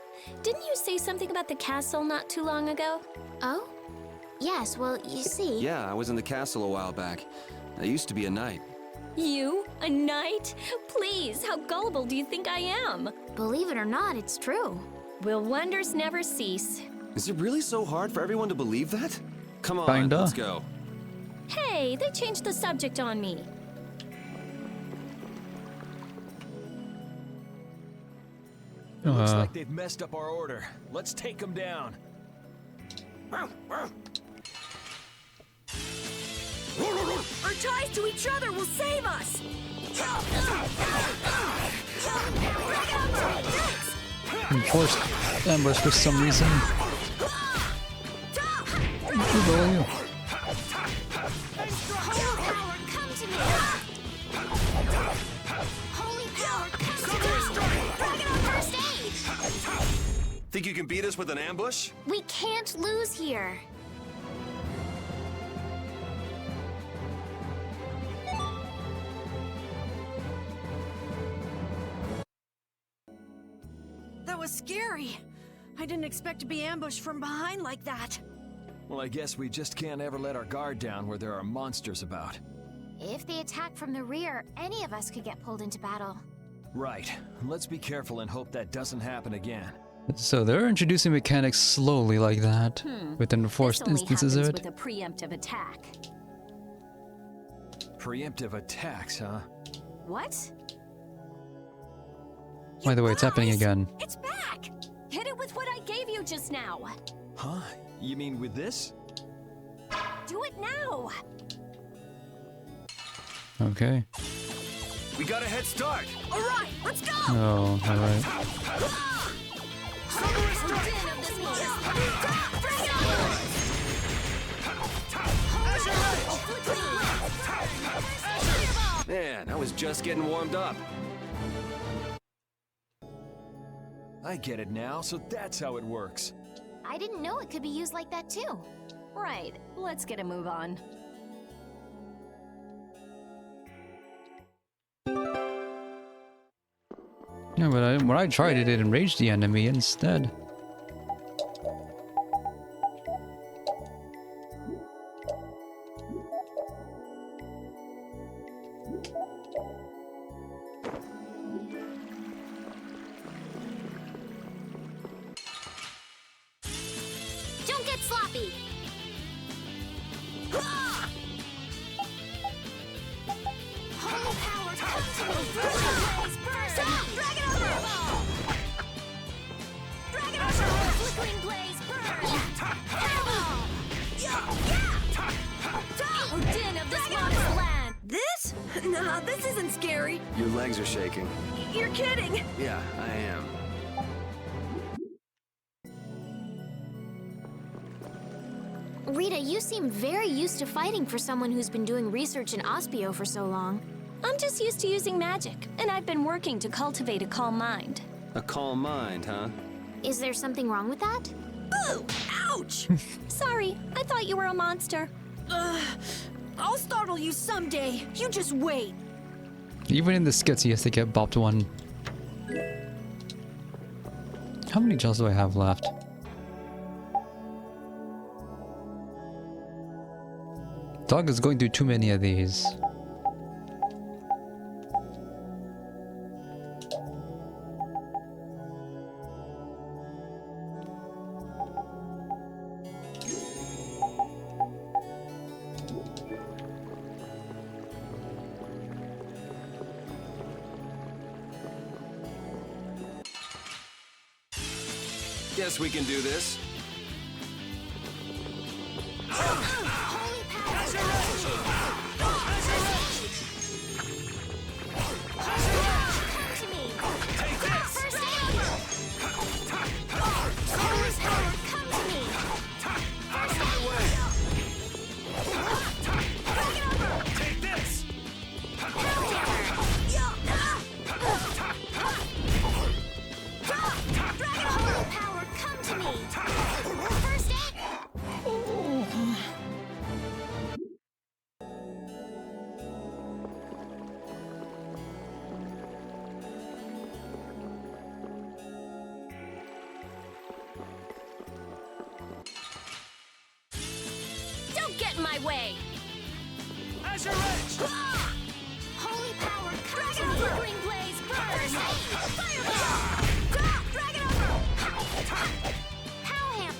didn't you say something about the castle not too long ago? Oh? Yes, well, you see... Yeah, I was in the castle a while back. I used to be a knight. You? A knight? Please, how gullible do you think I am? Believe it or not, it's true. Will wonders never cease? Is it really so hard for everyone to believe that? Come on, Kinda. let's go. Hey, they changed the subject on me. Looks like they've messed up our order. Let's take them down. Our ties to each other will save us! Enforced ambush for some reason. Who are you? Think you can beat us with an ambush? We can't lose here. That was scary. I didn't expect to be ambushed from behind like that. Well, I guess we just can't ever let our guard down where there are monsters about. If they attack from the rear, any of us could get pulled into battle. Right. Let's be careful and hope that doesn't happen again. So they're introducing mechanics slowly like that, with enforced This only instances of happens it. with a preemptive attack. Preemptive attacks, huh? What? By the way, it's happening again. It's back! Hit it with what I gave you just now. Huh? You mean with this? Do it now! Okay. We got a head start. All right, let's go. Oh, alright. Man, I was just getting warmed up. I get it now, so that's how it works. I didn't know it could be used like that too. Right, let's get a move on. No, but when I tried it, it enraged the enemy instead. Don't get sloppy. Holy power, come to me. Blaze, burn. Stop! Drag it over. Drag it over. Flickering blaze, burn. Fireball. Odin of the Swamp's land. This? Nah, this isn't scary. Your legs are shaking. You're kidding. Yeah, I am. Rita, you seem very used to fighting for someone who's been doing research in Ospio for so long. I'm just used to using magic, and I've been working to cultivate a calm mind. A calm mind, huh? Is there something wrong with that? Ooh, ouch! Sorry, I thought you were a monster. I'll startle you someday. You just wait. Even in the skits, he has to get bopped one. How many gels do I have left? Dog is going through too many of these. Guess we can do this. Don't get in my way! Azure Edge! Holy power, come to me! Flickering blaze, burn! Fireball! Drag it over! Power hammer!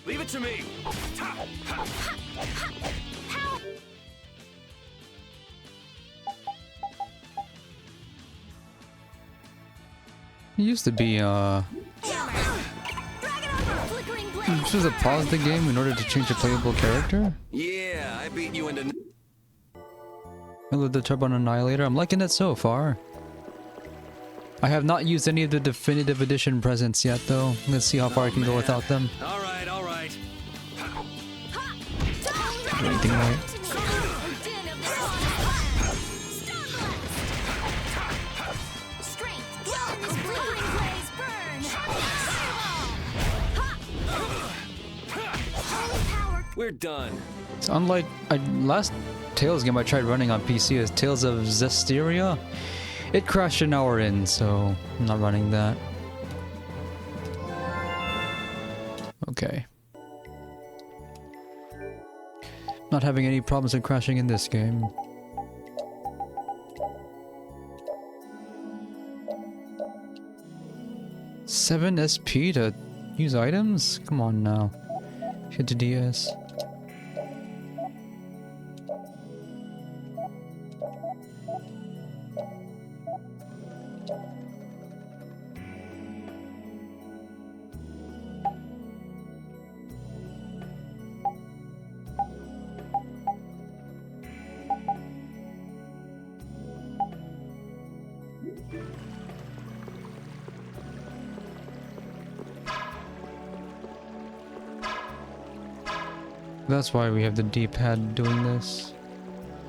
Leave it to me. It used to be, should have paused the game in order to change a playable character? Yeah, I beat you into... I love the Turbo Annihilator. I'm liking it so far. I have not used any of the definitive edition presents yet, though. Let's see how far I can go without them. All right, all right. Anything right? We're done. So unlike last Tales game I tried running on PC is Tales of Vesperia. It crashed an hour in, so I'm not running that. Okay. Not having any problems with crashing in this game. 7 SP to use items? Come on now. Hit the DS. That's why we have the D-pad doing this.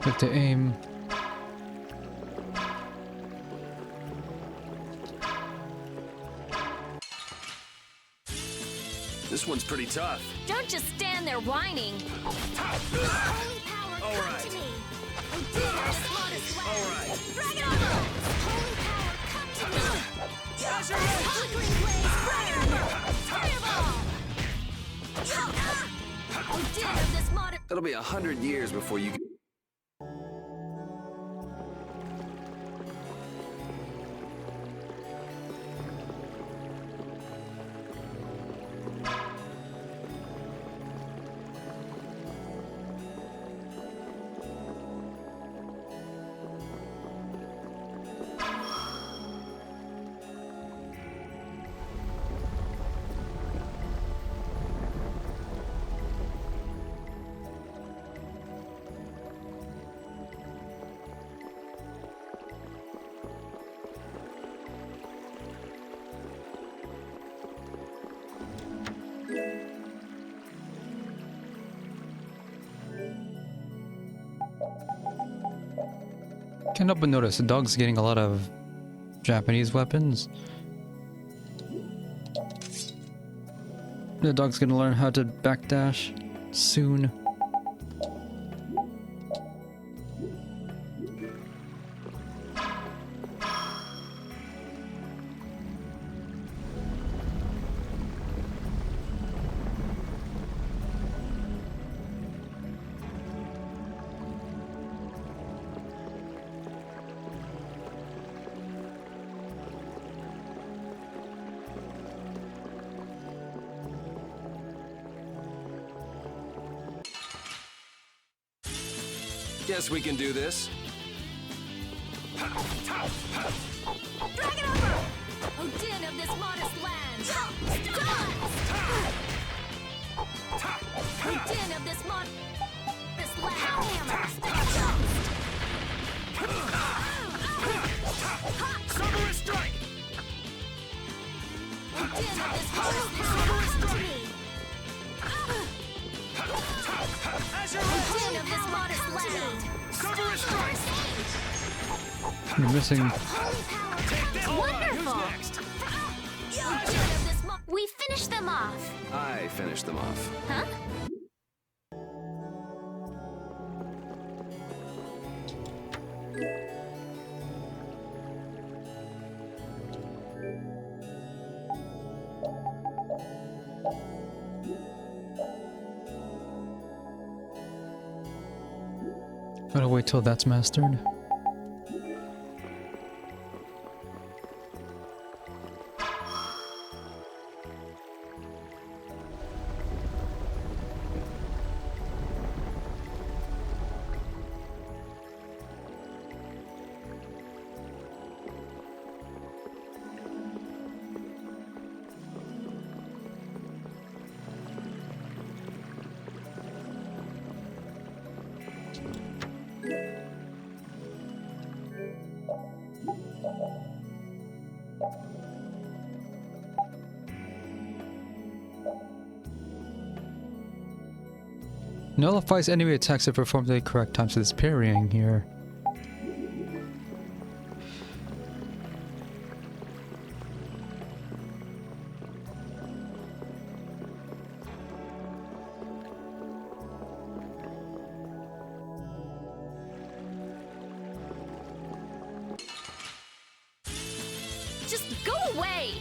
We have to aim. This one's pretty tough. Don't just stand there whining. All right. All right. Bring it over! Holy power, come to me! Flickering blaze, bring it over! Fireball! Oh, damn, this modern... It'll be 100 years before you... Can't help but notice the dog's getting a lot of Japanese weapons. The dog's gonna learn how to backdash soon. Guess we can do this. Drag it over! Odin of this modest land! Odin of this modest land! Cerberus strike! Odin of this modest land! Come to me! Odin of this modest land! Cerberus strike! You're missing. Wonderful! We finished them off. I finished them off. Huh? Gotta wait till that's mastered. Nullifies enemy attacks if performed at the correct time, so this parrying here. Just go away!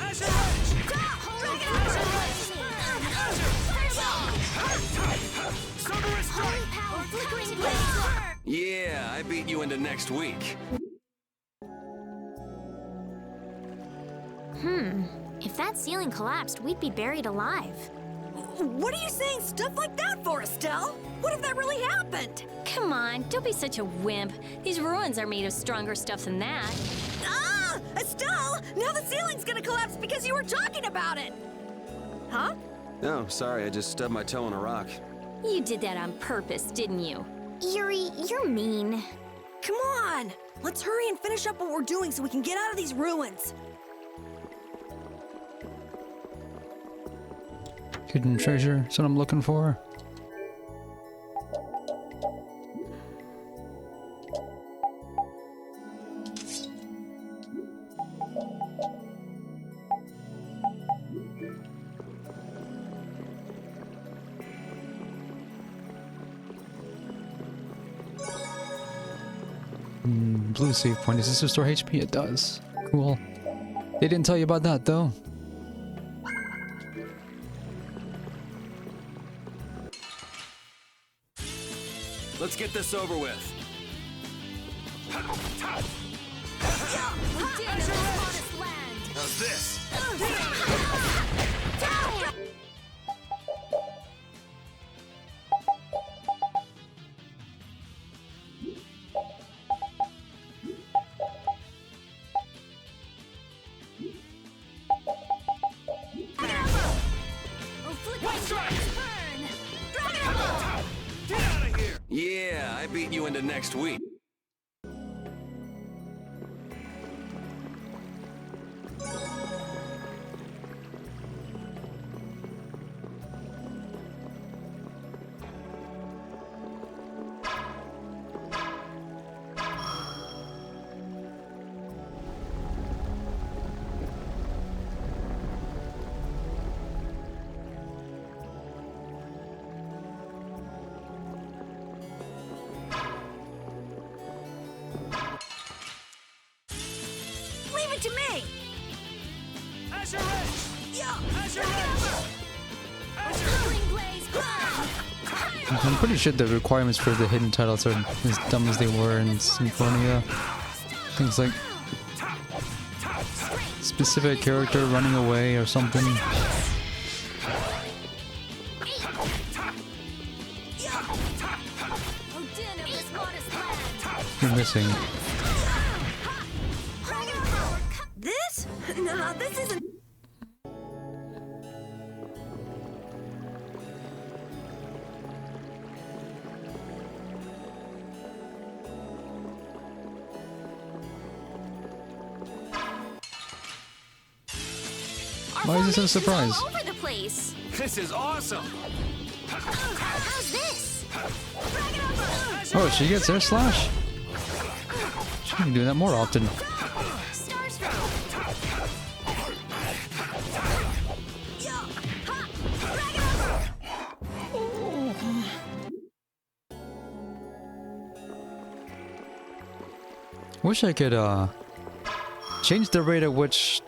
Azure Edge! Yeah, I beat you into next week. If that ceiling collapsed, we'd be buried alive. What are you saying stuff like that for, Estelle? What if that really happened? Come on, don't be such a wimp. These ruins are made of stronger stuff than that. Ah! Estelle! Now the ceiling's gonna collapse because you were talking about it! Huh? Oh, sorry, I just stubbed my toe on a rock. You did that on purpose, didn't you? Yuri, you're mean. Come on! Let's hurry and finish up what we're doing so we can get out of these ruins. Hidden treasure, that's what I'm looking for. Blue save point. Does this restore HP? It does. Cool. They didn't tell you about that though. Let's get this over with. We did it, promised land! How's this? Yeah, I beat you into next week. To me! Azure Edge! Yeah! Azure Edge! I'm pretty sure the requirements for the hidden titles are as dumb as they were in Symphonia. Things like specific character running away or something. You're missing. This? Nah, this isn't... Why is this a surprise? All over the place. This is awesome! How's this? Oh, she gets air slash? She can do that more often. Wish I could change the rate at which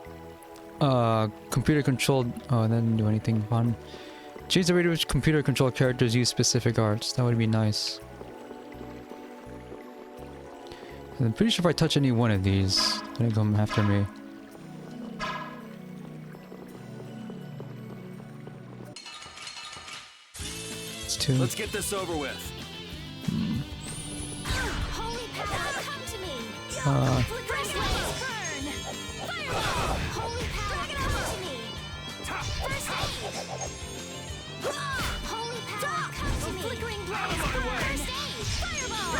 computer controlled that didn't do anything fun. Change the rate at which computer controlled characters use specific arts. That would be nice. I'm pretty sure if I touch any one of these, they're gonna come after me. It's two. Let's get this over with. Holy power, come to me. Uh, Holy power, come to me. First aid. Holy power, come to me. Flickering blaze. First aid. Fireball.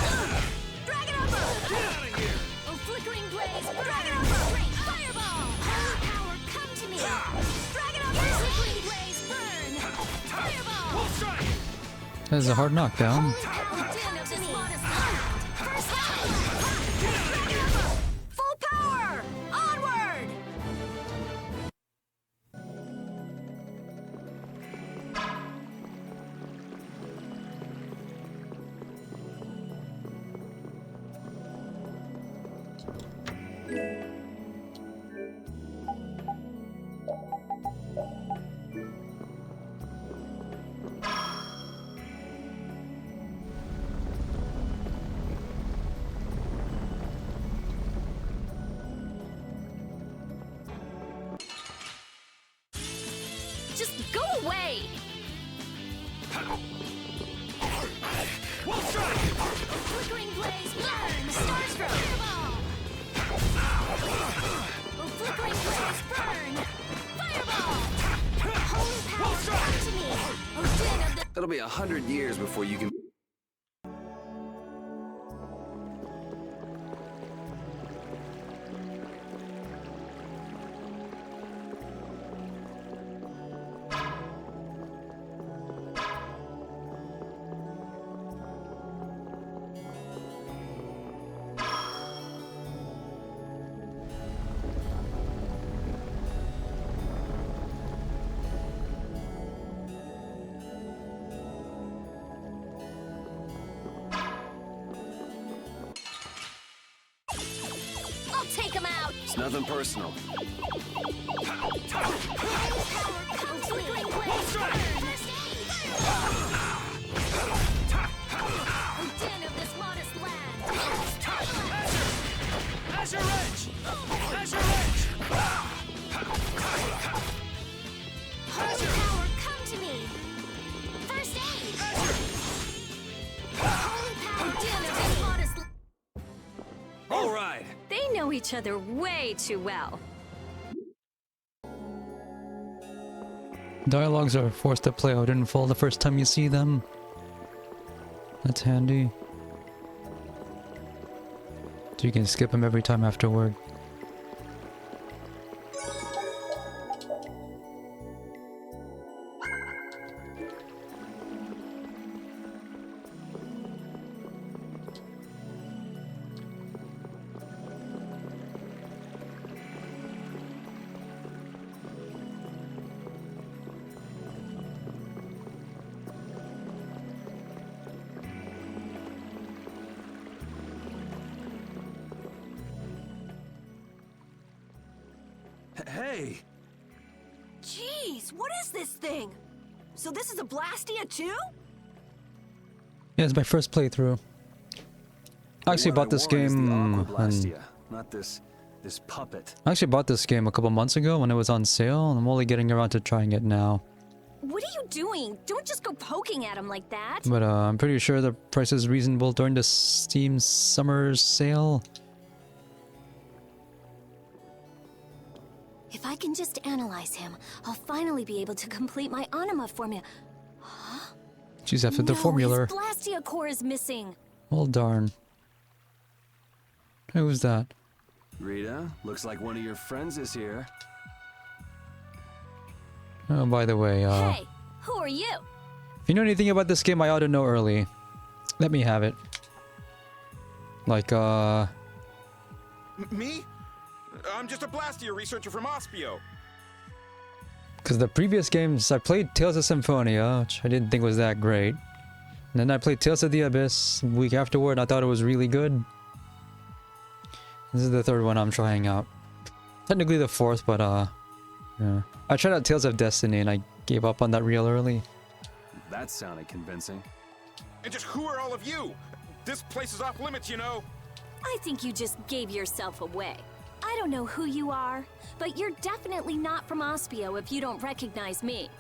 Dragon Umber. Get out of here! Oh, flickering blaze. Dragon Umber. Straight fireball. Holy power, come to me. Dragon Umber. Flickering blaze. Burn. Fireball. Full strike! that is a hard knockdown. Full power! Onward! It'll be 100 years before you can... I'll take him out! It's nothing personal. Azure Edge! Azure Edge! Holy power, come to me! First aid! Holy power, deal of this modest... All right. They know each other way too well. Dialogues are forced to play out in full the first time you see them. That's handy. So you can skip them every time afterward. Hey! Jeez, what is this thing? So this is a Blastia too? Yeah, it's my first playthrough. I actually bought this game and not this puppet. I actually bought this game a couple months ago when it was on sale, and I'm only getting around to trying it now. What are you doing? Don't just go poking at him like that. But I'm pretty sure the price is reasonable during the Steam summer sale. If I can just analyze him, I'll finally be able to complete my anima formula. She's after the No, formula. his Blastia core is missing. Well, darn. Who's that? Rita, looks like one of your friends is here. Oh, by the way, Hey, who are you? if you know anything about this game, I ought to know early. Let me have it. Like, Me? I'm just a Blastia researcher from Ospio. because the previous games, I played Tales of Symphonia, which I didn't think was that great. And then I played Tales of the Abyss a week afterward, and I thought it was really good. This is the third one I'm trying out. Technically the fourth, but yeah. I tried out Tales of Destiny, and I gave up on that real early. That sounded convincing. And just who are all of you? This place is off limits, you know. I think you just gave yourself away. I don't know who you are, but you're definitely not from Ospio if you don't recognize me.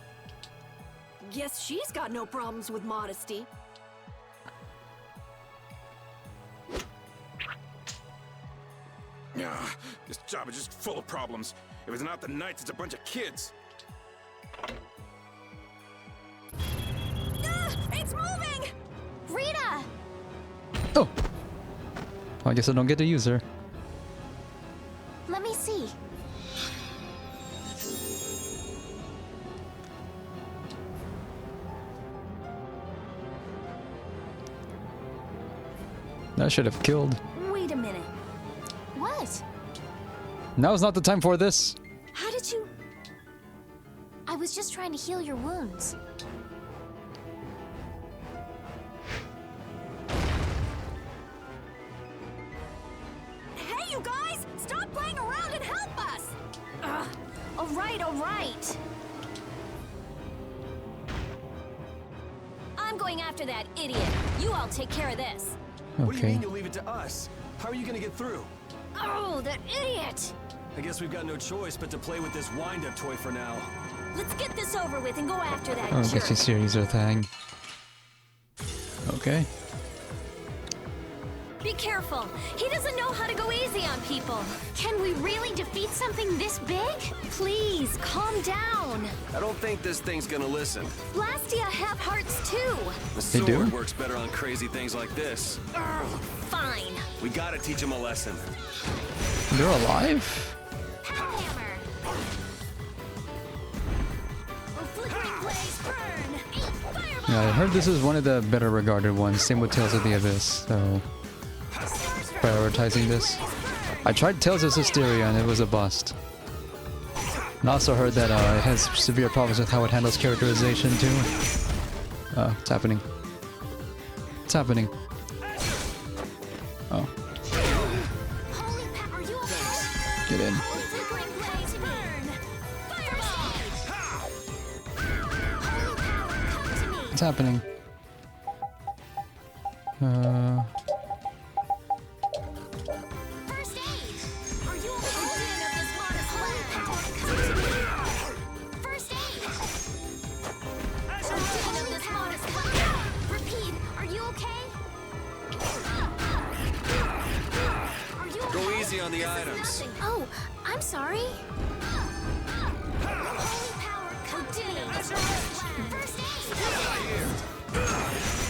Guess she's got no problems with modesty. Yeah, this job is just full of problems. If it's not the Knights, it's a bunch of kids. It's moving! Rita! Oh! I guess I don't get to use her. Let me see. That should have killed. Wait a minute. What? Now's not the time for this. How did you... I was just trying to heal your wounds. Hey, you guys! Stop playing around and help us! Ugh. All right. I'm going after that idiot. You all take care of this. What do you mean you'll leave it to us? How are you gonna get through? Oh, that idiot! I guess we've got no choice but to play with this wind-up toy for now. Let's get this over with and go after that Oh, I jerk. guess you series her thing. Okay. Be careful. He doesn't know how to go easy on people. Can we really defeat something this big? Please, calm down. I don't think this thing's gonna listen. Blastia have hearts too. The They do? sword works better on crazy things like this. Fine. We gotta teach him a lesson. They're alive? Yeah, I heard this is one of the better regarded ones. Same with Tales of the Abyss, so prioritizing this. I tried Tales of Vesperia and it was a bust. And I also heard that it has severe problems with how it handles characterization too. It's happening. It's happening. Oh. Get in. What's happening? Go easy on the items. Oh, I'm sorry.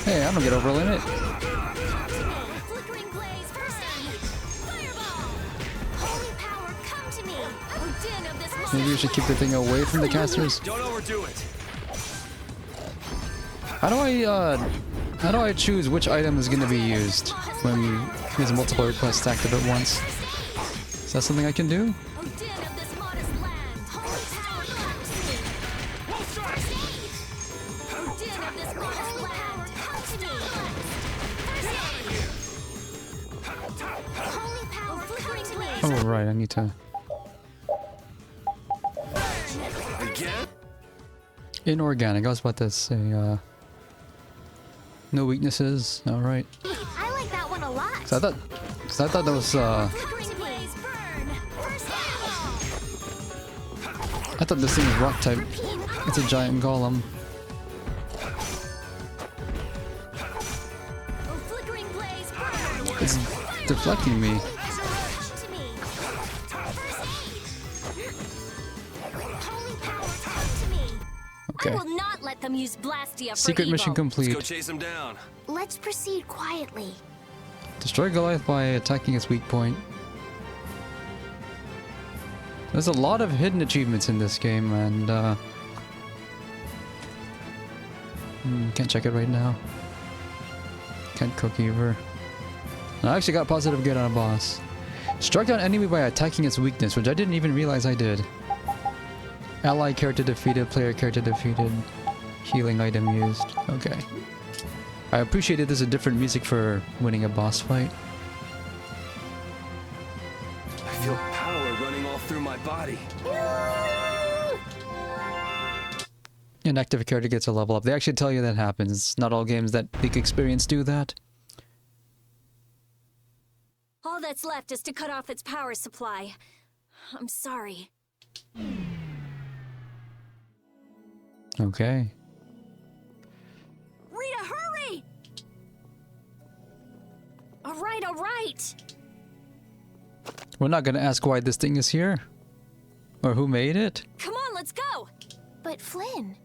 Hey, I don't get over limit. Maybe we should keep the thing away from the casters. Don't overdo it. How do I choose which item is going to be used when there's multiple requests stacked up at once? Is that something I can do? Oh, right, I need to... Again? Inorganic, I was about to say, no weaknesses, alright. I like that one a lot. So I thought that was, I thought this thing was rock type. It's a giant golem. It's deflecting me. Okay. I will not let them use Blastia for Secret mission evil. complete. Let's go chase him down. Let's proceed quietly. Destroy Goliath by attacking its weak point. There's a lot of hidden achievements in this game, and can't check it right now. Can't cook either. And I actually got positive good on a boss. Strike down enemy by attacking its weakness, which I didn't even realize I did. Ally character defeated, player character defeated, healing item used. Okay. I appreciated there's a different music for winning a boss fight. I feel power running all through my body. An active character gets a level up. They actually tell you that happens. Not all games that leak experience do that. All that's left is to cut off its power supply. I'm sorry. Okay. Rita, hurry! All right. We're not gonna ask why this thing is here. Or who made it. Come on, let's go! But Flynn...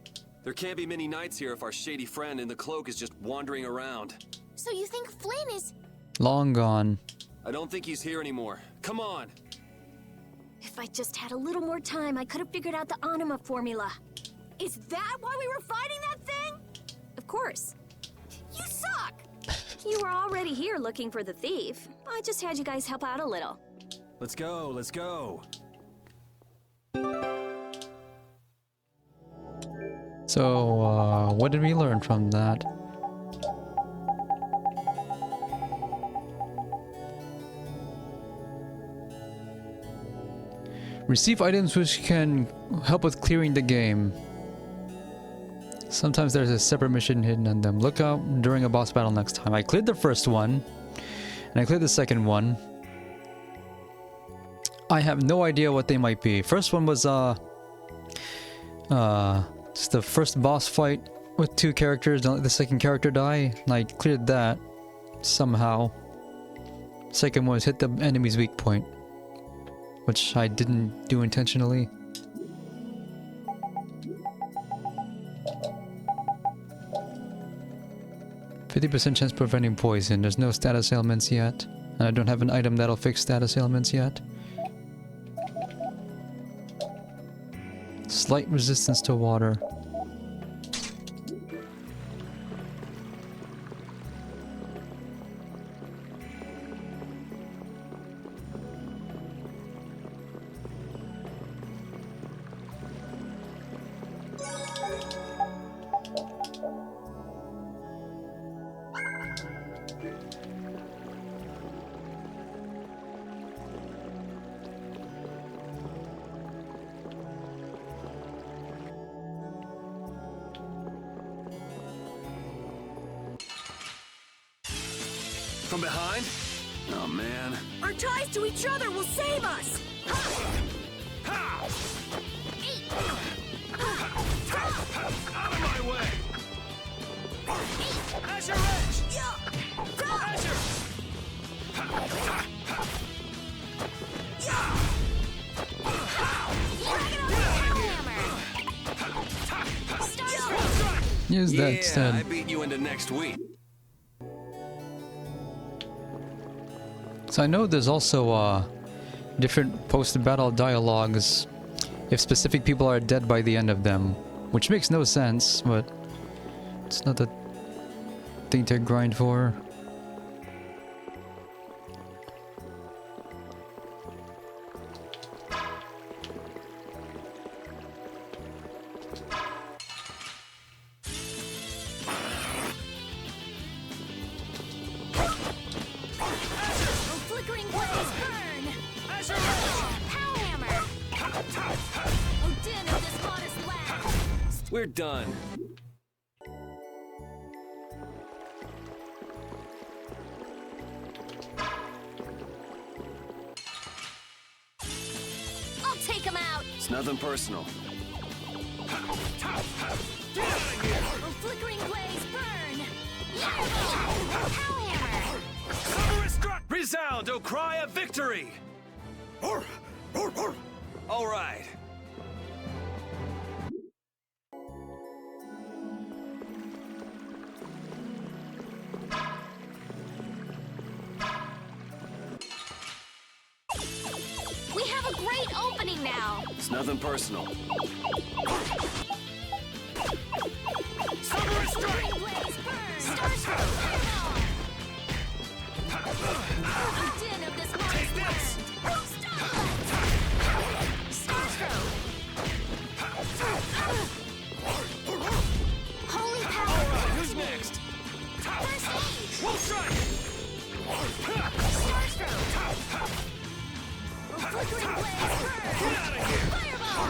There can't be many nights here if our shady friend in the cloak is just wandering around. So you think Flynn is... Long gone. I don't think he's here anymore. Come on. If I just had a little more time, I could have figured out the Anima formula. Is that why we were fighting that thing? Of course. You suck! You were already here looking for the thief. I just had you guys help out a little. Let's go, let's go. So, what did we learn from that? Receive items which can help with clearing the game. Sometimes there's a separate mission hidden in them. Look out during a boss battle next time. I cleared the first one, and I cleared the second one. I have no idea what they might be. First one was just the first boss fight with two characters. Don't let the second character die. And I cleared that somehow. Second one is hit the enemy's weak point, which I didn't do intentionally. %50 chance preventing poison. There's no status ailments yet. And I don't have an item that'll fix status ailments yet. Slight resistance to water. From behind? Oh, man. Our ties to each other will save us! Out of my way! Azure Edge! Azure! Use that Yeah, instead. I beat you into next week. So I know there's also different post-battle dialogues if specific people are dead by the end of them, which makes no sense, but it's not the thing to grind for. We're done. I'll take him out. It's nothing personal. Get out of here! Oh, flickering blaze, burn! Power hammer! Summer struck! Resound, O cry of victory! All right. We have a great opening now. It's nothing personal. Summer struck! Blaze, burn! Starstroke, fireball! The din of this Take this! Starstroke! Holy power! Alright, who's next? First aid! We'll strike! Starstroke! Flickering blaze, burn! Get out of here! Fireball!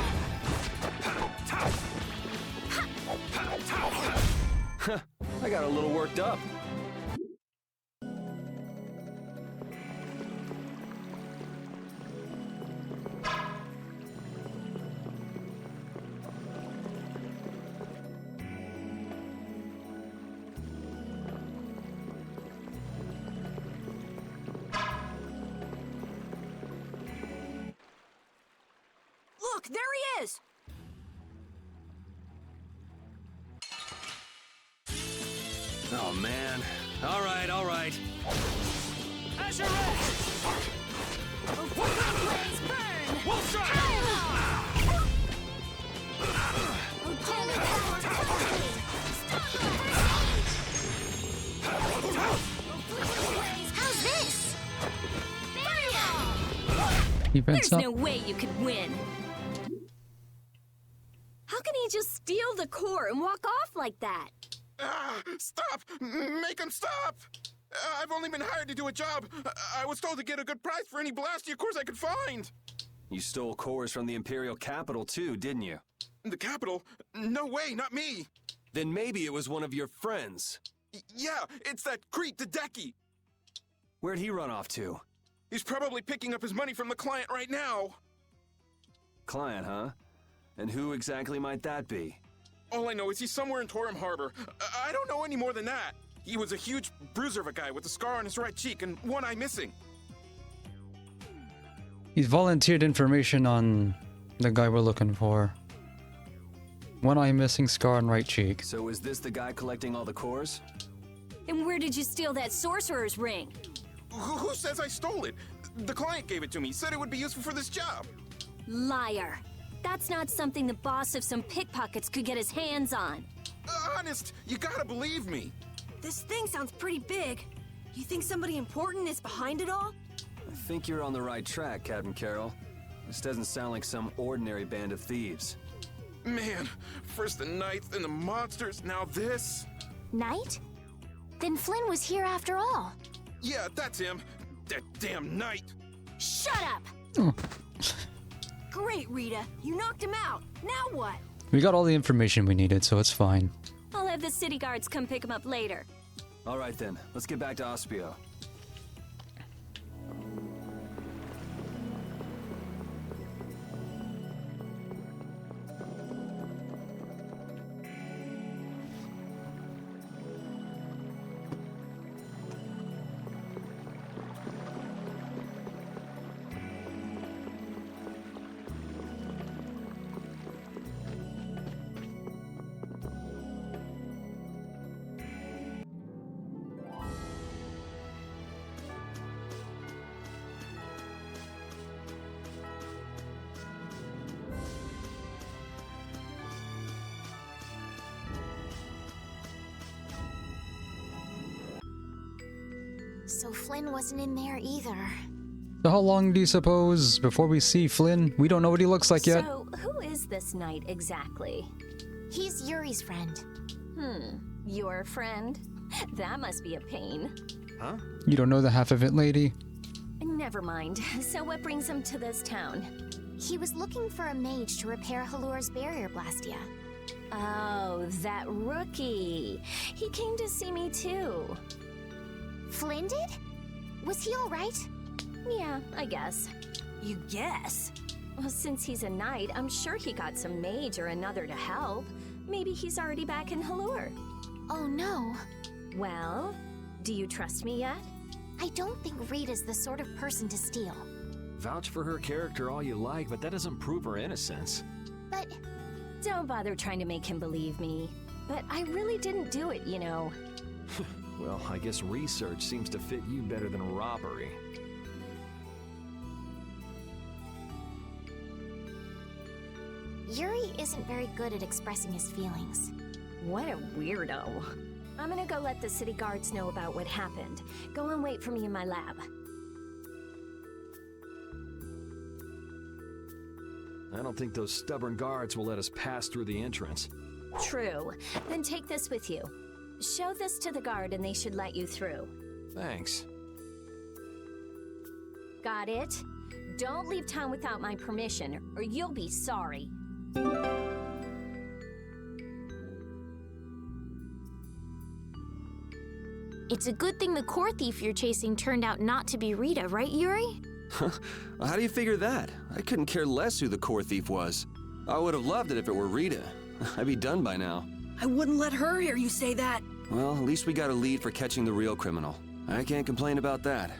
I got a little worked up. Look, there he is! Oh, man. All right, all right. Azure Edge! Oh, flickering blaze, burn! We'll strike! Fireball! Oh, holy power, focus! Stop! Oh, flickering blaze, how's this? Fireball! Defense There's up. no way you could win. How can he just steal the core and walk off like that? Stop! Make him stop! I've only been hired to do a job. I was told to get a good price for any Blastia cores I could find. You stole cores from the Imperial capital too, didn't you? The capital? No way, not me. Then maybe it was one of your friends. Yeah, it's that Crete Dedeki. Where'd he run off to? He's probably picking up his money from the client right now. Client, huh? And who exactly might that be? All I know is he's somewhere in Torum Harbor. I don't know any more than that. He was a huge bruiser of a guy with a scar on his right cheek and one eye missing. He's volunteered information on the guy we're looking for. One eye missing, scar on right cheek. So is this the guy collecting all the cores? And where did you steal that sorcerer's ring? Who says I stole it? The client gave it to me, said it would be useful for this job. Liar. That's not something the boss of some pickpockets could get his hands on. Honest, you gotta believe me. This thing sounds pretty big. You think somebody important is behind it all? I think you're on the right track, Captain Carroll. This doesn't sound like some ordinary band of thieves. Man, first the knights, then the monsters, now this. Knight? Then Flynn was here after all. Yeah, that's him. That damn knight. Shut up! Great, Rita. You knocked him out. Now what? We got all the information we needed, so it's fine. I'll have the city guards come pick him up later. All right then, let's get back to Ospio. So Flynn wasn't in there either. So how long do you suppose before we see Flynn? We don't know what he looks like yet. So, who is this knight exactly? He's Yuri's friend. Your friend? That must be a pain. Huh? You don't know the half of it, lady? Never mind. So what brings him to this town? He was looking for a mage to repair Halur's barrier blastia. Oh, that rookie. He came to see me too. Flynn did? Was he all right? Yeah, I guess. You guess? Well, since he's a knight, I'm sure he got some mage or another to help. Maybe he's already back in Halur. Oh no. Well, do you trust me yet? I don't think Rita's the sort of person to steal. Vouch for her character all you like, but that doesn't prove her innocence. But... Don't bother trying to make him believe me. But I really didn't do it, you know. Well, I guess research seems to fit you better than robbery. Yuri isn't very good at expressing his feelings. What a weirdo. I'm gonna go let the city guards know about what happened. Go and wait for me in my lab. I don't think those stubborn guards will let us pass through the entrance. True. Then take this with you. Show this to the guard and they should let you through. Thanks. Got it? Don't leave town without my permission, or you'll be sorry. It's a good thing the core thief you're chasing turned out not to be Rita, right, Yuri? How do you figure that? I couldn't care less who the core thief was. I would have loved it if it were Rita. I'd be done by now. I wouldn't let her hear you say that. Well, at least we got a lead for catching the real criminal. I can't complain about that.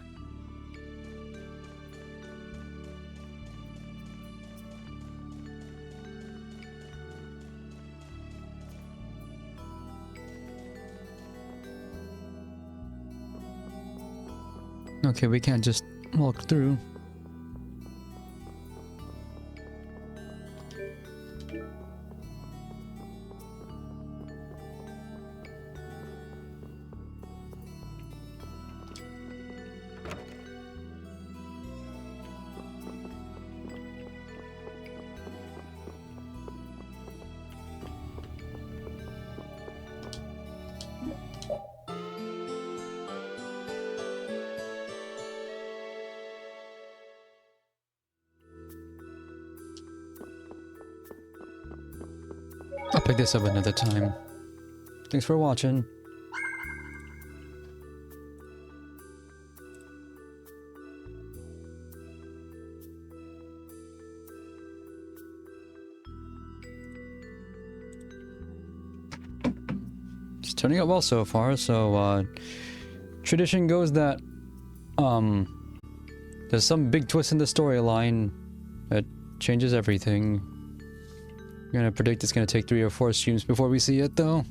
Okay, we can't just walk through. I'll pick this up another time. Thanks for watching. It's turning out well so far, so tradition goes that There's some big twist in the storyline that changes everything. I'm gonna predict it's gonna take 3 or 4 streams before we see it, though.